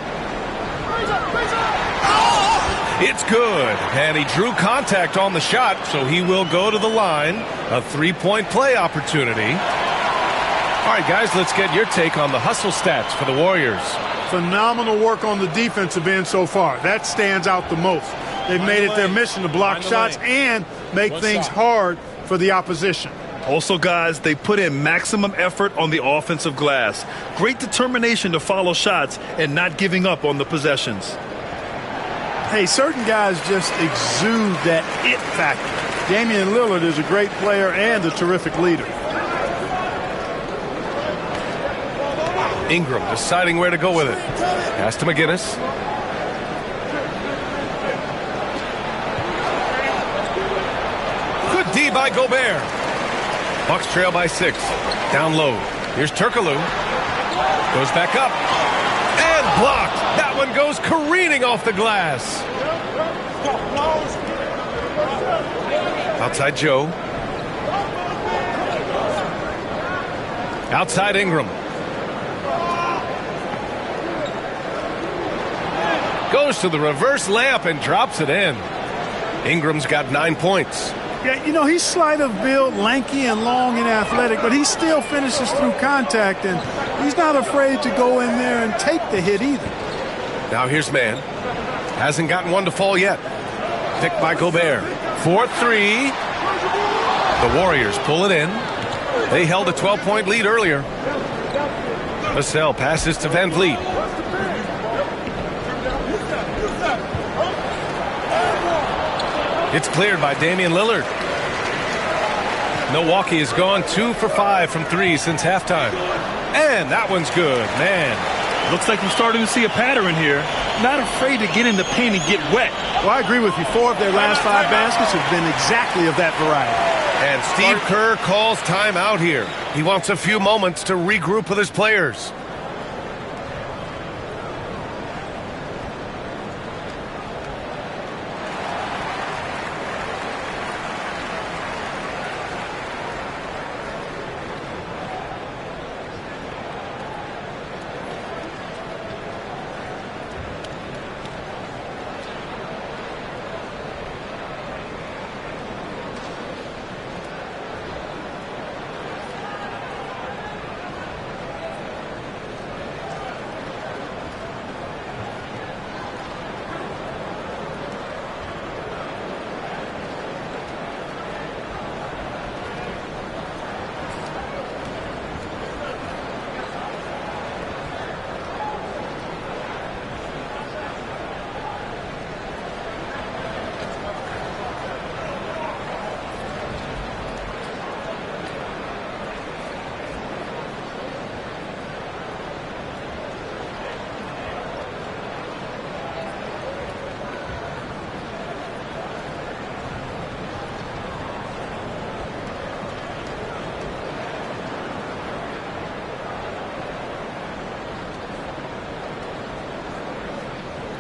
It's good. And he drew contact on the shot, so he will go to the line. A 3-point play opportunity. All right, guys, let's get your take on the hustle stats for the Warriors. Phenomenal work on the defensive end so far. That stands out the most. They've made it their mission to block shots and make things hard for the opposition. Also, guys, they put in maximum effort on the offensive glass. Great determination to follow shots and not giving up on the possessions. Hey, certain guys just exude that it factor. Damian Lillard is a great player and a terrific leader. Ingram deciding where to go with it. Pass to McGinnis. Good D by Gobert. Bucks trail by 6. Down low. Here's Turkoglu. Goes back up. And blocked. That one goes careening off the glass. Outside Joe. Outside Ingram. Goes to the reverse layup and drops it in. Ingram's got 9 points. Yeah, you know, he's slight of build, lanky and long and athletic, but he still finishes through contact, and he's not afraid to go in there and take the hit either. Now here's Mann. Hasn't gotten one to fall yet. Picked by Gobert. 4-3. The Warriors pull it in. They held a 12-point lead earlier. Vassell passes to Van Vliet. It's cleared by Damian Lillard. Milwaukee has gone 2 for 5 from 3 since halftime. And that one's good, man. Looks like we're starting to see a pattern here. Not afraid to get in the paint and get wet. Well, I agree with you. 4 of their last 5 baskets have been exactly of that variety. And Steve Kerr calls timeout here. He wants a few moments to regroup with his players.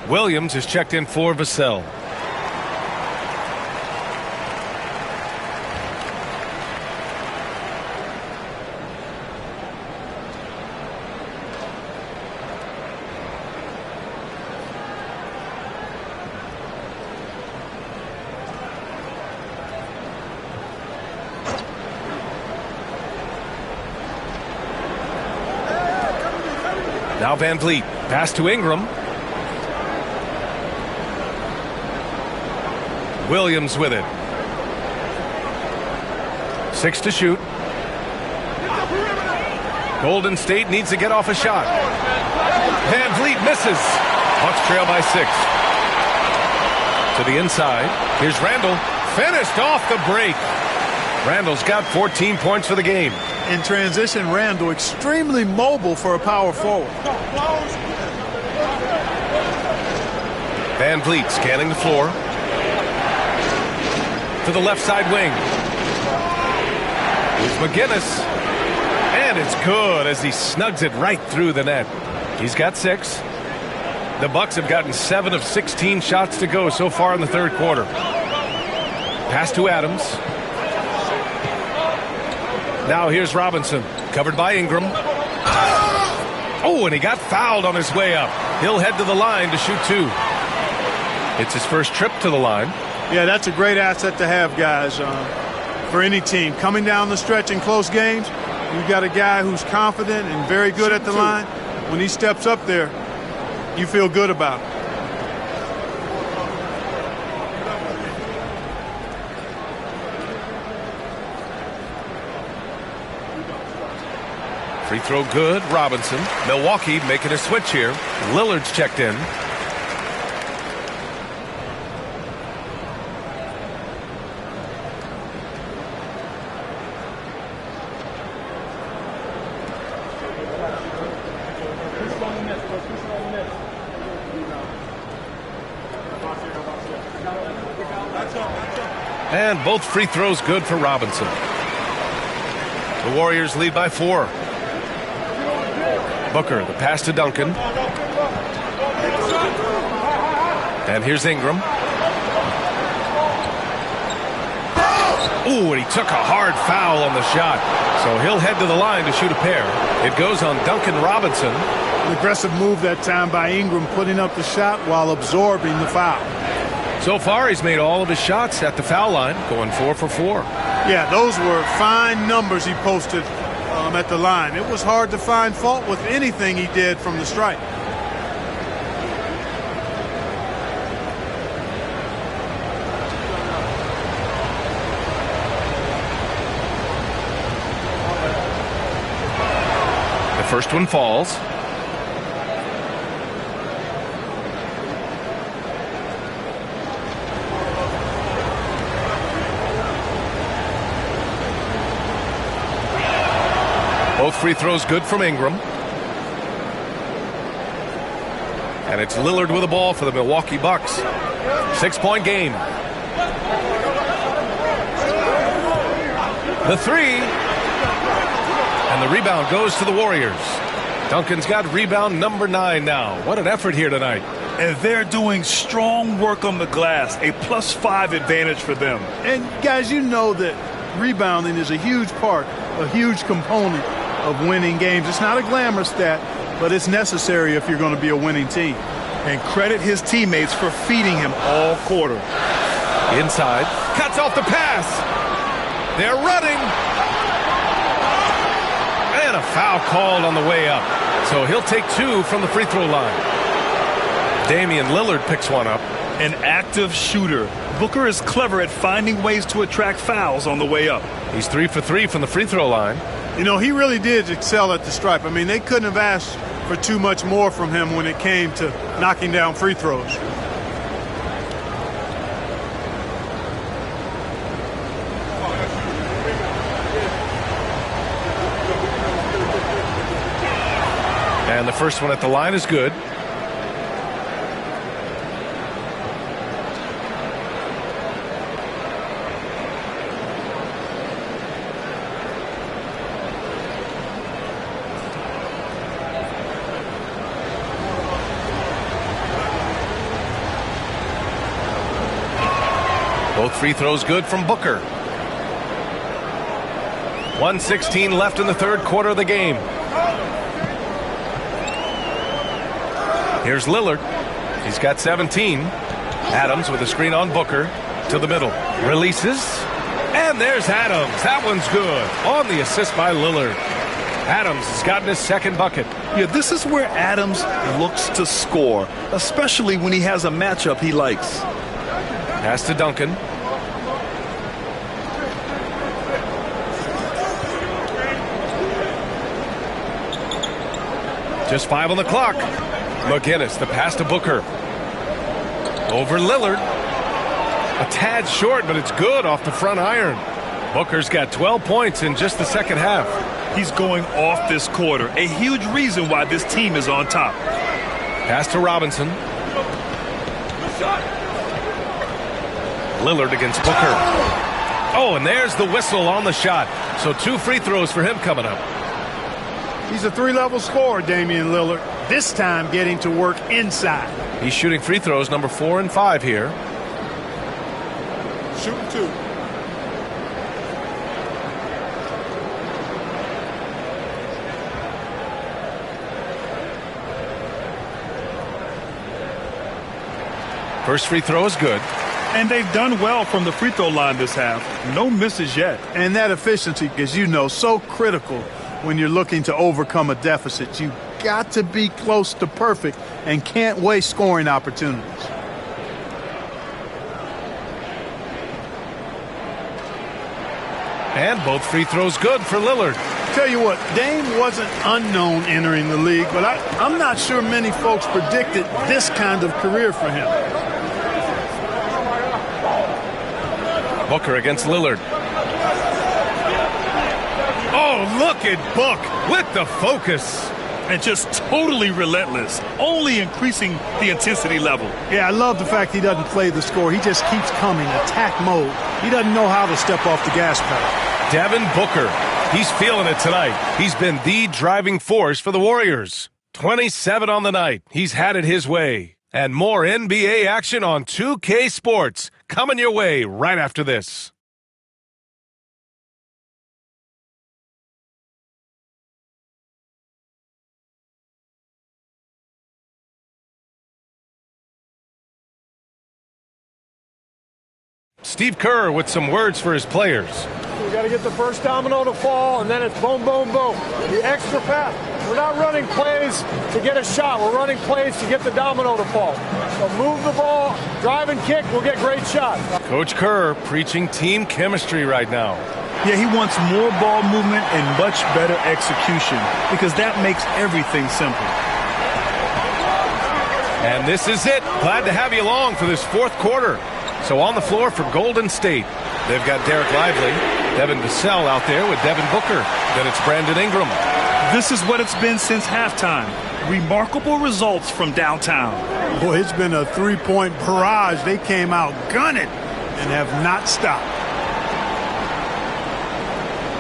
Williams is checked in for Vassell. Now Van Vliet. Pass to Ingram. Williams with it. 6 to shoot. Golden State needs to get off a shot. Van Vliet misses. Bucks trail by 6. To the inside. Here's Randall. Finished off the break. Randall's got 14 points for the game. In transition, Randall extremely mobile for a power forward. Van Vliet scanning the floor. To the left side wing. Here's McGinnis. And it's good as he snugs it right through the net. He's got 6. The Bucks have gotten 7 of 16 shots to go so far in the third quarter. Pass to Adams. Now here's Robinson. Covered by Ingram. Oh, and he got fouled on his way up. He'll head to the line to shoot 2. It's his first trip to the line. Yeah, that's a great asset to have, guys, for any team. Coming down the stretch in close games, you've got a guy who's confident and very good at the line. When he steps up there, you feel good about it. Free throw good, Robinson. Milwaukee making a switch here. Lillard's checked in. And both free throws good for Robinson. The Warriors lead by 4. Booker, the pass to Duncan. And here's Ingram. Ooh, and he took a hard foul on the shot. So he'll head to the line to shoot a pair. It goes on Duncan Robinson. An aggressive move that time by Ingram, putting up the shot while absorbing the foul. So far, he's made all of his shots at the foul line, going 4 for 4. Yeah, those were fine numbers he posted at the line. It was hard to find fault with anything he did from the stripe. The first one falls. Both free throws good from Ingram. And it's Lillard with the ball for the Milwaukee Bucks. 6-point game. The three. And the rebound goes to the Warriors. Duncan's got rebound number 9 now. What an effort here tonight. And they're doing strong work on the glass. A +5 advantage for them. And guys, you know that rebounding is a huge part, a huge component of winning games. It's not a glamour stat, but it's necessary if you're going to be a winning team. And credit his teammates for feeding him all quarter. Inside. Cuts off the pass. They're running. And a foul called on the way up. So he'll take 2 from the free throw line. Damian Lillard picks one up. An active shooter. Booker is clever at finding ways to attract fouls on the way up. He's 3 for 3 from the free throw line. You know, he really did excel at the stripe. I mean, they couldn't have asked for too much more from him when it came to knocking down free throws. And the first one at the line is good. Both free throws good from Booker. 1:16 left in the third quarter of the game. Here's Lillard. He's got 17. Adams with a screen on Booker to the middle. Releases. And there's Adams. That one's good. On the assist by Lillard. Adams has gotten his second bucket. Yeah, this is where Adams looks to score, especially when he has a matchup he likes. Pass to Duncan. Just 5 on the clock. McGinnis, the pass to Booker. Over Lillard. A tad short, but it's good off the front iron. Booker's got 12 points in just the second half. He's going off this quarter. A huge reason why this team is on top. Pass to Robinson. Lillard against Booker. Oh, and there's the whistle on the shot. So 2 free throws for him coming up. He's a 3-level scorer, Damian Lillard. This time getting to work inside. He's shooting free throws number 4 and 5 here. Shooting 2. First free throw is good. And they've done well from the free throw line this half. No misses yet. And that efficiency, as you know, so critical when you're looking to overcome a deficit. You got to be close to perfect and can't waste scoring opportunities. And both free throws good for Lillard. Tell you what, Dame wasn't unknown entering the league, but I'm not sure many folks predicted this kind of career for him. Booker against Lillard. Oh, look at Book with the focus. And just totally relentless, only increasing the intensity level. Yeah, I love the fact he doesn't play the score. He just keeps coming, attack mode. He doesn't know how to step off the gas pedal. Devin Booker, he's feeling it tonight. He's been the driving force for the Warriors. 27 on the night. He's had it his way. And more NBA action on 2K Sports coming your way right after this. Steve Kerr with some words for his players. We got to get the first domino to fall, and then it's boom, boom, boom. The extra pass. We're not running plays to get a shot. We're running plays to get the domino to fall. So move the ball, drive and kick, we'll get great shots. Coach Kerr preaching team chemistry right now. Yeah, he wants more ball movement and much better execution because that makes everything simple. And this is it. Glad to have you along for this fourth quarter. So on the floor for Golden State, they've got Derek Lively, Devin Vassell out there with Devin Booker. Then it's Brandon Ingram. This is what it's been since halftime. Remarkable results from downtown. Boy, it's been a three-point barrage. They came out gunning and have not stopped.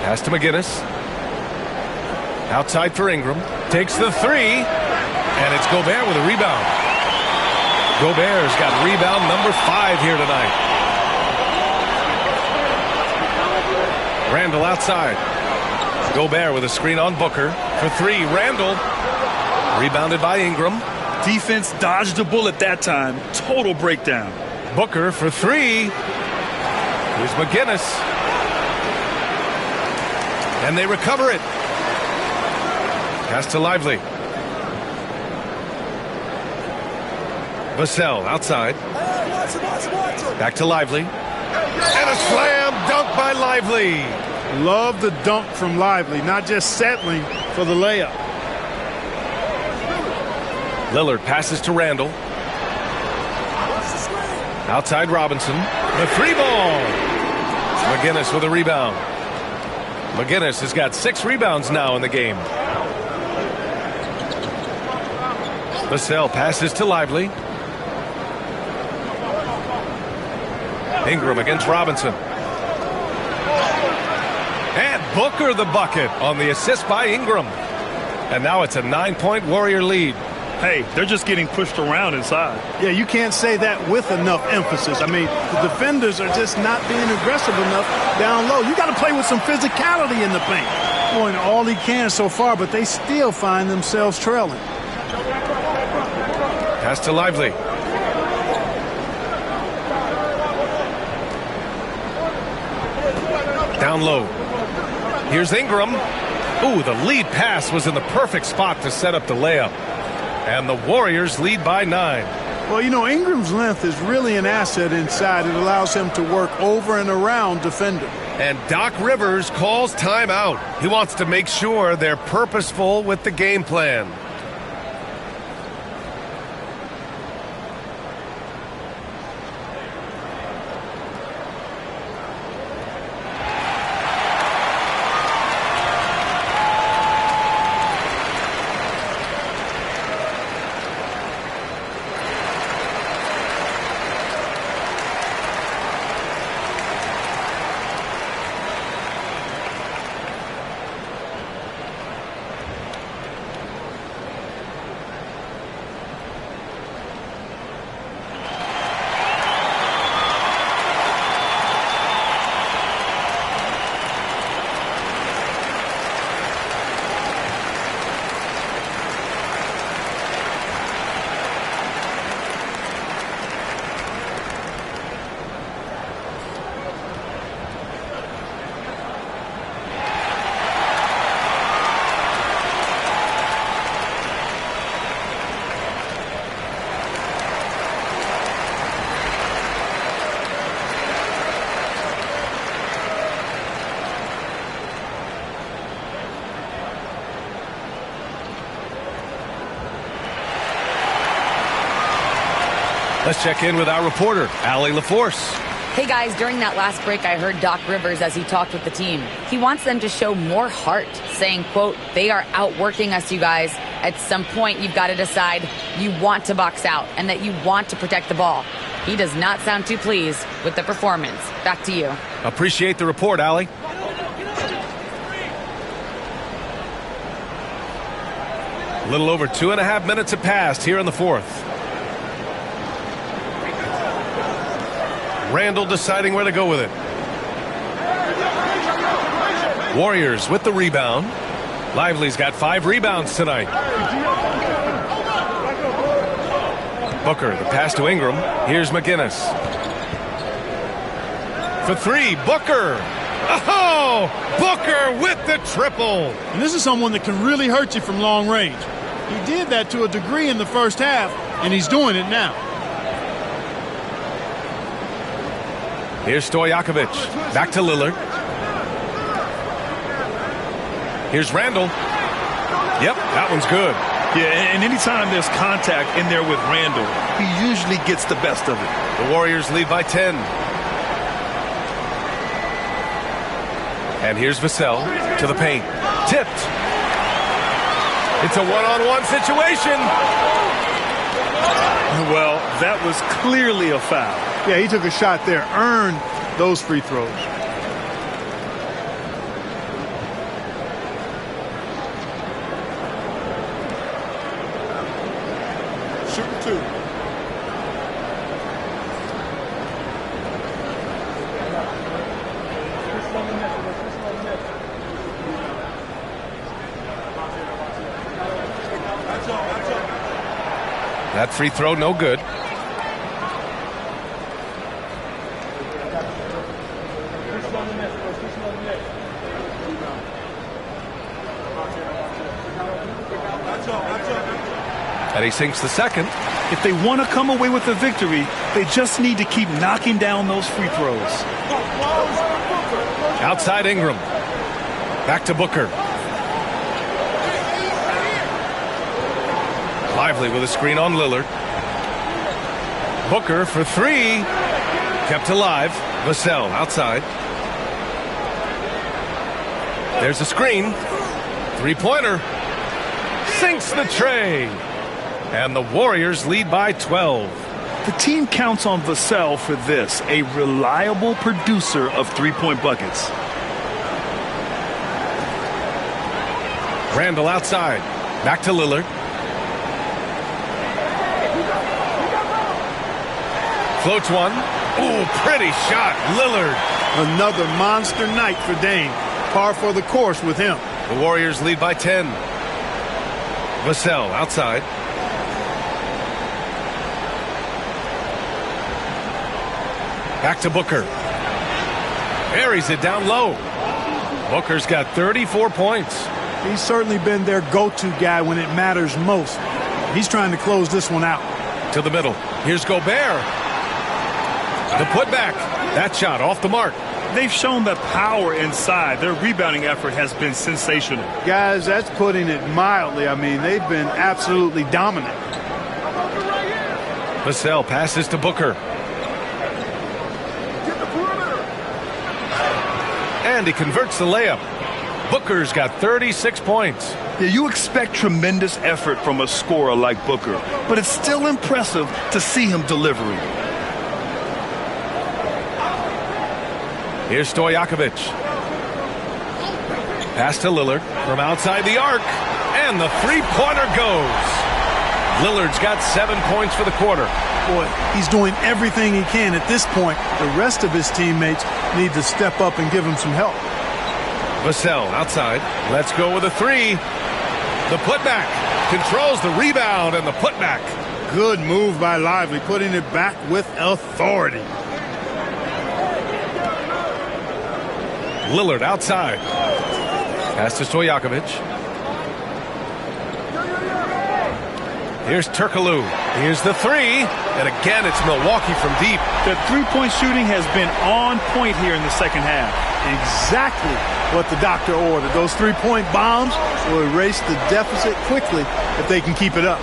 Pass to McGinnis. Outside for Ingram. Takes the three. And it's Gobert with a rebound. Gobert's got rebound number 5 here tonight. Randall outside. Gobert with a screen on Booker. For 3, Randall. Rebounded by Ingram. Defense dodged a bullet that time. Total breakdown. Booker for 3. Here's McGinnis. And they recover it. Pass to Lively. Vassell outside. Back to Lively. And a slam dunk by Lively. Love the dunk from Lively, not just settling for the layup. Lillard passes to Randall. Outside Robinson. The 3 ball. McGinnis with a rebound. McGinnis has got 6 rebounds now in the game. Vassell passes to Lively. Ingram against Robinson. And Booker the bucket on the assist by Ingram. And now it's a 9-point Warrior lead. Hey, they're just getting pushed around inside. Yeah, you can't say that with enough emphasis. I mean, the defenders are just not being aggressive enough down low. You got to play with some physicality in the paint. Doing all he can so far, but they still find themselves trailing. Pass to Lively. Down low. Here's Ingram. Ooh, the lead pass was in the perfect spot to set up the layup. And the Warriors lead by 9. Well, you know, Ingram's length is really an asset inside. It allows him to work over and around defenders. And Doc Rivers calls timeout. He wants to make sure they're purposeful with the game plan. Let's check in with our reporter, Allie LaForce. Hey guys, during that last break, I heard Doc Rivers as he talked with the team. He wants them to show more heart, saying, quote, they are outworking us, you guys. At some point, you've got to decide you want to box out and that you want to protect the ball. He does not sound too pleased with the performance. Back to you. Appreciate the report, Allie. A little over 2.5 minutes have passed here in the fourth. Randall deciding where to go with it. Warriors with the rebound. Lively's got 5 rebounds tonight. Booker, the pass to Ingram. Here's McGinnis. For 3, Booker. Oh, Booker with the triple. And this is someone that can really hurt you from long range. He did that to a degree in the first half, and he's doing it now. Here's Stojakovic. Back to Lillard. Here's Randall. Yep, that one's good. Yeah, and anytime there's contact in there with Randall, he usually gets the best of it. The Warriors lead by 10. And here's Vassell to the paint. Tipped. It's a one-on-one situation. Well, that was clearly a foul. Yeah, he took a shot there, earned those free throws. Shoot 2. That free throw, no good. And he sinks the second. If they want to come away with a victory, they just need to keep knocking down those free throws. Outside Ingram. Back to Booker. Lively with a screen on Lillard. Booker for 3. Kept alive. Vassell outside. There's a screen. Three-pointer. Sinks the tray. And the Warriors lead by 12. The team counts on Vassell for this, a reliable producer of three-point buckets. Randall outside. Back to Lillard. Floats one. Ooh, pretty shot. Lillard. Another monster night for Dame. Par for the course with him. The Warriors lead by 10. Vassell outside. Back to Booker. Buries it down low. Booker's got 34 points. He's certainly been their go-to guy when it matters most. He's trying to close this one out. To the middle. Here's Gobert. The putback. That shot off the mark. They've shown the power inside. Their rebounding effort has been sensational. Guys, that's putting it mildly. I mean, they've been absolutely dominant. Vassell passes to Booker. And he converts the layup. Booker's got 36 points. Yeah, you expect tremendous effort from a scorer like Booker, but it's still impressive to see him delivering. Here's Stojakovic. Pass to Lillard from outside the arc. And the three-pointer goes. Lillard's got 7 points for the quarter. Boy, he's doing everything he can at this point. The rest of his teammates need to step up and give him some help. Vassell outside. Let's go with a 3. The putback. Controls the rebound and the putback. Good move by Lively, putting it back with authority. Lillard outside. Pass to Stojakovic. Here's Turkoglu. Here's the 3. And again, it's Milwaukee from deep. The three-point shooting has been on point here in the second half. Exactly what the doctor ordered. Those three-point bombs will erase the deficit quickly if they can keep it up.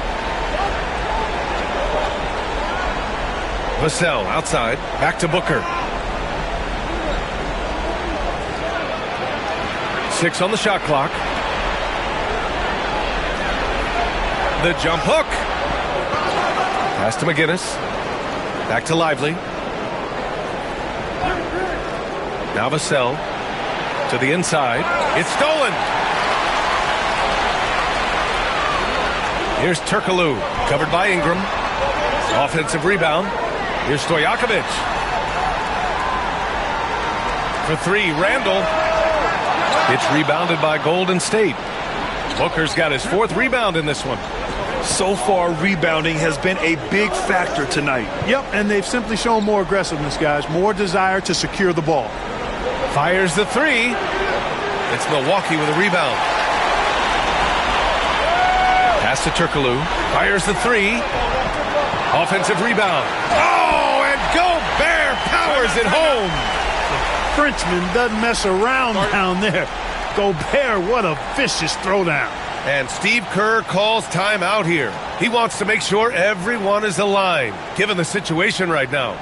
Vassell outside. Back to Booker. 6 on the shot clock. The jump hook. Pass to McGinnis. Back to Lively. Now Vassell to the inside. It's stolen. Here's Turkoglu, covered by Ingram. Offensive rebound. Here's Stojakovic. For 3, Randall. It's rebounded by Golden State. Booker's got his 4th rebound in this one. So far, rebounding has been a big factor tonight. Yep, and they've simply shown more aggressiveness, guys. More desire to secure the ball. Fires the 3. It's Milwaukee with a rebound. Pass to Turkoglu. Fires the 3. Offensive rebound. Oh, and Gobert powers it home. The Frenchman doesn't mess around down there. Gobert, what a vicious throwdown. And Steve Kerr calls timeout here. He wants to make sure everyone is aligned, given the situation right now.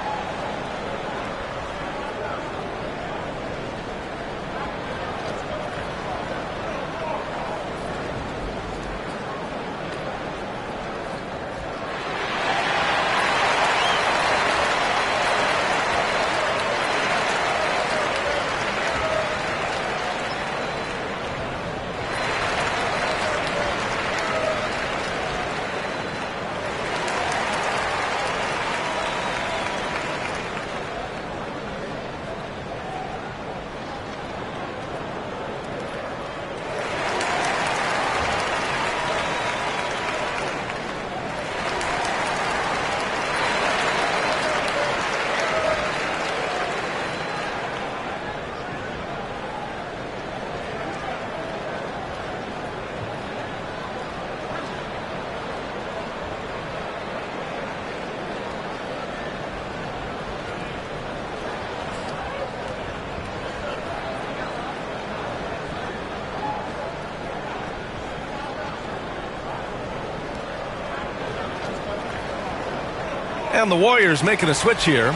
And the Warriors making a switch here.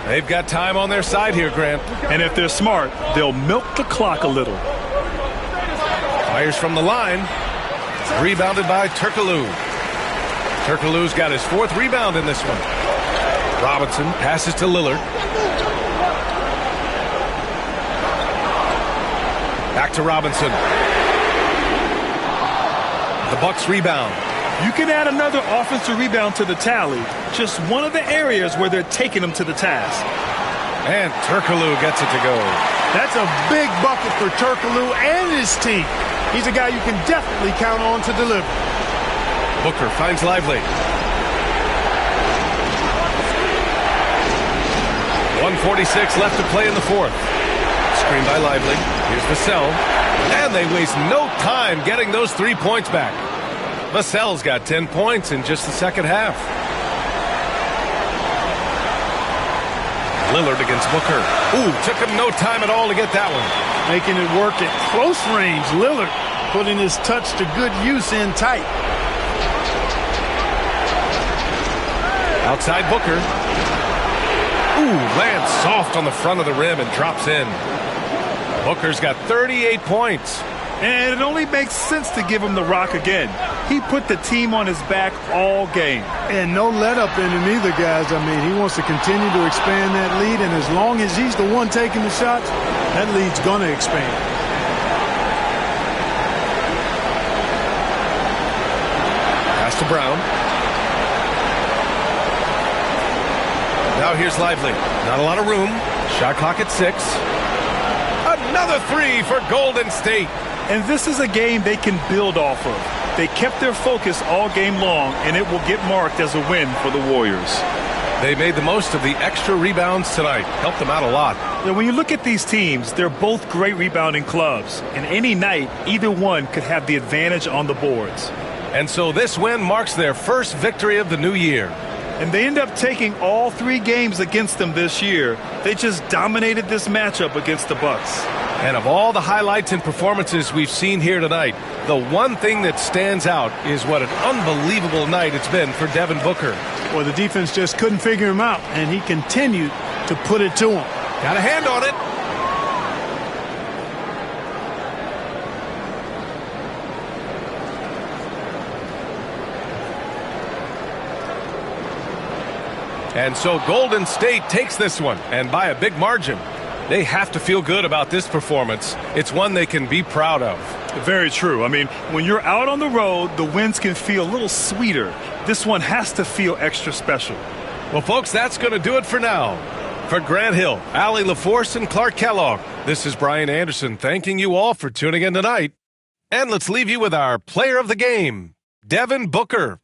They've got time on their side here, Grant. And if they're smart, they'll milk the clock a little. Fires from the line. Rebounded by Turkoglu. Turkoglu's got his 4th rebound in this one. Robinson passes to Lillard. Back to Robinson. The Bucks rebound. You can add another offensive rebound to the tally. Just one of the areas where they're taking them to the task. And Turkoglu gets it to go. That's a big bucket for Turkoglu and his team. He's a guy you can definitely count on to deliver. Booker finds Lively. 1:46 left to play in the 4th. Screen by Lively. Here's Vassell. And they waste no time getting those 3 points back. Vassell's got 10 points in just the second half. Lillard against Booker. Ooh, took him no time at all to get that one. Making it work at close range. Lillard putting his touch to good use in tight. Outside Booker. Ooh, lands soft on the front of the rim and drops in. Booker's got 38 points. And it only makes sense to give him the rock again. He put the team on his back all game. And no let up in him either, guys. I mean, he wants to continue to expand that lead, and as long as he's the one taking the shots, that lead's going to expand. Pass to Brown. Now here's Lively. Not a lot of room. Shot clock at 6. Another 3 for Golden State. And this is a game they can build off of. They kept their focus all game long, and it will get marked as a win for the Warriors. They made the most of the extra rebounds tonight. Helped them out a lot. Now, when you look at these teams, they're both great rebounding clubs. And any night, either one could have the advantage on the boards. And so this win marks their first victory of the new year. And they end up taking all 3 games against them this year. They just dominated this matchup against the Bucks. And of all the highlights and performances we've seen here tonight, the one thing that stands out is what an unbelievable night it's been for Devin Booker. Well, the defense just couldn't figure him out, and he continued to put it to him. Got a hand on it. And so Golden State takes this one, and by a big margin. They have to feel good about this performance. It's one they can be proud of. Very true. I mean, when you're out on the road, the wins can feel a little sweeter. This one has to feel extra special. Well, folks, that's going to do it for now. For Grant Hill, Allie LaForce, and Clark Kellogg, this is Brian Anderson thanking you all for tuning in tonight. And let's leave you with our player of the game, Devin Booker.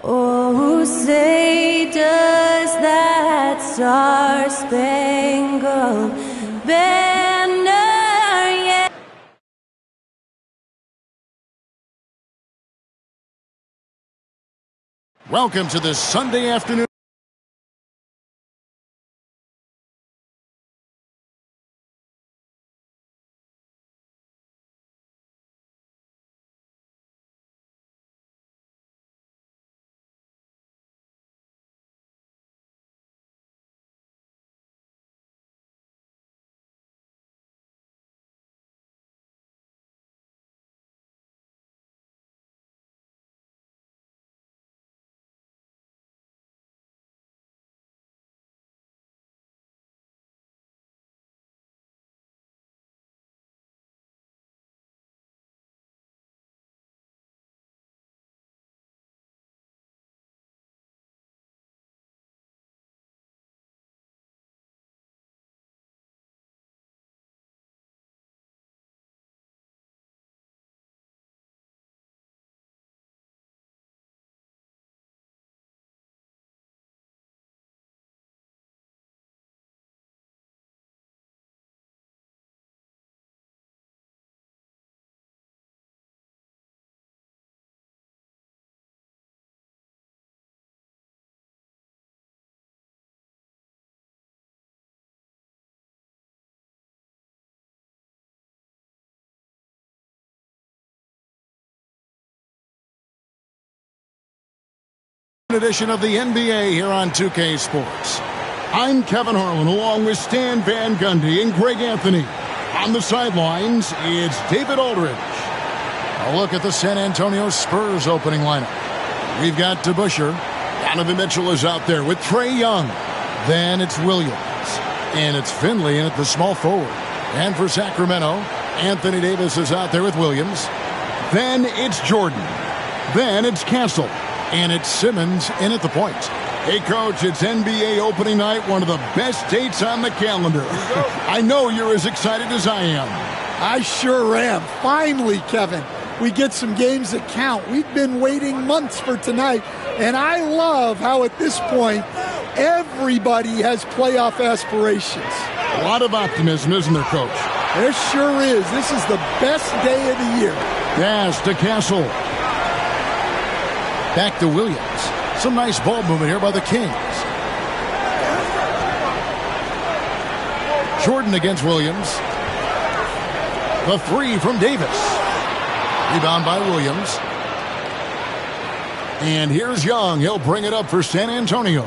Oh, say does that star-spangled banner yet? Welcome to this Sunday afternoon. Edition of the NBA here on 2K Sports. I'm Kevin Harlan along with Stan Van Gundy and Greg Anthony. On the sidelines, it's David Aldridge. A look at the San Antonio Spurs opening lineup. We've got DeBusschere. Donovan Mitchell is out there with Trae Young. Then it's Williams. And it's Finley in at the small forward. And for Sacramento, Anthony Davis is out there with Williams. Then it's Jordan. Then it's Castle. And it's Simmons in at the point. Hey, Coach, it's NBA opening night, one of the best dates on the calendar. I know you're as excited as I am. I sure am. Finally, Kevin, we get some games that count. We've been waiting months for tonight, and I love how at this point, everybody has playoff aspirations. A lot of optimism, isn't there, Coach? There sure is. This is the best day of the year. Yes, to Castle. Back to Williams. Some nice ball movement here by the Kings. Jordan against Williams. The three from Davis. Rebound by Williams. And here's Young. He'll bring it up for San Antonio.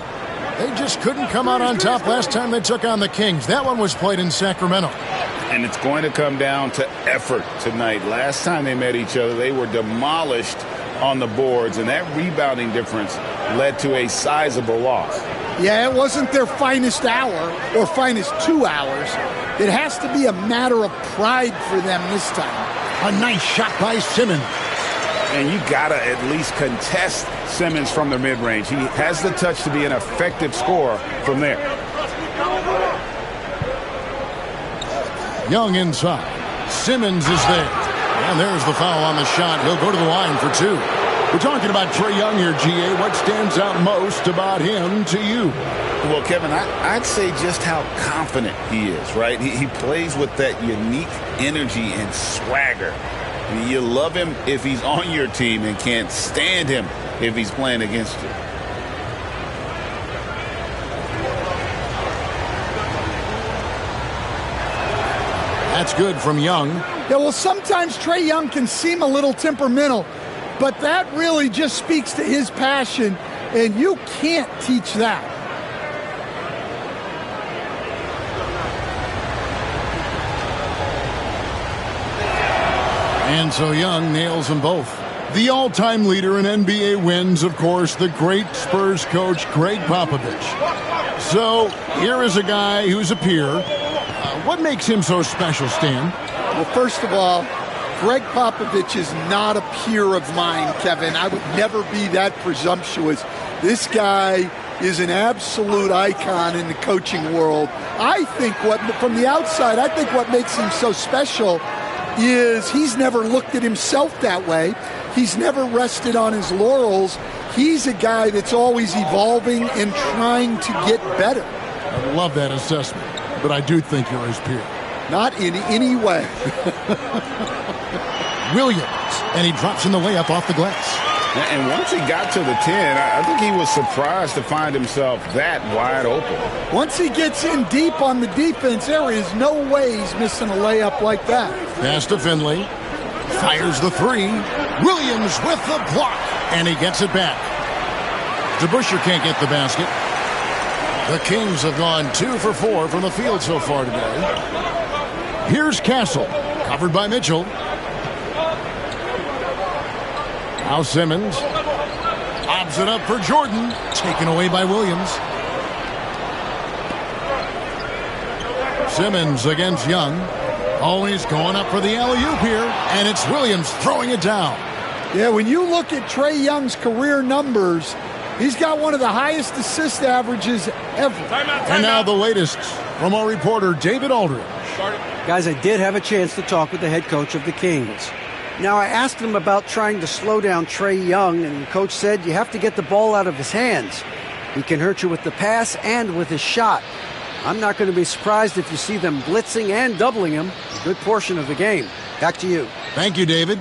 They just couldn't come out on top last time they took on the Kings. That one was played in Sacramento. And it's going to come down to effort tonight. Last time they met each other, they were demolished on the boards, and that rebounding difference led to a sizable loss. Yeah, it wasn't their finest hour or finest 2 hours. It has to be a matter of pride for them this time. A nice shot by Simmons. And you got to at least contest Simmons from the mid-range. He has the touch to be an effective scorer from there. Young inside. Simmons is there. And there's the foul on the shot. He'll go to the line for two. We're talking about Trae Young here, GA. What stands out most about him to you? Well, Kevin, I'd say just how confident he is, right? He plays with that unique energy and swagger. I mean, you love him if he's on your team and can't stand him if he's playing against you. That's good from Young. Yeah, well, sometimes Trae Young can seem a little temperamental, but that really just speaks to his passion, and you can't teach that. And so Young nails them both. The all-time leader in NBA wins, of course, the great Spurs coach, Greg Popovich. So here is a guy who's a peer. What makes him so special, Stan? Well, first of all, Greg Popovich is not a peer of mine, Kevin. I would never be that presumptuous. This guy is an absolute icon in the coaching world. I think from the outside, I think what makes him so special is he's never looked at himself that way. He's never rested on his laurels. he's a guy that's always evolving and trying to get better. I love that assessment, but I do think you're his peer. Not in any way. Williams, and he drops in the layup off the glass. And once he got to the 10, I think he was surprised to find himself that wide open. Once he gets in deep on the defense, there is no way he's missing a layup like that. Pass to Finley. Fires the three. Williams with the block, and he gets it back. DeBusschere can't get the basket. The Kings have gone 2 for 4 from the field so far today. Here's Castle, covered by Mitchell. Now Simmons lobs it up for Jordan, taken away by Williams. Simmons against Young. Always going up for the alley-oop here, and it's Williams throwing it down. Yeah, when you look at Trae Young's career numbers, he's got one of the highest assist averages ever. And now the latest from our reporter, David Aldridge. Guys, I did have a chance to talk with the head coach of the Kings. Now, I asked him about trying to slow down Trae Young, and the coach said you have to get the ball out of his hands. He can hurt you with the pass and with his shot. I'm not going to be surprised if you see them blitzing and doubling him a good portion of the game. Back to you. Thank you, David.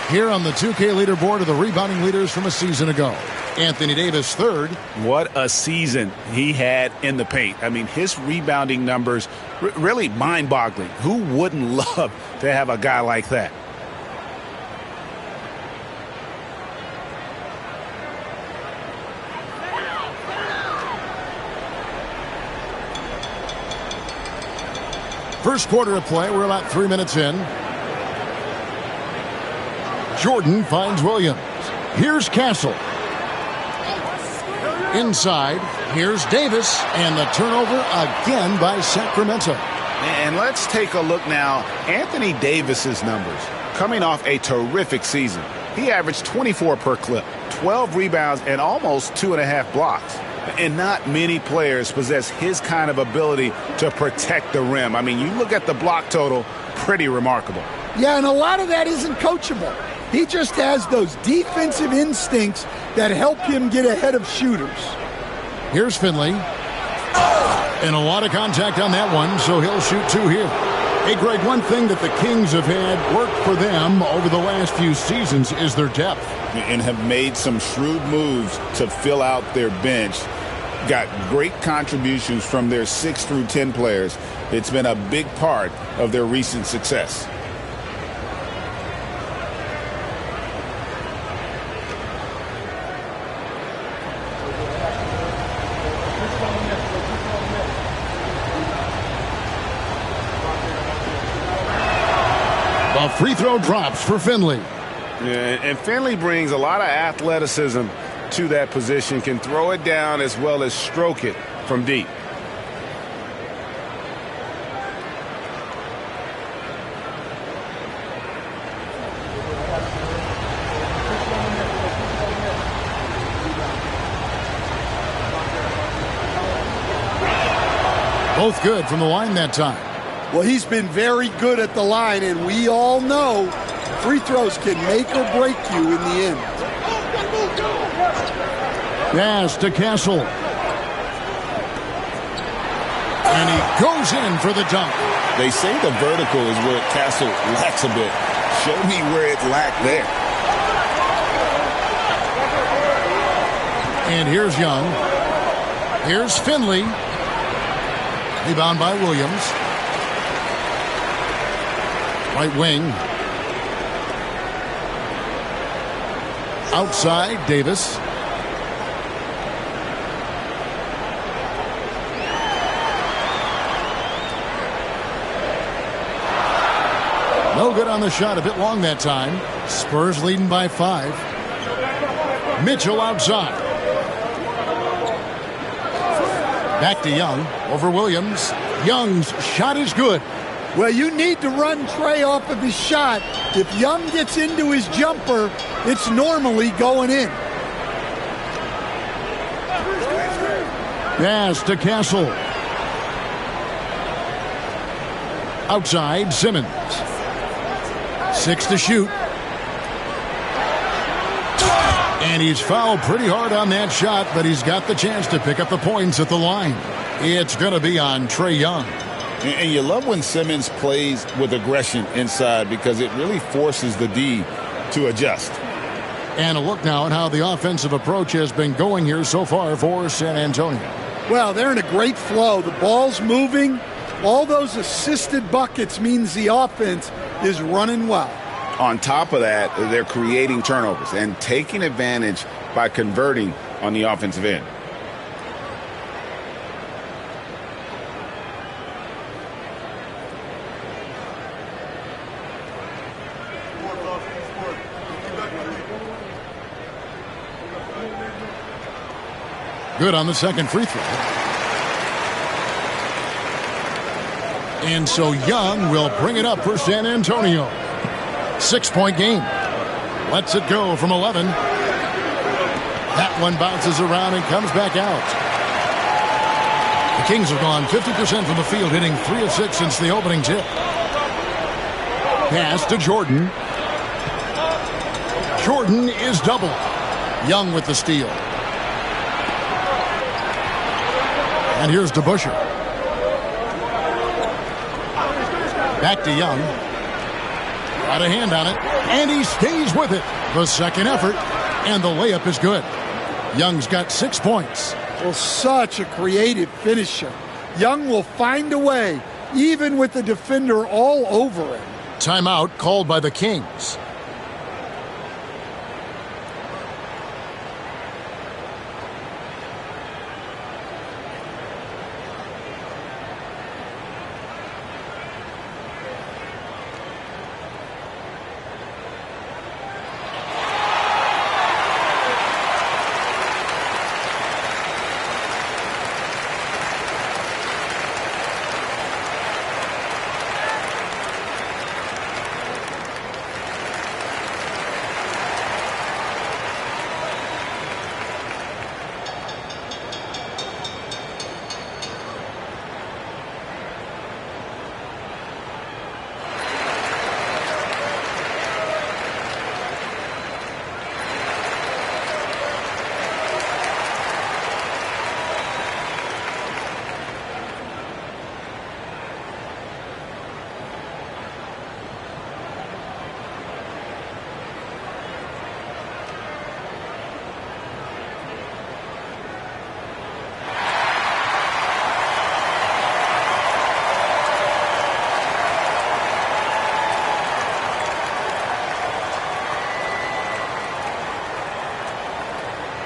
Here on the 2K leaderboard are the rebounding leaders from a season ago. Anthony Davis third. What a season he had in the paint. I mean, his rebounding numbers really mind-boggling. Who wouldn't love to have a guy like that? First quarter of play, we're about 3 minutes in. Jordan finds Williams. Here's Castle. Inside, here's Davis, and the turnover again by Sacramento. And let's take a look now. Anthony Davis's numbers coming off a terrific season. He averaged 24 per clip, 12 rebounds, and almost 2.5 blocks. And not many players possess his kind of ability to protect the rim. I mean, you look at the block total, pretty remarkable. Yeah, and a lot of that isn't coachable. He just has those defensive instincts that help him get ahead of shooters. Here's Finley. And a lot of contact on that one, so he'll shoot 2 here. Hey, Greg, one thing that the Kings have had work for them over the last few seasons is their depth. And have made some shrewd moves to fill out their bench. Got great contributions from their 6 through 10 players. It's been a big part of their recent success. A free throw drops for Finley. Yeah, and Finley brings a lot of athleticism to that position, can throw it down as well as stroke it from deep. Both good from the line that time. Well, he's been very good at the line, and we all know free throws can make or break you in the end. Pass to Castle. And he goes in for the dunk. They say the vertical is where Castle lacks a bit. Show me where it lacked there. And here's Young. Here's Finley. Rebound by Williams. Right wing. Outside, Davis. No good on the shot. A bit long that time. Spurs leading by 5. Mitchell outside. Back to Young. Over Williams. Young's shot is good. Well, you need to run Trey off of his shot. If Young gets into his jumper, it's normally going in. Pass to Castle. Outside, Simmons. 6 to shoot. And he's fouled pretty hard on that shot, but he's got the chance to pick up the points at the line. It's going to be on Trey Young. And you love when Simmons plays with aggression inside because it really forces the D to adjust. And a look now at how the offensive approach has been going here so far for San Antonio. Well, they're in a great flow. The ball's moving. All those assisted buckets means the offense is running well. On top of that, they're creating turnovers and taking advantage by converting on the offensive end. Good on the second free throw. And so Young will bring it up for San Antonio. 6-point game. Lets it go from 11. That one bounces around and comes back out. The Kings have gone 50% from the field, hitting 3 of 6 since the opening tip. Pass to Jordan. Jordan is double. Young with the steal. And here's DeBusschere. Back to Young. Got a hand on it. And he stays with it. The second effort. And the layup is good. Young's got 6 points. Well, such a creative finisher. Young will find a way, even with the defender all over him. Timeout called by the Kings.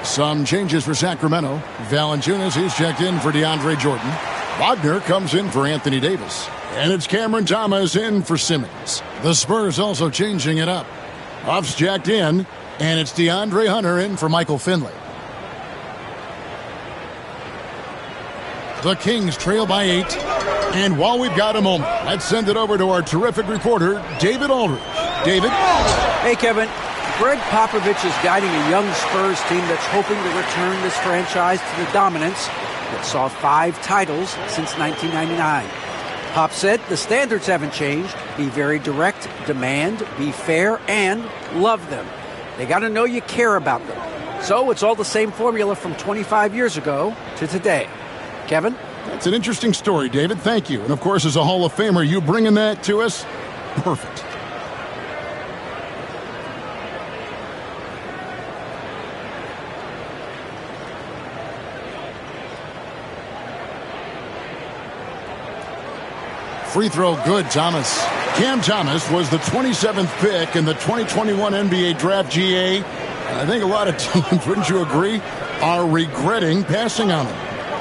Some changes for Sacramento. Valanciunas is checked in for DeAndre Jordan. Wagner comes in for Anthony Davis. And it's Cameron Thomas in for Simmons. The Spurs also changing it up. Huff's jacked in, and it's DeAndre Hunter in for Michael Finley. The Kings trail by 8. And while we've got a moment, let's send it over to our terrific reporter, David Aldridge. David? Hey, Kevin. Greg Popovich is guiding a young Spurs team that's hoping to return this franchise to the dominance that saw 5 titles since 1999. Pop said the standards haven't changed. Be very direct, demand, be fair, and love them. They got to know you care about them. So it's all the same formula from 25 years ago to today. Kevin? That's an interesting story, David. Thank you. And, of course, as a Hall of Famer, you bringing that to us? Perfect. Free throw good, Thomas. Cam Thomas was the 27th pick in the 2021 NBA Draft. GA. I think a lot of teams, wouldn't you agree, are regretting passing on him.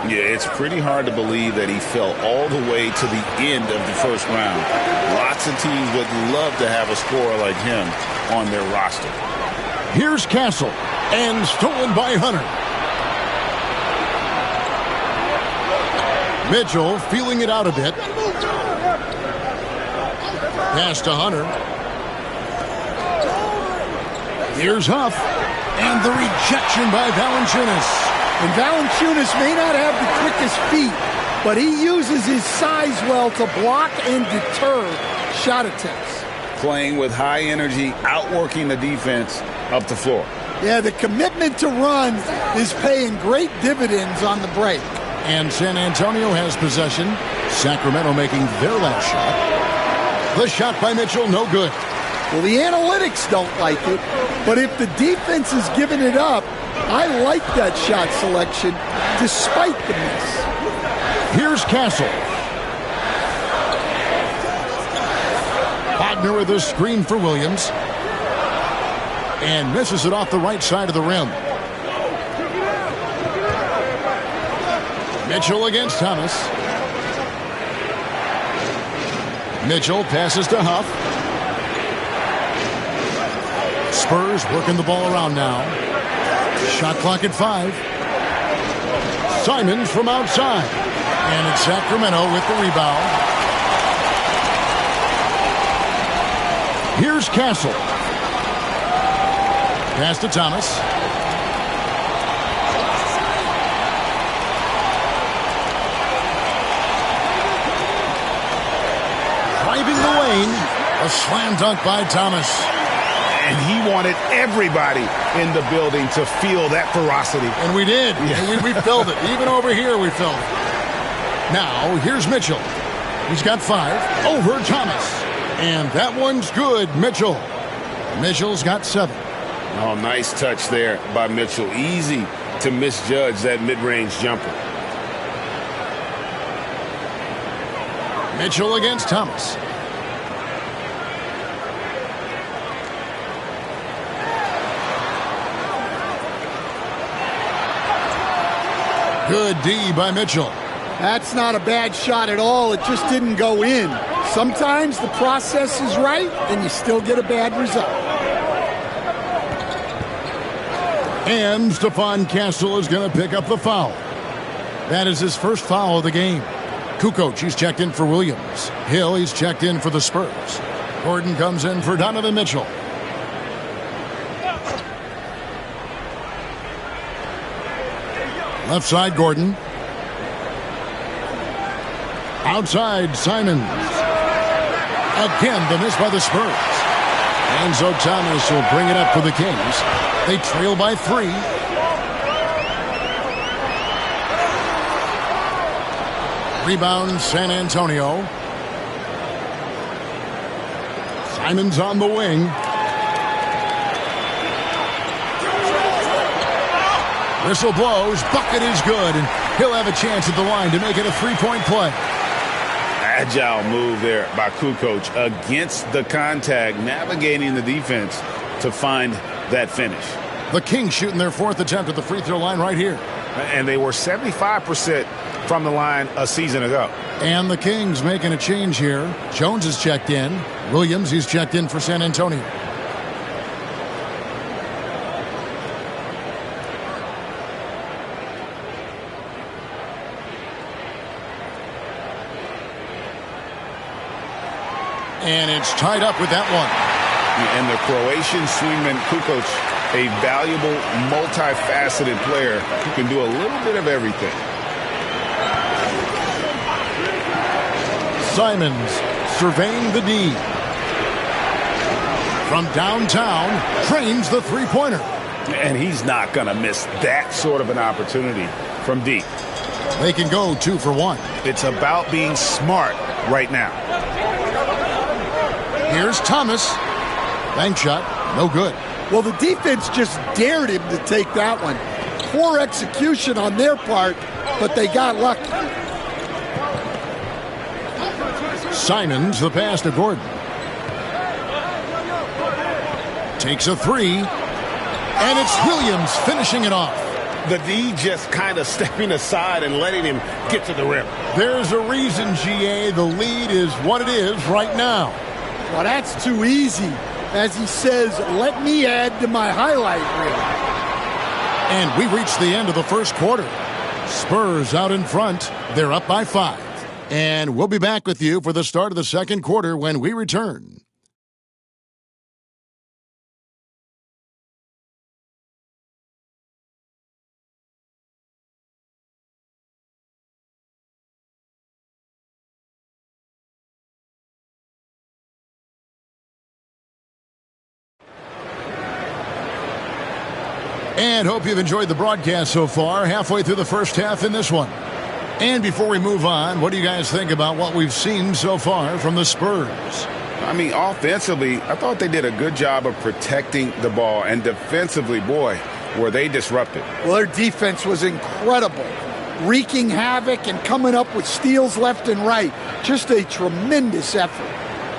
Yeah, it's pretty hard to believe that he fell all the way to the end of the first round. Lots of teams would love to have a scorer like him on their roster. Here's Castle, and stolen by Hunter. Mitchell feeling it out a bit. Pass to Hunter. Here's Huff. And the rejection by Valanciunas. And Valanciunas may not have the quickest feet, but he uses his size well to block and deter shot attempts. Playing with high energy, outworking the defense up the floor. Yeah, the commitment to run is paying great dividends on the break. And San Antonio has possession. Sacramento making their last shot. The shot by Mitchell, no good. Well, the analytics don't like it, but if the defense is giving it up, I like that shot selection despite the miss. Here's Castle. Wagner with a screen for Williams. And misses it off the right side of the rim. Mitchell against Thomas. Mitchell passes to Huff. Spurs working the ball around now. Shot clock at 5. Simons from outside. And it's Sacramento with the rebound. Here's Castle. Pass to Thomas. Driving the lane. A slam dunk by Thomas. And he wanted everybody in the building to feel that ferocity. And we did. Yeah. And we felt it. Even over here, we felt it. Now, here's Mitchell. He's got 5 over Thomas. And that one's good, Mitchell. Mitchell's got 7. Oh, nice touch there by Mitchell. Easy to misjudge that mid-range jumper. Mitchell against Thomas. Good D by Mitchell. That's not a bad shot at all. It just didn't go in. Sometimes the process is right and you still get a bad result. And Stephon Castle is going to pick up the foul. That is his first foul of the game. Kukoc, he's checked in for Williams. Hill, he's checked in for the Spurs. Gordon comes in for Donovan Mitchell. Left side, Gordon. Outside, Simons. Again, the miss by the Spurs. Enzo Thomas will bring it up for the Kings. They trail by 3. Rebound, San Antonio. Simons on the wing. Whistle blows. Bucket is good. And he'll have a chance at the line to make it a 3-point play. Agile move there by Kukoc against the contact, navigating the defense to find that finish. The Kings shooting their 4th attempt at the free throw line right here. And they were 75% from the line a season ago. And the Kings making a change here. Jones is checked in. Williams, he's checked in for San Antonio. And it's tied up with that one. And the Croatian swingman Kukoc, a valuable, multifaceted player who can do a little bit of everything. Simons surveying the D. From downtown, trains the three-pointer. And he's not going to miss that sort of an opportunity from deep. They can go 2 for 1. It's about being smart right now. Here's Thomas. Bank shot, no good. Well, the defense just dared him to take that one. Poor execution on their part, but they got lucky. Simons, the pass to Gordon. Takes a 3. And it's Williams finishing it off. The D just kind of stepping aside and letting him get to the rim. There's a reason, GA, the lead is what it is right now. Well, that's too easy. As he says, let me add to my highlight reel. And we reached the end of the first quarter. Spurs out in front. They're up by 5. And we'll be back with you for the start of the second quarter when we return. And hope you've enjoyed the broadcast so far, halfway through the first half in this one. And before we move on, what do you guys think about what we've seen so far from the Spurs? I mean, offensively, I thought they did a good job of protecting the ball. And defensively, boy, were they disrupted. Well, their defense was incredible. Wreaking havoc and coming up with steals left and right. Just a tremendous effort.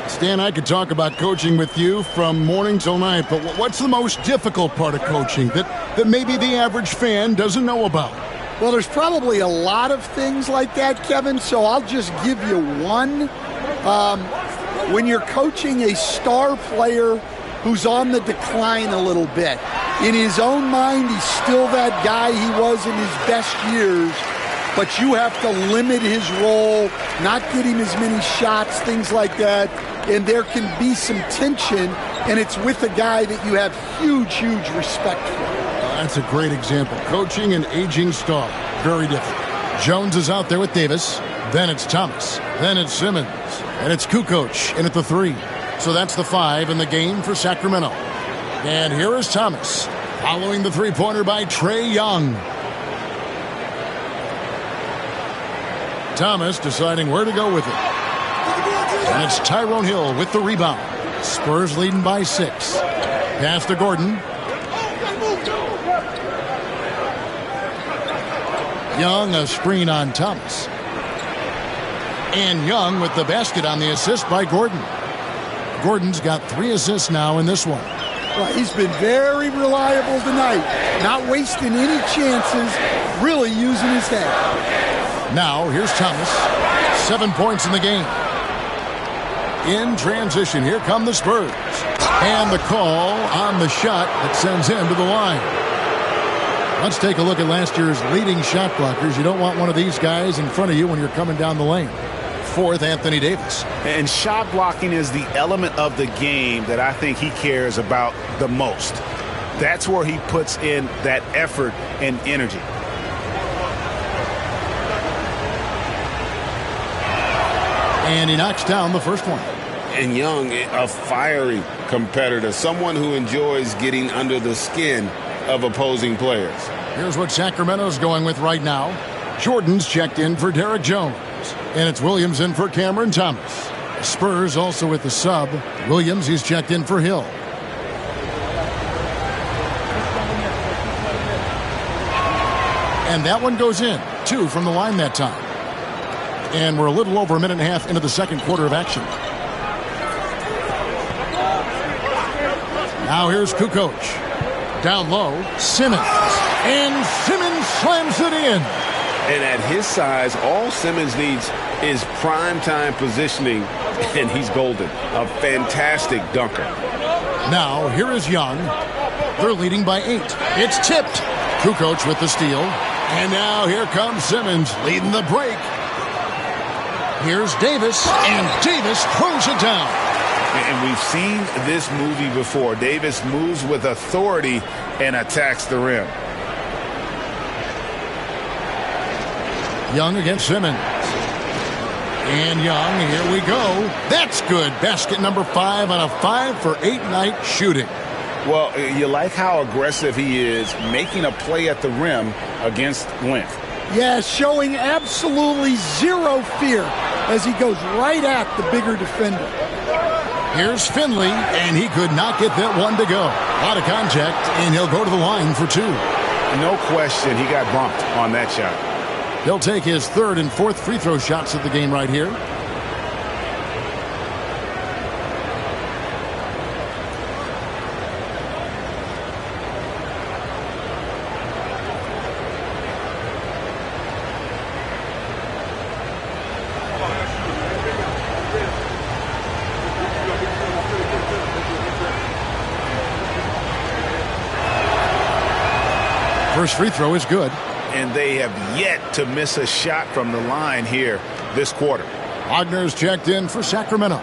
Stan, I could talk about coaching with you from morning till night, but what's the most difficult part of coaching that maybe the average fan doesn't know about? Well, there's probably a lot of things like that, Kevin, so I'll just give you one. When you're coaching a star player who's on the decline a little bit, in his own mind, he's still that guy he was in his best years, but you have to limit his role, not get him as many shots, things like that. And there can be some tension, and it's with a guy that you have huge, huge respect for. That's a great example. Coaching an aging star. Very different. Jones is out there with Davis. Then it's Thomas. Then it's Simmons. And it's Kukoc in at the 3. So that's the 5 in the game for Sacramento. And here is Thomas, following the three-pointer by Trae Young. Thomas deciding where to go with it. And it's Tyrone Hill with the rebound. Spurs leading by 6. Pass to Gordon. Young, a screen on Thomas. And Young with the basket on the assist by Gordon. Gordon's got 3 assists now in this one. Well, he's been very reliable tonight. Not wasting any chances, really using his head. Now, here's Thomas. 7 points in the game. In transition, here come the Spurs. And the call on the shot that sends him to the line. Let's take a look at last year's leading shot blockers. You don't want one of these guys in front of you when you're coming down the lane. 4th, Anthony Davis. And shot blocking is the element of the game that I think he cares about the most. That's where he puts in that effort and energy. And he knocks down the first one. And Young, a fiery competitor, someone who enjoys getting under the skin of opposing players. Here's what Sacramento's going with right now. Jordan's checked in for Derek Jones. And it's Williams in for Cameron Thomas. Spurs also with the sub. Williams, he's checked in for Hill. And that one goes in. 2 from the line that time. And we're a little over a minute and a half into the second quarter of action. Now here's Kukoc. Down low, Simmons. And Simmons slams it in. And at his size, all Simmons needs is prime-time positioning, and he's golden. A fantastic dunker. Now, here is Young. They're leading by 8. It's tipped. Kukoc with the steal. And now here comes Simmons leading the break. Here's Davis, and Davis throws it down. And we've seen this movie before. Davis moves with authority and attacks the rim. Young against Simmons. And Young, here we go. That's good. Basket number 5 on a 5-for-8 night shooting. Well, you like how aggressive he is, making a play at the rim against length. Yeah, showing absolutely zero fear as he goes right at the bigger defender. Here's Finley, and he could not get that one to go. A lot of contact, and he'll go to the line for 2. No question, he got bumped on that shot. He'll take his 3rd and 4th free throw shots of the game right here. First free throw is good. And they have yet to miss a shot from the line here this quarter. Wagner's checked in for Sacramento.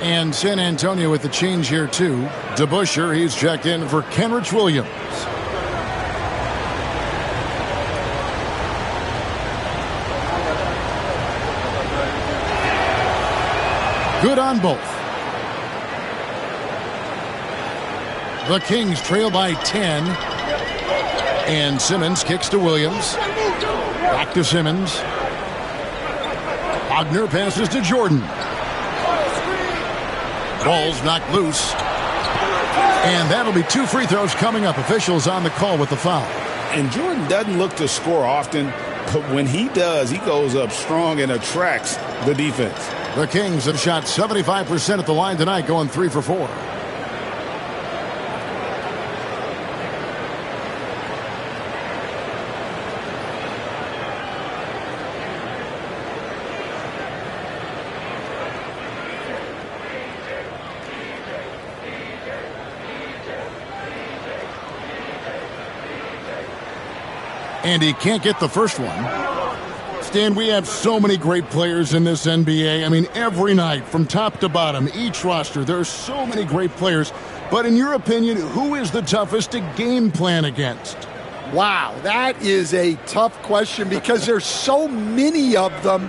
And San Antonio with the change here, too. DeBusschere, he's checked in for Kenrich Williams. Good on both. The Kings trail by 10. And Simmons kicks to Williams. Back to Simmons. Wagner passes to Jordan. Ball's knocked loose. And that'll be 2 free throws coming up. Officials on the call with the foul. And Jordan doesn't look to score often, but when he does, he goes up strong and attracts the defense. The Kings have shot 75% at the line tonight, going 3 for 4. And he can't get the first one. Stan, we have so many great players in this NBA. I mean, every night, from top to bottom, each roster, there are so many great players. But in your opinion, who is the toughest to game plan against? Wow, that is a tough question because there's so many of them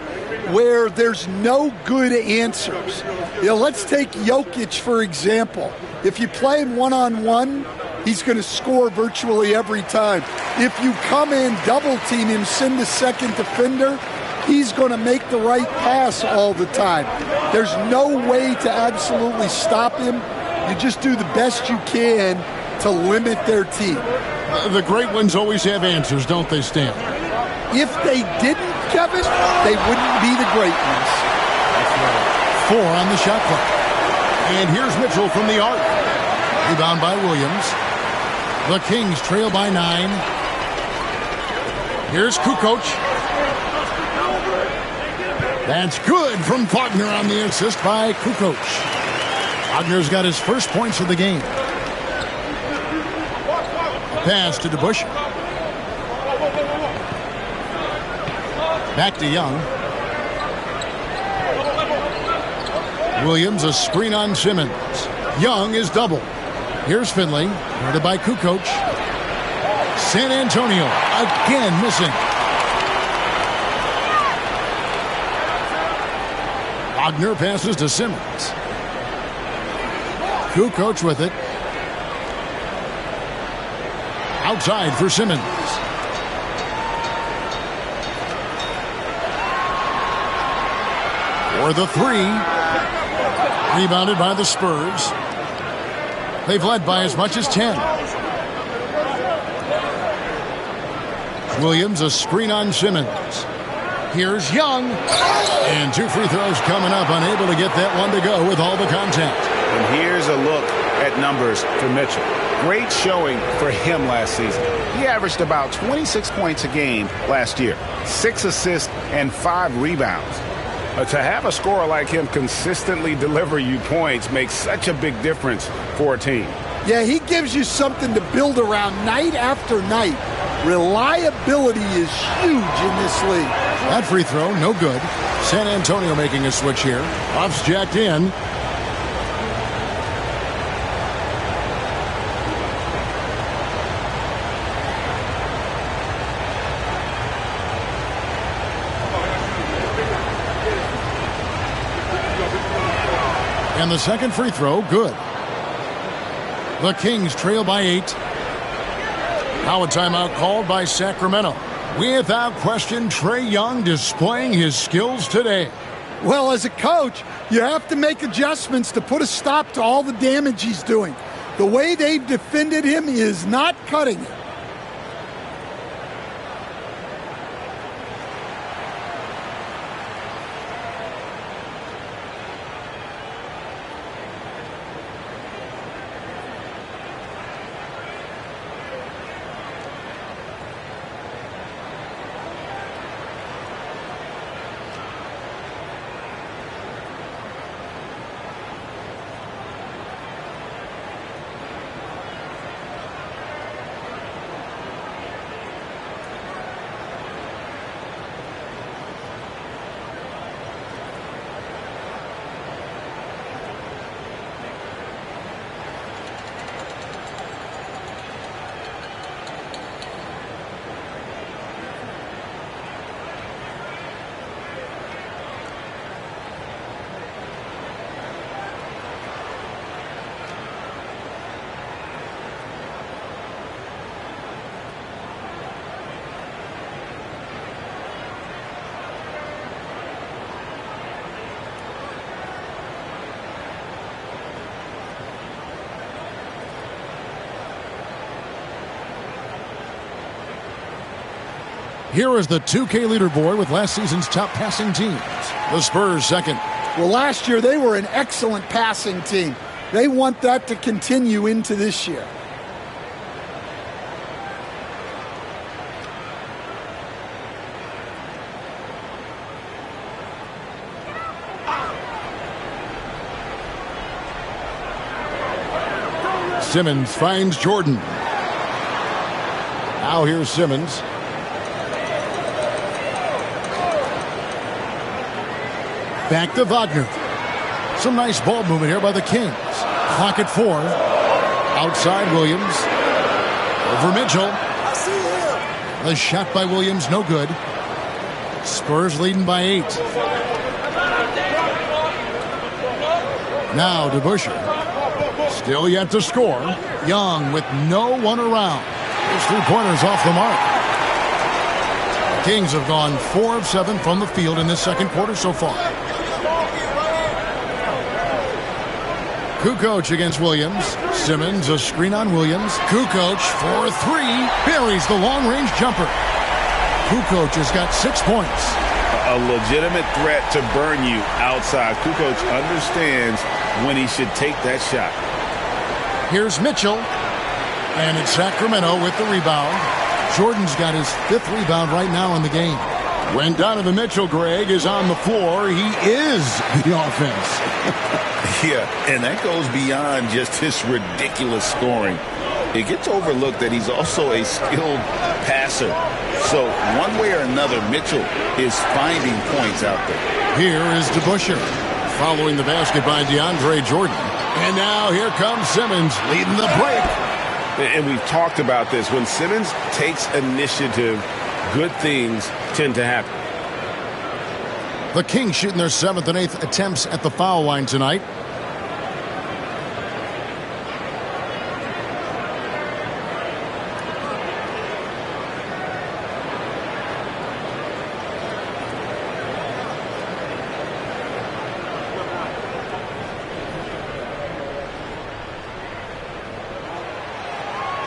where there's no good answers. You know, let's take Jokic, for example. If you play him one-on-one, he's going to score virtually every time. If you come in, double team him, send the second defender, he's going to make the right pass all the time. There's no way to absolutely stop him. You just do the best you can to limit their team. The great ones always have answers, don't they, Stan? If they didn't, Kevin, they wouldn't be the great ones. That's right. 4 on the shot clock. And here's Mitchell from the arc. Rebound by Williams. The Kings trail by 9. Here's Kukoc. That's good from Wagner on the assist by Kukoc. Wagner's got his first points of the game. A pass to DeBusschere. Back to Young. Williams, a screen on Simmons. Young is double. Here's Finley, guarded by Kukoc. San Antonio again missing. Wagner passes to Simmons. Kukoc with it. Outside for Simmons. For the 3. Rebounded by the Spurs. They've led by as much as 10. Williams, a screen on Simmons. Here's Young. And 2 free throws coming up, unable to get that one to go with all the contact. And here's a look at numbers for Mitchell. Great showing for him last season. He averaged about 26 points a game last year, 6 assists and 5 rebounds. To have a scorer like him consistently deliver you points makes such a big difference for a team. Yeah, he gives you something to build around night after night. Reliability is huge in this league. That free throw, no good. San Antonio making a switch here. Buffs jacked in. And the second free throw, good. The Kings trail by 8. Now a timeout called by Sacramento. Without question, Trae Young displaying his skills today. Well, as a coach, you have to make adjustments to put a stop to all the damage he's doing. The way they've defended him is not cutting it. Here is the 2K leaderboard with last season's top passing teams. The Spurs second. Well, last year they were an excellent passing team. They want that to continue into this year. Simmons finds Jordan. Now here's Simmons. Back to Wagner. Some nice ball movement here by the Kings. Clock at 4. Outside Williams. Over Mitchell. A shot by Williams, no good. Spurs leading by 8. Now DeBusschere. Still yet to score. Young with no one around. His 3-pointers off the mark. The Kings have gone 4 of 7 from the field in this second quarter so far. Kukoc against Williams. Simmons, a screen on Williams. Kukoc for 3. Buries the long-range jumper. Kukoc has got 6 points. A legitimate threat to burn you outside. Kukoc understands when he should take that shot. Here's Mitchell. And it's Sacramento with the rebound. Jordan's got his 5th rebound right now in the game. When Donovan Mitchell, Greg, is on the floor, he is the offense. Yeah, and that goes beyond just his ridiculous scoring. It gets overlooked that he's also a skilled passer. So one way or another, Mitchell is finding points out there. Here is DeBusschere following the basket by DeAndre Jordan. And now here comes Simmons leading the break. And we've talked about this. When Simmons takes initiative, good things tend to happen. The Kings shooting their 7th and 8th attempts at the foul line tonight.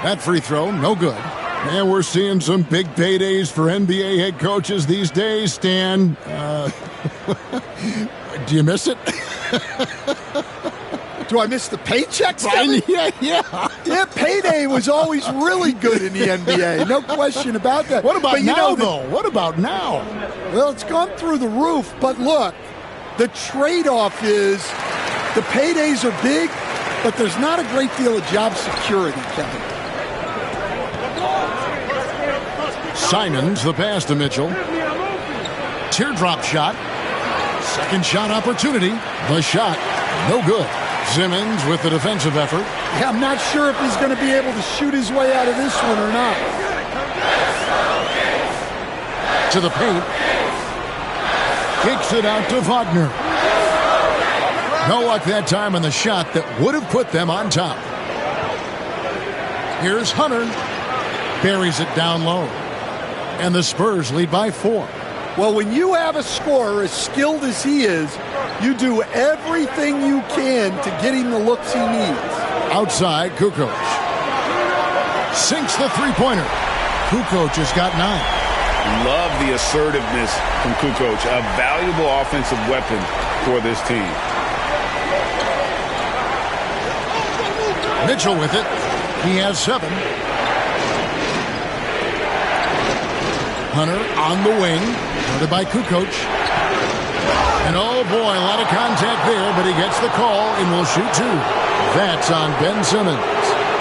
That free throw, no good. And we're seeing some big paydays for NBA head coaches these days, Stan. Do you miss it? Do I miss the paychecks? Yeah, payday was always really good in the NBA. No question about that. What about now, though? What about now? Well, it's gone through the roof. But look, the trade-off is the paydays are big, but there's not a great deal of job security, Kevin. Simons, the pass to Mitchell. Teardrop shot. Second shot opportunity. The shot, no good. Simmons with the defensive effort. Yeah, I'm not sure if he's going to be able to shoot his way out of this one or not. To the paint. Kicks it out to Wagner. No luck that time on the shot that would have put them on top. Here's Hunter. Buries it down low. and the Spurs lead by 4. Well, when you have a scorer as skilled as he is, you do everything you can to get him the looks he needs. Outside, Kukoc. Sinks the three-pointer. Kukoc has got 9. Love the assertiveness from Kukoc, a valuable offensive weapon for this team. Mitchell with it. He has 7. Hunter on the wing, guarded by Kukoc. And oh boy, a lot of contact there, but he gets the call and will shoot 2. That's on Ben Simmons.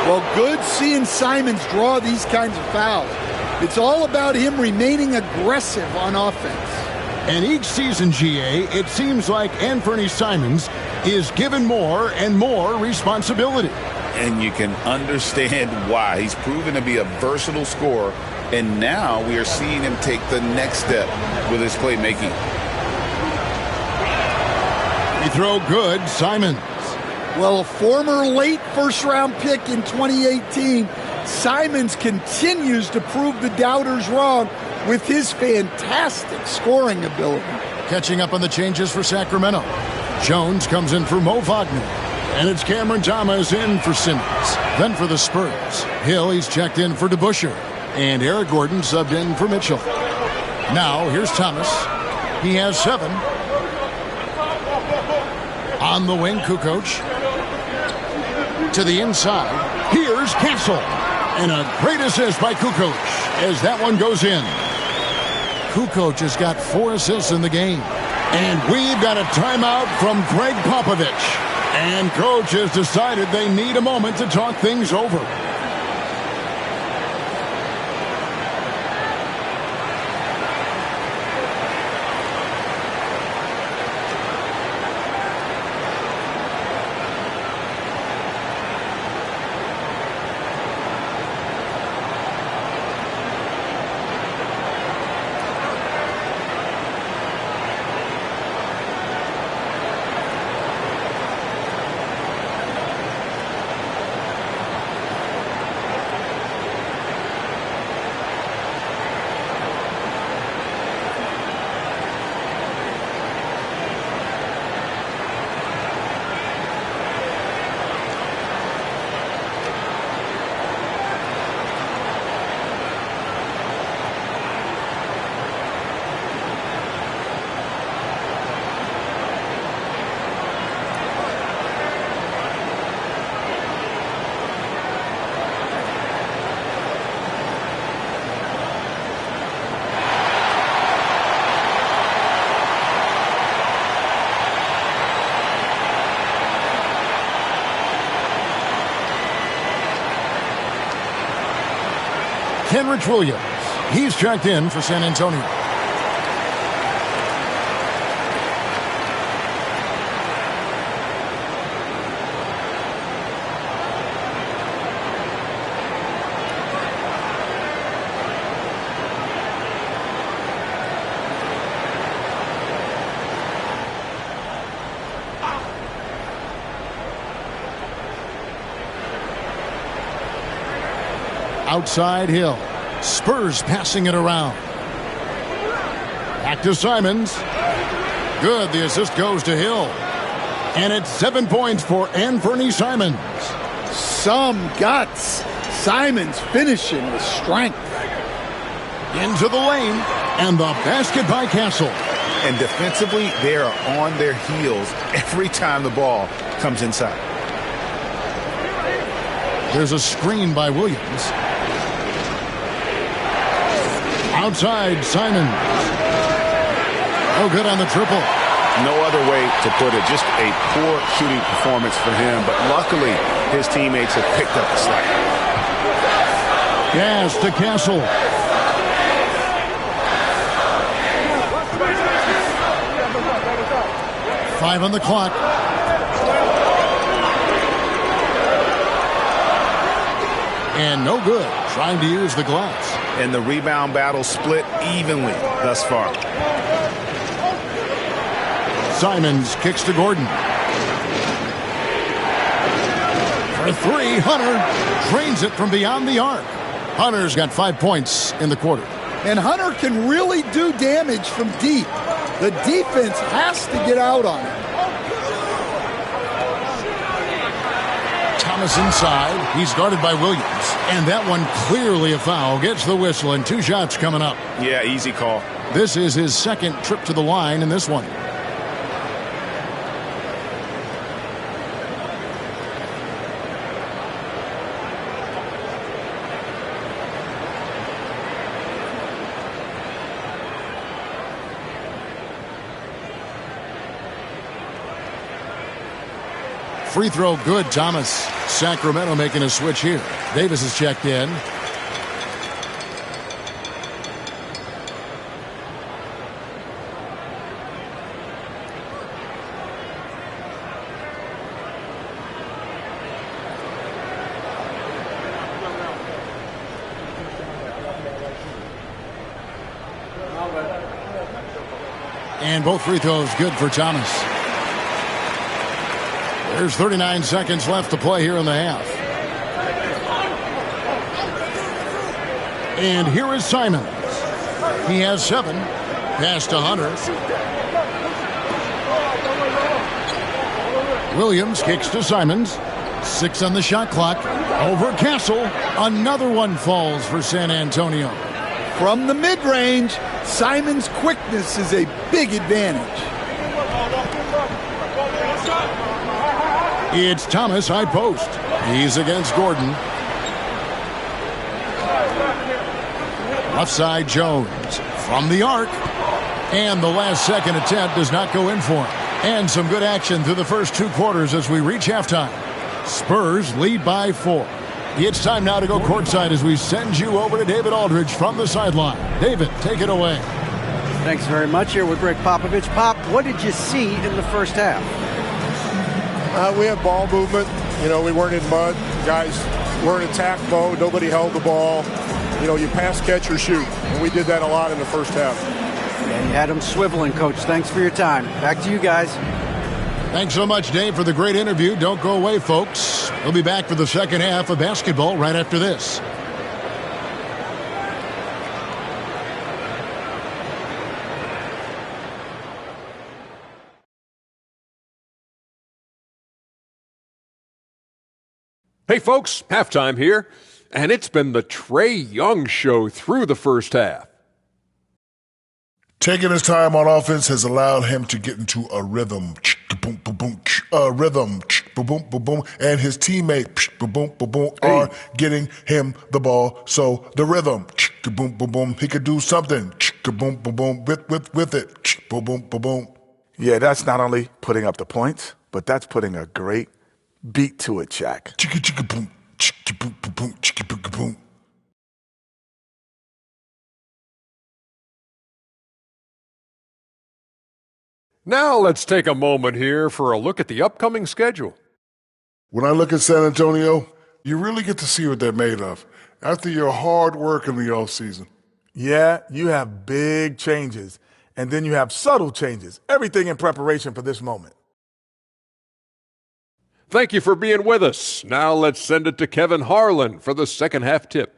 Well, good seeing Simons draw these kinds of fouls. It's all about him remaining aggressive on offense. And each season, GA, it seems like Anthony Simons is given more and more responsibility. And you can understand why. He's proven to be a versatile scorer, and now we are seeing him take the next step with his playmaking. He throw good, Simons. Well, a former late first-round pick in 2018, Simons continues to prove the doubters wrong with his fantastic scoring ability. Catching up on the changes for Sacramento. Jones comes in for Mo Wagner. And it's Cameron Thomas in for Simmons. Then for the Spurs, Hill, he's checked in for DeBusschere. And Eric Gordon subbed in for Mitchell. Now, here's Thomas. He has 7. On the wing, Kukoc. To the inside, here's Castle. And a great assist by Kukoc as that one goes in. Kukoc has got 4 assists in the game. And we've got a timeout from Greg Popovich. And coach has decided they need a moment to talk things over. Kenrich Williams. He's checked in for San Antonio. Outside Hill. Spurs passing it around. Back to Simons. Good. The assist goes to Hill. And it's 7 points for Anthony Simons. Some guts. Simons finishing with strength. Into the lane. And the basket by Castle. And defensively, they are on their heels every time the ball comes inside. There's a screen by Williams. Outside, Simons. Oh, good on the triple. No other way to put it. Just a poor shooting performance for him. But luckily, his teammates have picked up the slack. Gas to Castle. Five on the clock. And no good. Trying to use the glass. And the rebound battle split evenly thus far. Simons kicks to Gordon. For three, Hunter drains it from beyond the arc. Hunter's got 5 points in the quarter. And Hunter can really do damage from deep. The defense has to get out on it. Thomas inside. He's guarded by Williams. And that one clearly a foul. Gets the whistle and 2 shots coming up. Yeah, easy call. This is his second trip to the line in this one. Free throw good, Thomas. Sacramento making a switch here. Davis is checked in. And both free throws good for Thomas. There's 39 seconds left to play here in the half. And here is Simons. He has 7. Pass to Hunter. Williams kicks to Simons. 6 on the shot clock. Over Castle. Another one falls for San Antonio. From the mid-range, Simons' quickness is a big advantage. It's Thomas high post. He's against Gordon. Left side Jones from the arc. And the last second attempt does not go in for him. And some good action through the first 2 quarters as we reach halftime. Spurs lead by 4. It's time now to go courtside as we send you over to David Aldridge from the sideline. David, take it away. Thanks very much. Here with Greg Popovich. Pop, what did you see in the first half? We had ball movement. You know, we weren't in mud. Guys were in attack mode. Nobody held the ball. You know, you pass, catch, or shoot. And we did that a lot in the first half. And you had them swiveling, Coach. Thanks for your time. Back to you guys. Thanks so much, Dave, for the great interview. Don't go away, folks. We'll be back for the second half of basketball right after this. Hey, folks, halftime here, and it's been the Trae Young show through the first half. Taking his time on offense has allowed him to get into a rhythm, and his teammate are getting him the ball. So the rhythm, he could do something with it. Yeah, that's not only putting up the points, but that's putting a great beat to it, Shaq. Now let's take a moment here for a look at the upcoming schedule. When I look at San Antonio, you really get to see what they're made of after your hard work in the offseason. Yeah, you have big changes, and then you have subtle changes. Everything in preparation for this moment. Thank you for being with us. Now let's send it to Kevin Harlan for the second half tip.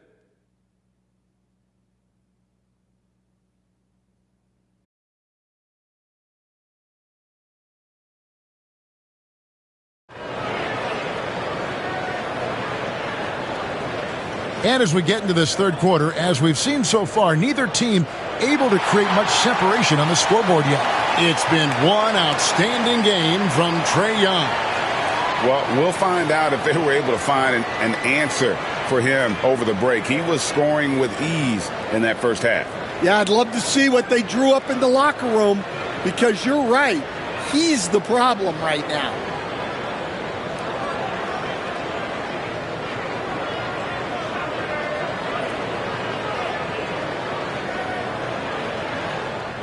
And as we get into this third quarter, as we've seen so far, neither team able to create much separation on the scoreboard yet. It's been one outstanding game from Trae Young. Well, we'll find out if they were able to find an answer for him over the break. He was scoring with ease in that first half. Yeah, I'd love to see what they drew up in the locker room because you're right. He's the problem right now.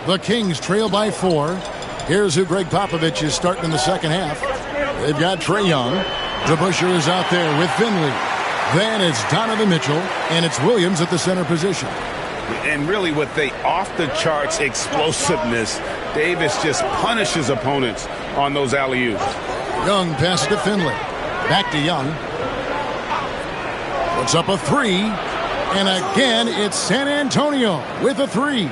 The Kings trail by 4. Here's who Greg Popovich is starting in the second half. They've got Trae Young. DeBusschere is out there with Finley. Then it's Donovan Mitchell, and it's Williams at the center position. And really with the off-the-charts explosiveness, Davis just punishes opponents on those alley-oops. Young passes to Finley. Back to Young. Puts up a 3. And again, it's San Antonio with a 3.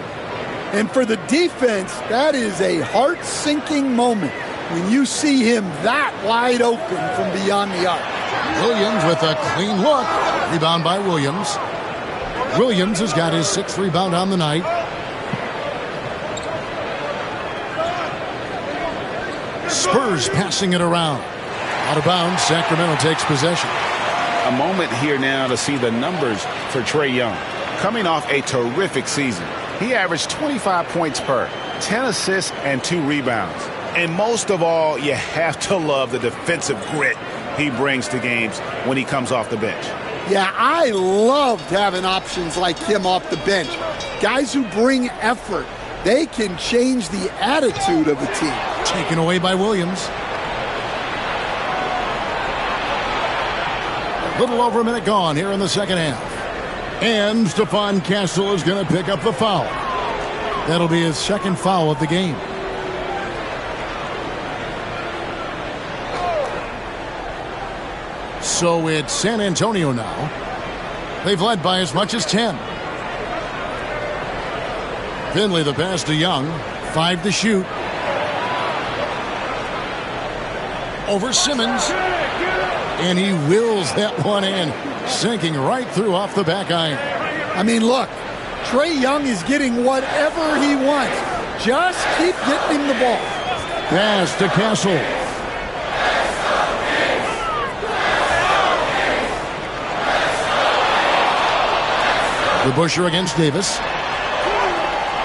And for the defense, that is a heart-sinking moment when you see him that wide open from beyond the arc. Williams with a clean look. Rebound by Williams. Williams has got his 6th rebound on the night. Spurs passing it around. Out of bounds, Sacramento takes possession. A moment here now to see the numbers for Trae Young. Coming off a terrific season, he averaged 25 points per, 10 assists, and 2 rebounds. And most of all, you have to love the defensive grit he brings to games when he comes off the bench. Yeah, I loved having options like him off the bench. Guys who bring effort. They can change the attitude of a team. Taken away by Williams. A little over a minute gone here in the second half. And Stephon Castle is going to pick up the foul. That'll be his 2nd foul of the game. So it's San Antonio now. They've led by as much as 10. Finley the pass to Young. 5 to shoot. Over Simmons. And he wills that one in. Sinking right through off the back iron. I mean, look. Trae Young is getting whatever he wants. Just keep getting him the ball. Pass to Castle. The Busher against Davis.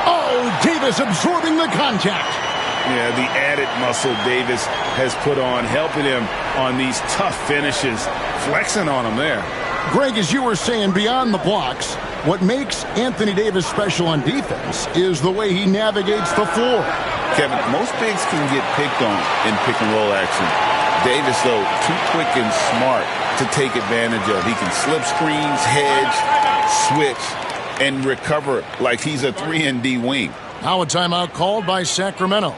Oh, Davis absorbing the contact. Yeah, the added muscle Davis has put on, helping him on these tough finishes, flexing on him there. Greg, as you were saying, beyond the blocks, what makes Anthony Davis special on defense is the way he navigates the floor. Kevin, most bigs can get picked on in pick-and-roll action. Davis, though, too quick and smart to take advantage of. He can slip screens, hedge, switch, and recover like he's a 3-and-D wing. Now a timeout called by Sacramento.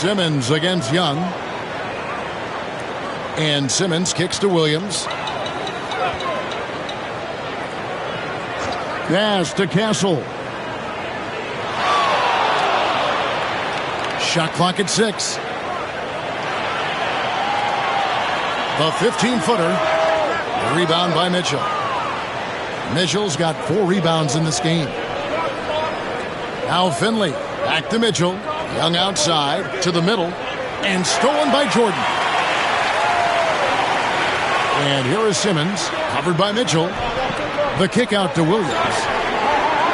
Simmons against Young. And Simmons kicks to Williams. Pass to Castle. Shot clock at 6. The 15-footer. Rebound by Mitchell. Mitchell's got 4 rebounds in this game. Now Finley. Back to Mitchell. Young outside to the middle. And stolen by Jordan. And here is Simmons. Covered by Mitchell. The kick out to Williams.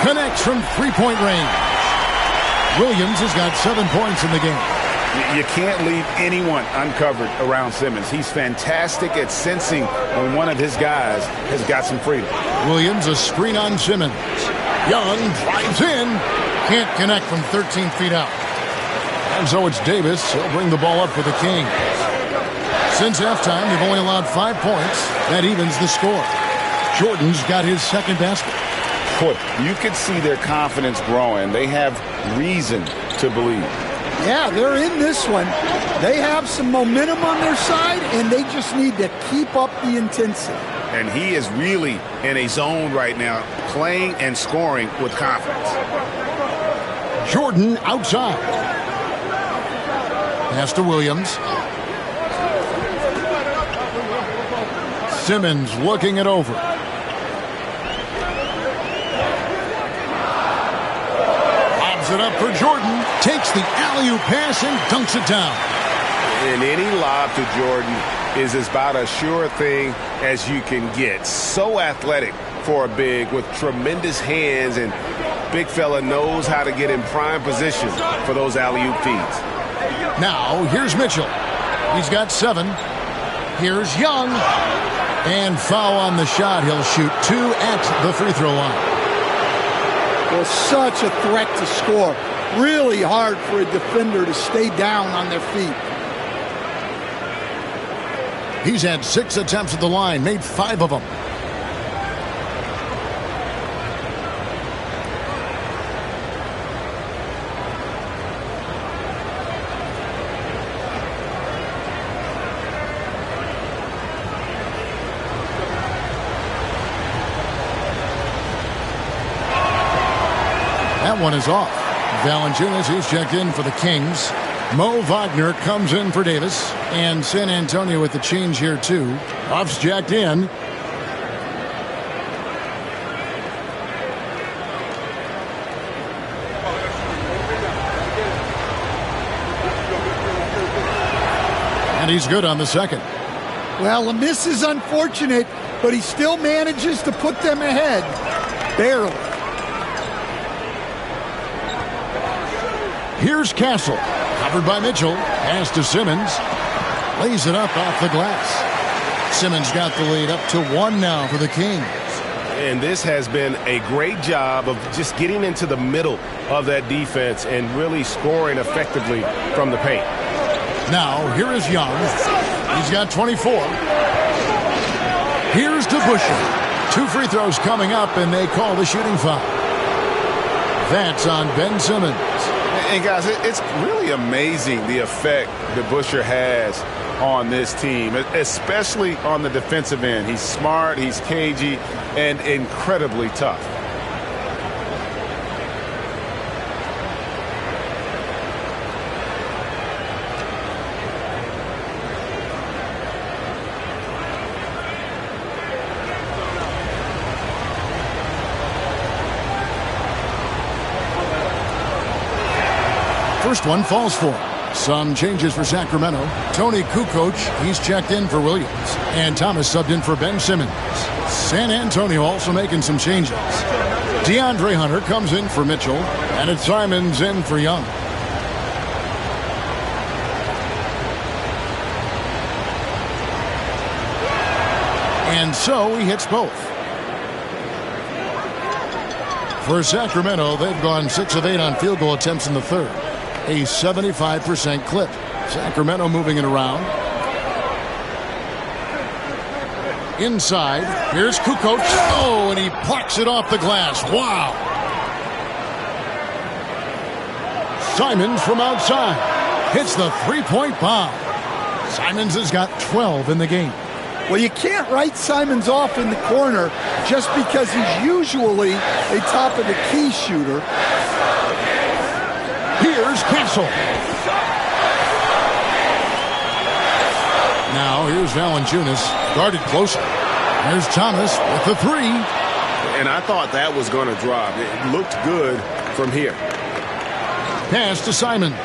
Connects from 3-point range. Williams has got 7 points in the game. You can't leave anyone uncovered around Simmons. He's fantastic at sensing when one of his guys has got some freedom. Williams, a screen on Simmons. Young drives in. Can't connect from 13 feet out. And so it's Davis. He'll bring the ball up for the Kings. Since halftime, they've only allowed 5 points. That evens the score. Jordan's got his second basket. Boy, you can see their confidence growing. They have reason to believe. Yeah, they're in this one. They have some momentum on their side, and they just need to keep up the intensity. And he is really in a zone right now, playing and scoring with confidence. Jordan outside. Pass to Williams. Simmons looking it over. Lobs it up for Jordan. Takes the alley-oop pass and dunks it down. And any lob to Jordan is about as sure thing as you can get. So athletic for a big with tremendous hands, and big fella knows how to get in prime position for those alley-oop feeds. Now, here's Mitchell. He's got 7. Here's Young. And foul on the shot. He'll shoot 2 at the free throw line. Well, such a threat to score. Really hard for a defender to stay down on their feet. He's had 6 attempts at the line, made 5 of them. That one is off. Valanciunas is checked in for the Kings. Mo Wagner comes in for Davis. And San Antonio with the change here, too. Buff's jacked in. And he's good on the second. Well, a miss is unfortunate, but he still manages to put them ahead. Barely. Here's Castle. Covered by Mitchell. Pass to Simmons. Lays it up off the glass. Simmons got the lead up to 1 now for the Kings. And this has been a great job of just getting into the middle of that defense and really scoring effectively from the paint. Now, here is Young. He's got 24. Here's DeBusschere. 2 free throws coming up, and they call the shooting foul. That's on Ben Simmons. And guys, it's really amazing the effect DeBusschere has on this team, especially on the defensive end. He's smart, he's cagey, and incredibly tough. First one falls for him. Some changes for Sacramento. Tony Kukoc, he's checked in for Williams. And Thomas subbed in for Ben Simmons. San Antonio also making some changes. DeAndre Hunter comes in for Mitchell. And it's Simons in for Young. And so he hits both. For Sacramento, they've gone 6 of 8 on field goal attempts in the third. A 75% clip. Sacramento moving it around. Inside. Here's Kukoc. Oh, and he plucks it off the glass. Wow. Simons from outside. Hits the three-point bomb. Simons has got 12 in the game. Well, you can't write Simons off in the corner just because he's usually a top-of-the-key shooter. Here's Castle. Now here's Valanciunas, guarded closer. There's Thomas with the 3. And I thought that was going to drop. It looked good from here. Pass to Simons.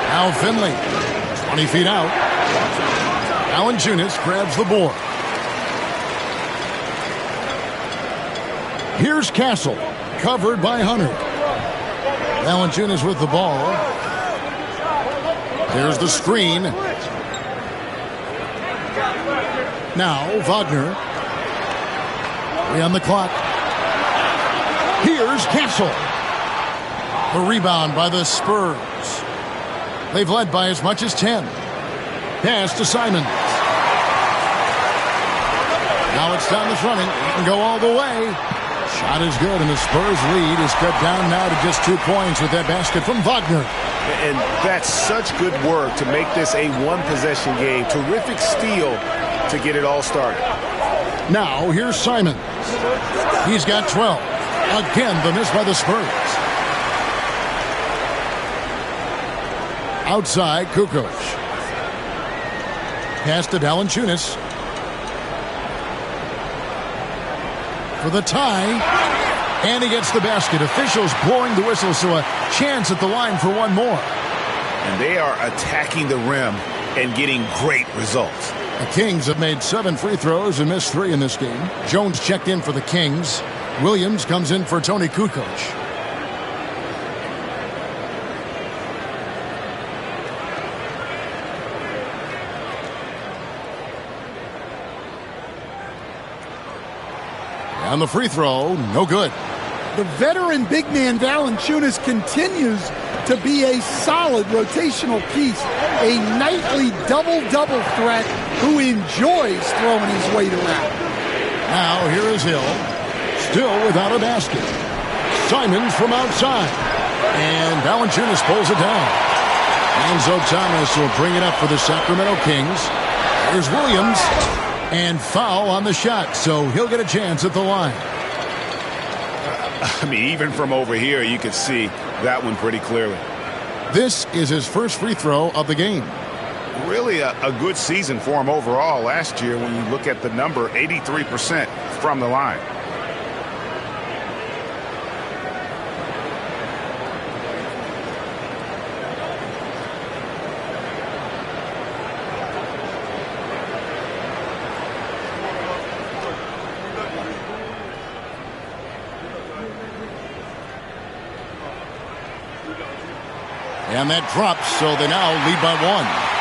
Now Finley, 20 feet out. Valanciunas grabs the board. Here's Castle, covered by Hunter. Valanciunas with the ball. There's the screen. Now Wagner. 3 on the clock. Here's Castle. The rebound by the Spurs. They've led by as much as 10. Pass to Simons. Now it's Thomas running. He can go all the way. Shot is good, and the Spurs lead is cut down now to just 2 points with that basket from Wagner. And that's such good work to make this a one-possession game. Terrific steal to get it all started. Now here's Simons. He's got 12. Again, the miss by the Spurs. Outside, Kukoc. Pass to Valanciunas. For the tie. And he gets the basket. Officials blowing the whistle, so a chance at the line for one more. And they are attacking the rim and getting great results. The Kings have made 7 free throws and missed 3 in this game. Jones checked in for the Kings. Williams comes in for Tony Kukoc. On the free throw, no good. The veteran big man Valanciunas continues to be a solid rotational piece, a nightly double-double threat who enjoys throwing his weight around. Now here is Hill, still without a basket. Simons from outside, and Valanciunas pulls it down. Enzo Thomas will bring it up for the Sacramento Kings. Here's Williams, and foul on the shot, so he'll get a chance at the line. I mean, even from over here, you can see that one pretty clearly. This is his first free throw of the game. Really a good season for him overall last year when you look at the number, 83% from the line. And that drops, so they now lead by 1.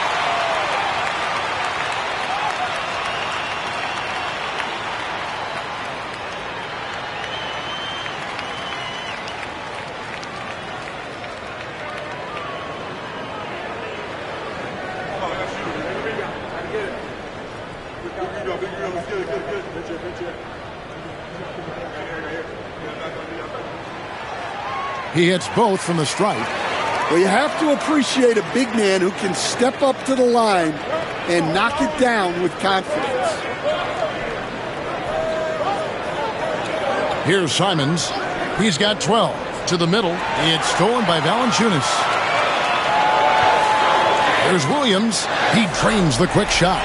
He hits both from the stripe. Well, you have to appreciate a big man who can step up to the line and knock it down with confidence. Here's Simons. He's got 12. To the middle. It's stolen by Valanciunas. There's Williams. He drains the quick shot.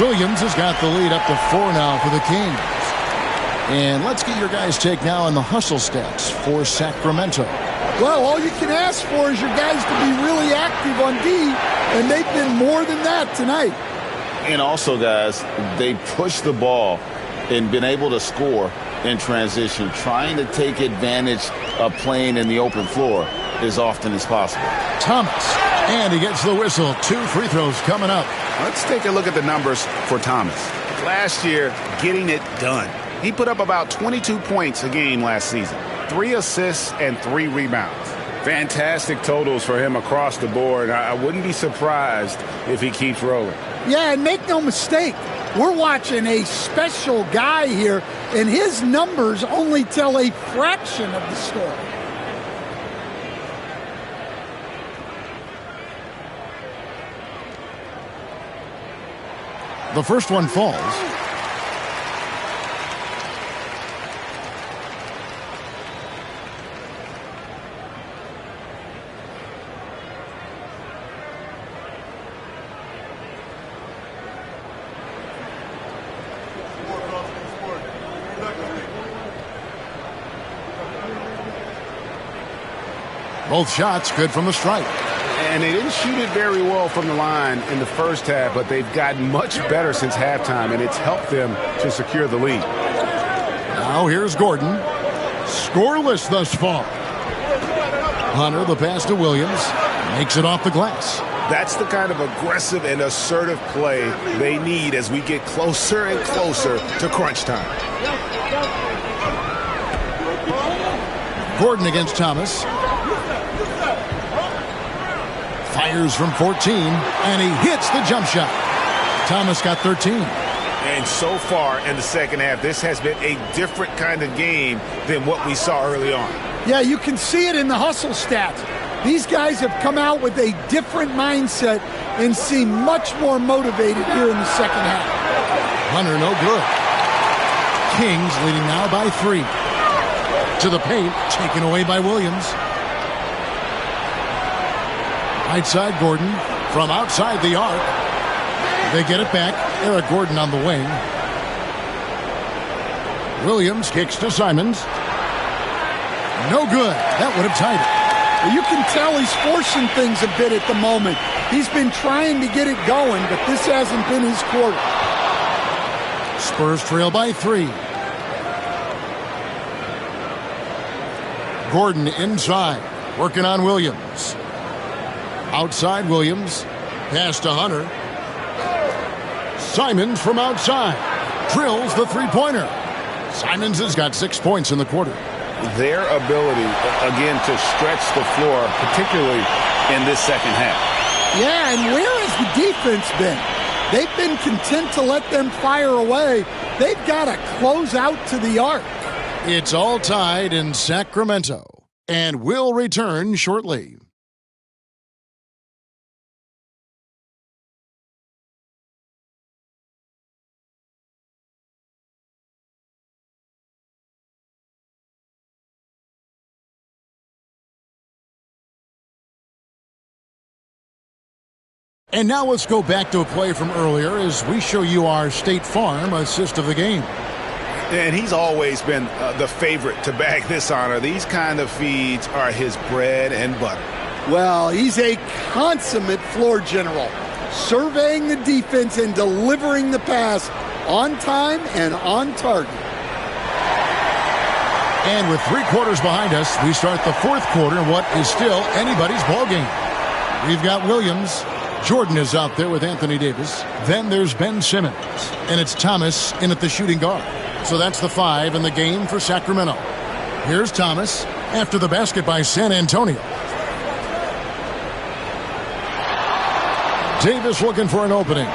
Williams has got the lead up to 4 now for the Kings. And let's get your guys' take now on the hustle stats for Sacramento. Well, all you can ask for is your guys to be really active on D, and they've been more than that tonight. And also, guys, they pushed the ball and been able to score in transition, trying to take advantage of playing in the open floor as often as possible. Thomas, and he gets the whistle. 2 free throws coming up. Let's take a look at the numbers for Thomas. Last year, getting it done. He put up about 22 points a game last season. 3 assists and 3 rebounds. Fantastic totals for him across the board. I wouldn't be surprised if he keeps rolling. Yeah, and make no mistake, we're watching a special guy here, and his numbers only tell a fraction of the story. The first one falls. Both shots good from the stripe. And they didn't shoot it very well from the line in the first half, but they've gotten much better since halftime, and it's helped them to secure the lead. Now here's Gordon. Scoreless thus far. Hunter, the pass to Williams. Makes it off the glass. That's the kind of aggressive and assertive play they need as we get closer and closer to crunch time. Gordon against Thomas. Fires from 14, and he hits the jump shot. Thomas got 13. And so far in the second half, this has been a different kind of game than what we saw early on. Yeah, you can see it in the hustle stats. These guys have come out with a different mindset and seem much more motivated here in the second half. Hunter, no good. Kings leading now by 3. To the paint, taken away by Williams. Right side, Gordon. From outside the arc. They get it back. Eric Gordon on the wing. Williams kicks to Simons. No good. That would have tied it. Well, you can tell he's forcing things a bit at the moment. He's been trying to get it going, but this hasn't been his quarter. Spurs trail by 3. Gordon inside, working on Williams. Outside Williams. Pass to Hunter. Simons from outside. Drills the three-pointer. Simons has got 6 points in the quarter. Their ability, again, to stretch the floor, particularly in this second half. Yeah, and where has the defense been? They've been content to let them fire away. They've got to close out to the arc. It's all tied in Sacramento, and we'll return shortly. And now let's go back to a play from earlier as we show you our State Farm assist of the game. And he's always been the favorite to bag this honor. These kind of feeds are his bread and butter. Well, he's a consummate floor general, surveying the defense and delivering the pass on time and on target. And with 3 quarters behind us, we start the 4th quarter in what is still anybody's ballgame. We've got Williams. Jordan is out there with Anthony Davis. Then there's Ben Simmons. And it's Thomas in at the shooting guard. So that's the 5 in the game for Sacramento. Here's Thomas after the basket by San Antonio. Davis looking for an opening.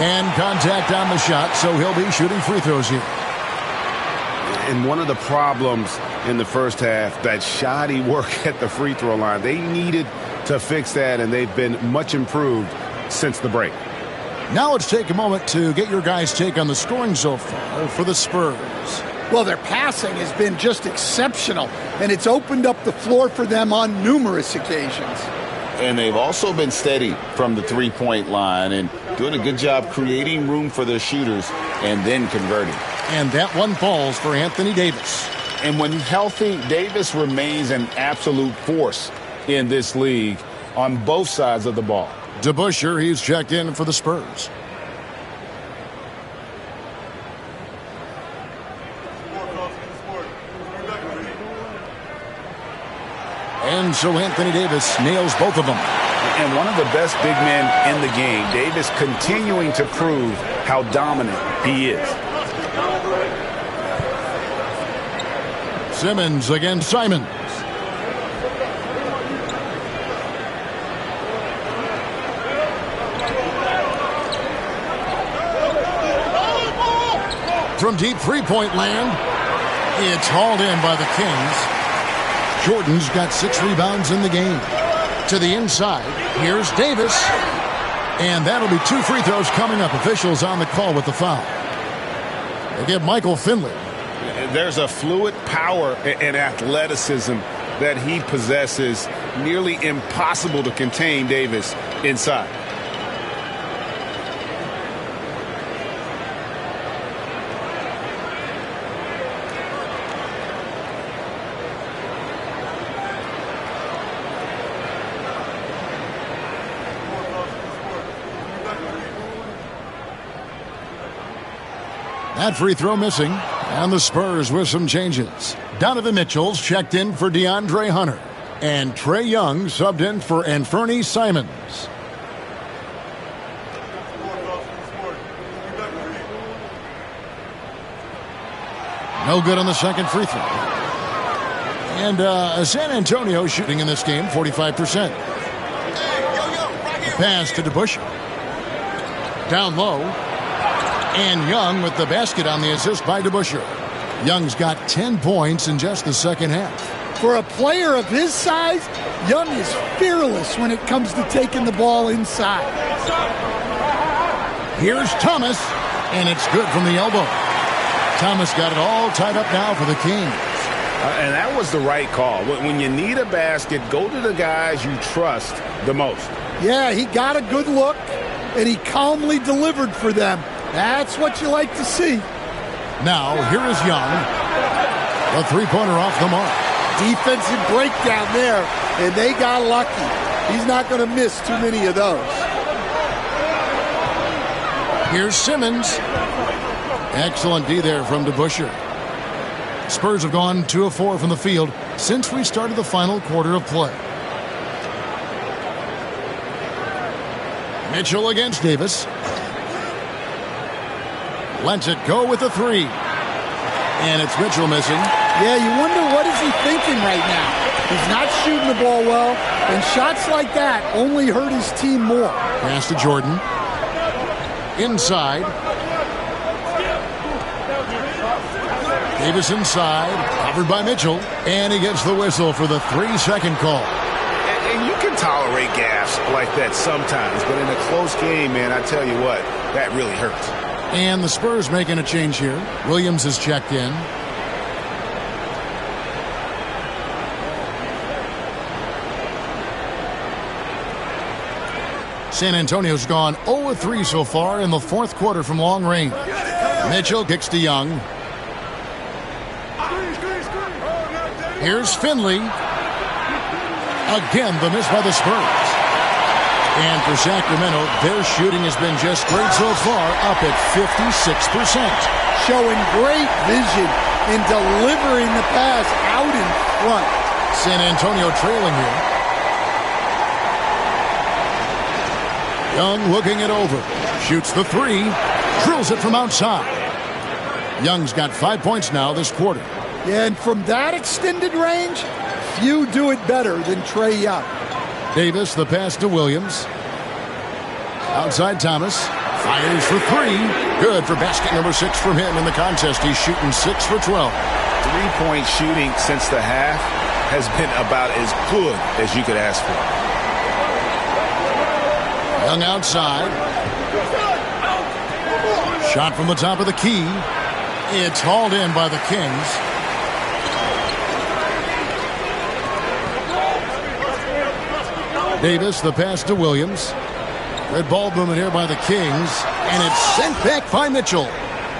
And contact on the shot, so he'll be shooting free throws here. And one of the problems in the first half, that shoddy work at the free throw line. They needed to fix that, and they've been much improved since the break. Now let's take a moment to get your guys' take on the scoring so far for the Spurs. Well, their passing has been just exceptional, and it's opened up the floor for them on numerous occasions. And they've also been steady from the three-point line and doing a good job creating room for their shooters and then converting. And that one falls for Anthony Davis. And when healthy, Davis remains an absolute force in this league on both sides of the ball. DeBusschere, he's checked in for the Spurs. And so Anthony Davis nails both of them. And one of the best big men in the game. Davis continuing to prove how dominant he is. Simmons against Simons. From deep three-point land, it's hauled in by the Kings. Jordan's got 6 rebounds in the game. To the inside, here's Davis. And that'll be 2 free throws coming up. Officials on the call with the foul. They give Michael Finley. There's a fluid power and athleticism that he possesses. Nearly impossible to contain Davis inside. That free throw missing. And the Spurs with some changes. Donovan Mitchell's checked in for DeAndre Hunter. And Trae Young subbed in for Anfernee Simons. No good on the second free throw. And San Antonio shooting in this game 45%. Pass to DeBusschere. Down low. And Young with the basket on the assist by DeBusschere. Young's got 10 points in just the second half. For a player of his size, Young is fearless when it comes to taking the ball inside. Here's Thomas, and it's good from the elbow. Thomas got it all tied up now for the Kings. And that was the right call. When you need a basket, go to the guys you trust the most. Yeah, he got a good look, and he calmly delivered for them. That's what you like to see. Now, here is Young. The three-pointer off the mark. Defensive breakdown there, and they got lucky. He's not going to miss too many of those. Here's Simmons. Excellent D there from DeBusschere. Spurs have gone 2 of 4 from the field since we started the final quarter of play. Mitchell against Davis. Lets it go with the three. And it's Mitchell missing. Yeah, you wonder what is he thinking right now. He's not shooting the ball well, and shots like that only hurt his team more. Pass to Jordan. Inside. Davis inside, covered by Mitchell, and he gets the whistle for the 3-second call. And you can tolerate gas like that sometimes, but in a close game, man, I tell you what, that really hurts. And the Spurs making a change here. Williams is checked in. San Antonio's gone 0-3 so far in the fourth quarter from long range. Mitchell kicks to Young. Here's Finley. Again, the miss by the Spurs. And for Sacramento, their shooting has been just great so far, up at 56%. Showing great vision in delivering the pass out in front. San Antonio trailing here. Young looking it over. Shoots the three. Drills it from outside. Young's got 5 points now this quarter. Yeah, and from that extended range, few do it better than Trae Young. Davis, the pass to Williams. Outside Thomas. Fires for three. Good for basket number 6 from him in the contest. He's shooting 6 for 12. Three-point shooting since the half has been about as good as you could ask for. Young outside. Shot from the top of the key. It's hauled in by the Kings. Davis, the pass to Williams. Red ball movement here by the Kings. And it's sent back by Mitchell.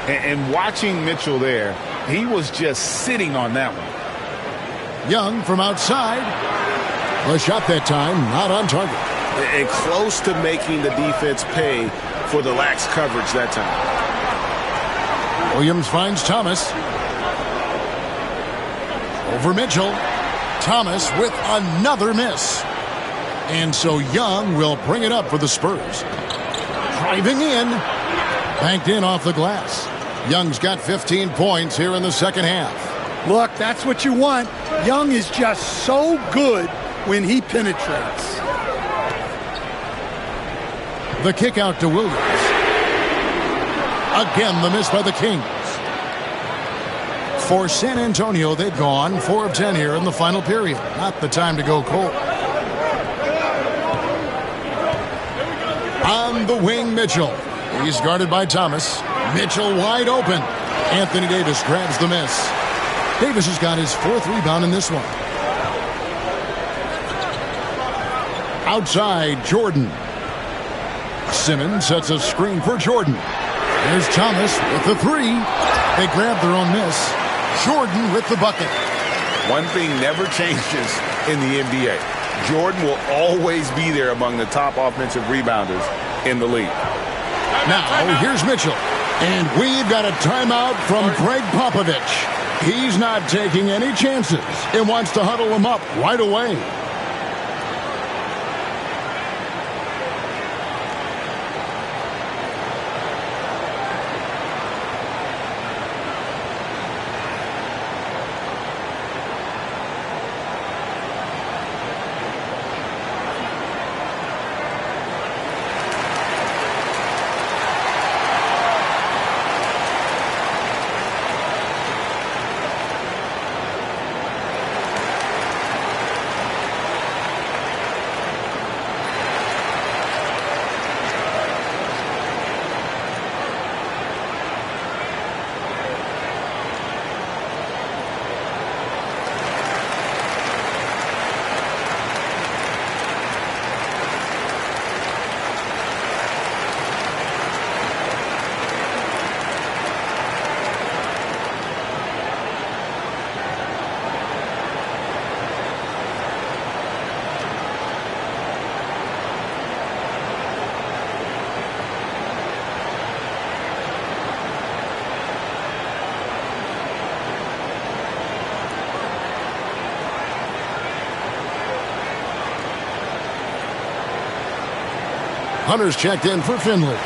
And watching Mitchell there, he was just sitting on that one. Young from outside. The shot that time, not on target. And close to making the defense pay for the lax coverage that time. Williams finds Thomas. Over Mitchell. Thomas with another miss. And so Young will bring it up for the Spurs. Driving in. Banked in off the glass. Young's got 15 points here in the second half. Look, that's what you want. Young is just so good when he penetrates. The kick out to Williams. Again, the miss by the Kings. For San Antonio, they've gone 4 of 10 here in the final period. Not the time to go cold. On the wing, Mitchell. He's guarded by Thomas. Mitchell wide open. Anthony Davis grabs the miss. Davis has got his 4th rebound in this one. Outside, Jordan. Simmons sets a screen for Jordan. There's Thomas with the three. They grab their own miss. Jordan with the bucket. One thing never changes in the NBA. Jordan will always be there among the top offensive rebounders in the league. Now, here's Mitchell. And we've got a timeout from Greg Popovich. He's not taking any chances and wants to huddle them up right away. Hunter's checked in for Finley.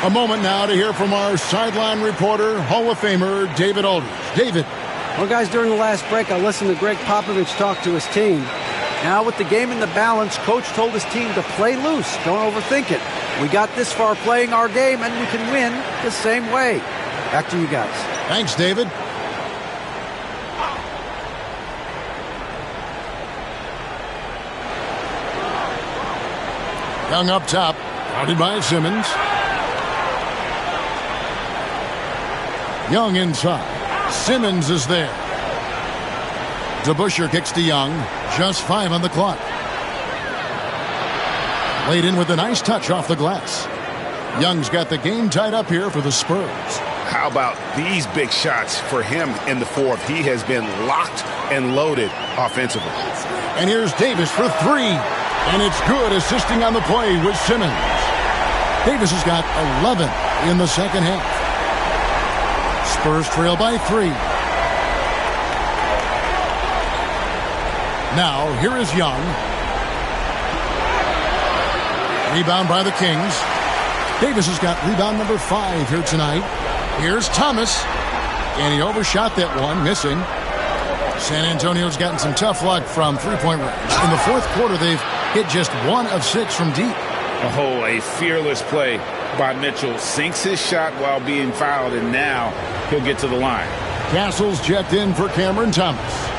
A moment now to hear from our sideline reporter, Hall of Famer David Aldridge. David. Well, guys, during the last break, I listened to Greg Popovich talk to his team. Now, with the game in the balance, Coach told his team to play loose. Don't overthink it. We got this far playing our game, and we can win the same way. Back to you guys. Thanks, David. Young up top. Guarded by Simmons. Young inside. Simmons is there. DeBusschere kicks to Young. Just 5 on the clock. Laid in with a nice touch off the glass. Young's got the game tied up here for the Spurs. How about these big shots for him in the fourth? He has been locked and loaded offensively. And here's Davis for 3. And it's good, assisting on the play with Simmons. Davis has got 11 in the second half. Spurs trail by 3. Now, here is Young. Rebound by the Kings. Davis has got rebound number 5 here tonight. Here's Thomas. And he overshot that one, missing. San Antonio's gotten some tough luck from three-point range. In the fourth quarter, they've hit just 1 of 6 from deep. Oh, a fearless play by Mitchell. Sinks his shot while being fouled, and now he'll get to the line. Castle's checked in for Cameron Thomas.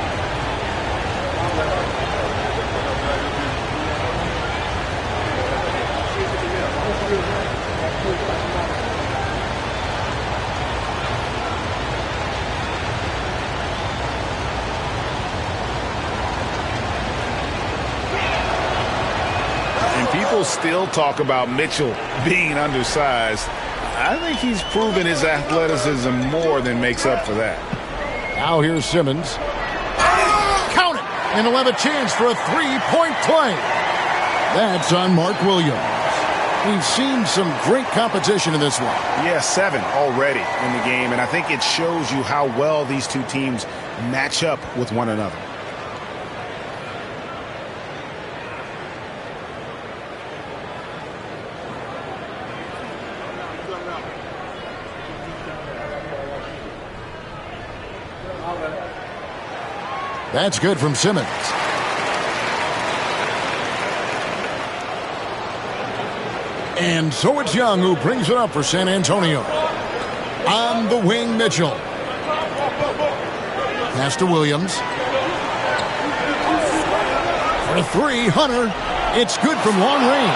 Still talk about Mitchell being undersized. I think he's proven his athleticism more than makes up for that. Now here's Simmons. Count it! And he'll have a chance for a 3-point play. That's on Mark Williams. We've seen some great competition in this one. Yeah, 7 already in the game, and I think it shows you how well these two teams match up with one another. That's good from Simmons. And so it's Young who brings it up for San Antonio. On the wing, Mitchell. Pass to Williams. For 3, Hunter. It's good from long range.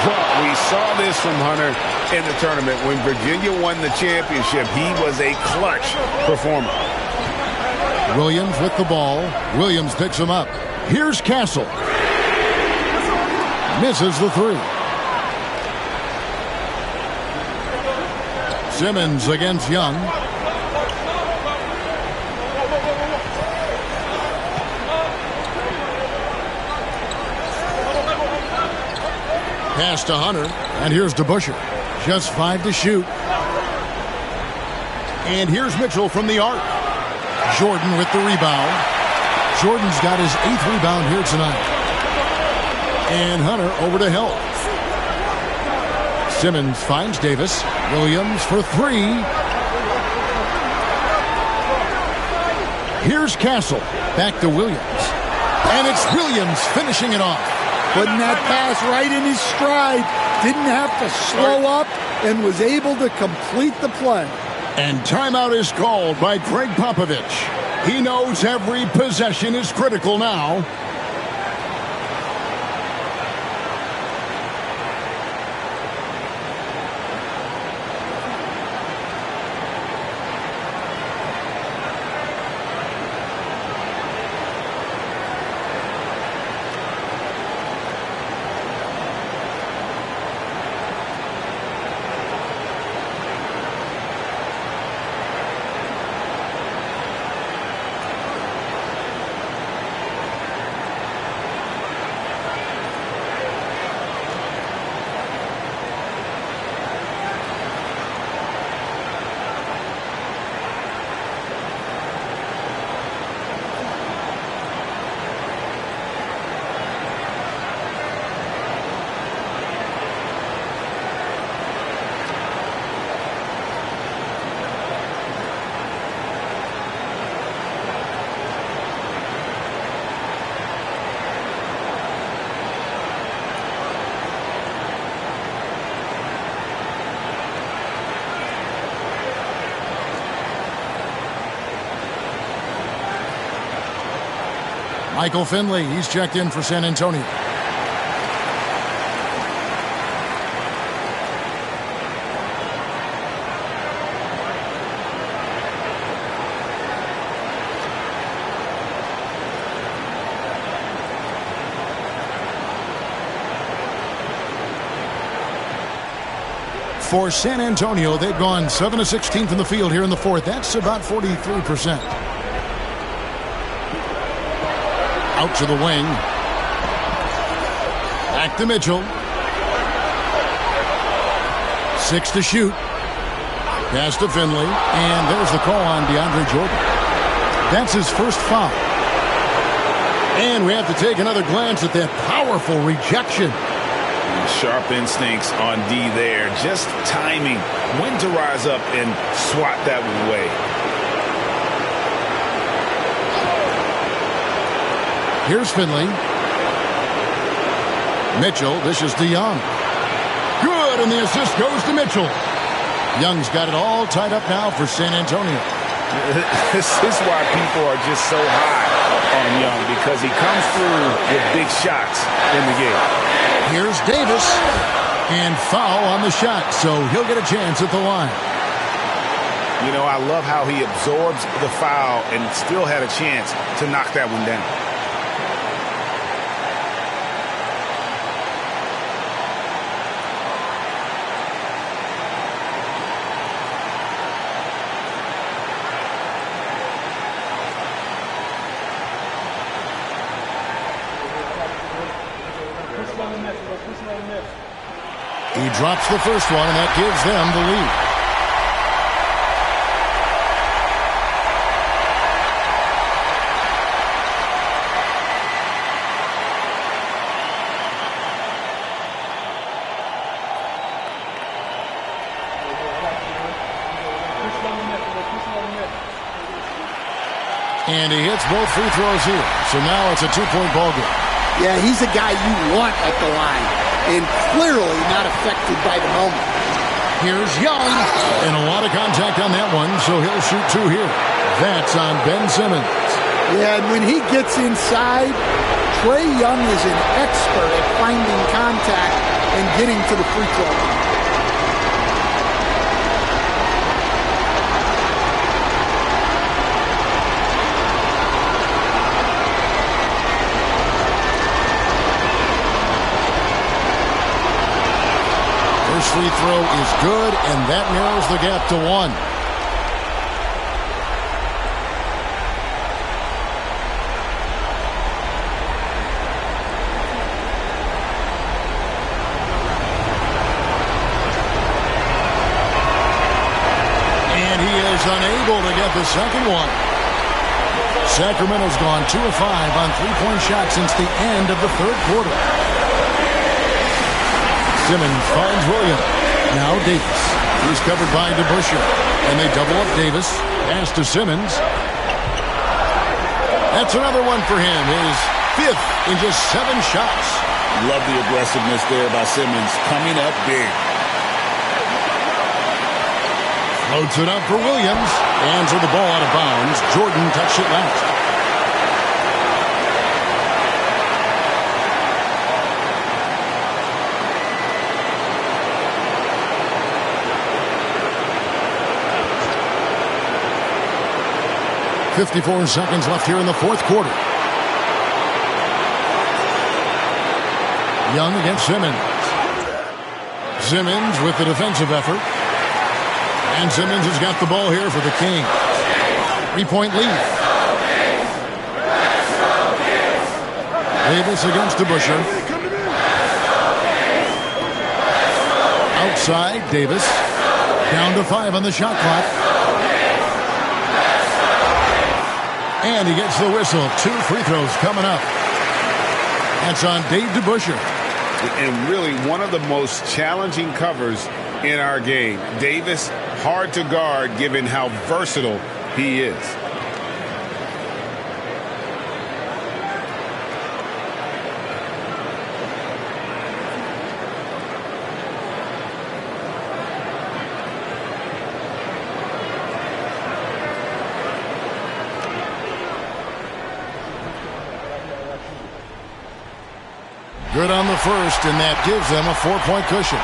Well, we saw this from Hunter in the tournament. When Virginia won the championship, he was a clutch performer. Williams with the ball. Williams picks him up. Here's Castle. Misses the 3. Simmons against Young. Pass to Hunter. And here's DeBusschere. Just 5 to shoot. And here's Mitchell from the arc. Jordan with the rebound. Jordan's got his 8th rebound here tonight. And Hunter over to help. Simmons finds Davis. Williams for 3. Here's Castle. Back to Williams. And it's Williams finishing it off. Putting that pass right in his stride. Didn't have to slow up and was able to complete the play. And timeout is called by Greg Popovich. He knows every possession is critical now. Michael Finley, he's checked in for San Antonio. For San Antonio, they've gone 7 of 16 from the field here in the 4th. That's about 43%. Out to the wing. Back to Mitchell. 6 to shoot. Pass to Finley. And there's the call on DeAndre Jordan. That's his first foul. And we have to take another glance at that powerful rejection. Sharp instincts on D there. Just timing. When to rise up and swat that one away. Here's Finley. Mitchell, this is DeYoung. Good, and the assist goes to Mitchell. Young's got it all tied up now for San Antonio. This is why people are just so high on Young, because he comes through with big shots in the game. Here's Davis, and foul on the shot, so he'll get a chance at the line. You know, I love how he absorbs the foul and still had a chance to knock that one down. He drops the first one, and that gives them the lead. And he hits both free throws here. So now it's a 2-point ball game. Yeah, he's a guy you want at the line, and clearly not affected by the moment. Here's Young, and a lot of contact on that one, so he'll shoot 2 here. That's on Ben Simmons. Yeah, and when he gets inside, Trae Young is an expert at finding contact and getting to the free throw line. First free throw is good, and that narrows the gap to 1. And he is unable to get the second one. Sacramento's gone 2 of 5 on three-point shots since the end of the third quarter. Simmons finds Williams. Now Davis. He's covered by DeBusschere. And they double up Davis. Pass to Simmons. That's another one for him. His 5th in just 7 shots. Love the aggressiveness there by Simmons. Coming up big. Loads it up for Williams. Hands of the ball out of bounds. Jordan touched it last. .54 seconds left here in the fourth quarter. Young against Simmons. Simmons with the defensive effort. And Simmons has got the ball here for the Kings. 3-point lead. Davis against DeBusschere. Outside, Davis. Down to 5 on the shot clock. And he gets the whistle. 2 free throws coming up. That's on Dave DeBusschere. And really one of the most challenging covers in our game. Davis, hard to guard given how versatile he is. Good on the first, and that gives them a 4-point cushion.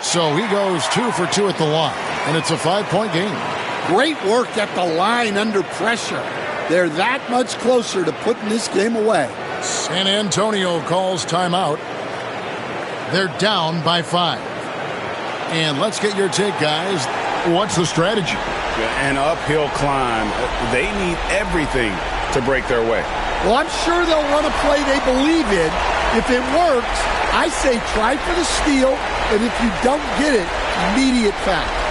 So he goes 2 for 2 at the line, and it's a 5-point game. Great work at the line under pressure. They're that much closer to putting this game away. San Antonio calls timeout. They're down by 5. And let's get your take, guys. What's the strategy? An uphill climb. They need everything to break their way. Well, I'm sure they'll run a play they believe in. If it works, I say try for the steal, and if you don't get it, immediate foul.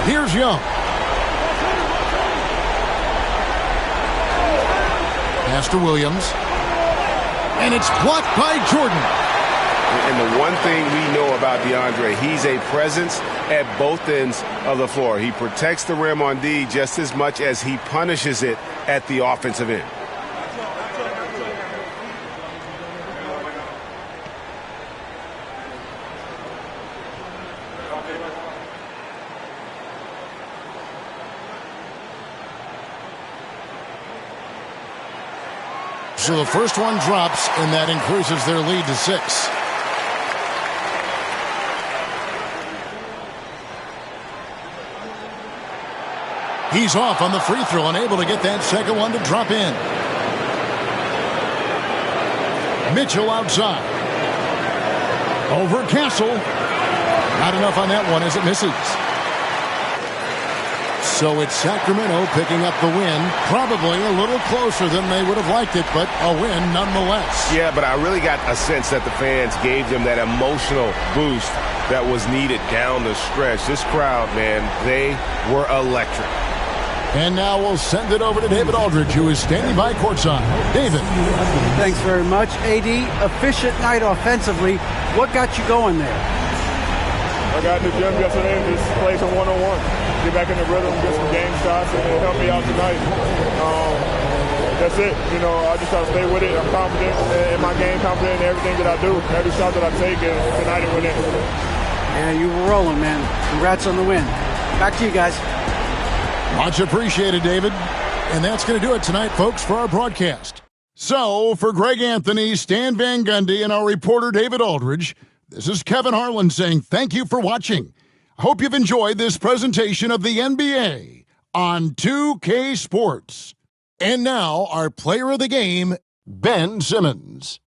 Here's Young. Pass to Williams. And it's blocked by Jordan. And the one thing we know about DeAndre, he's a presence at both ends of the floor. He protects the rim on D just as much as he punishes it at the offensive end. So the first one drops, and that increases their lead to 6. He's off on the free throw, unable to get that second one to drop in. Mitchell outside. Over Castle. Not enough on that one as it misses. So it's Sacramento picking up the win. Probably a little closer than they would have liked it, but a win nonetheless. Yeah, but I really got a sense that the fans gave them that emotional boost that was needed down the stretch. This crowd, man, they were electric. And now we'll send it over to David Aldridge, who is standing by courtside. David. Thanks very much. AD, efficient night offensively. What got you going there? I got in the gym yesterday and just played some one-on-one. Get back in the rhythm, get some game shots, and it helped me out tonight. That's it. You know, I just try to stay with it. I'm confident in my game, confident in everything that I do, every shot that I take, and tonight it went in. Yeah, you were rolling, man. Congrats on the win. Back to you guys. Much appreciated, David. And that's going to do it tonight, folks, for our broadcast. So, for Greg Anthony, Stan Van Gundy, and our reporter, David Aldridge, this is Kevin Harlan saying thank you for watching. I hope you've enjoyed this presentation of the NBA on 2K Sports. And now, our player of the game, Ben Simmons.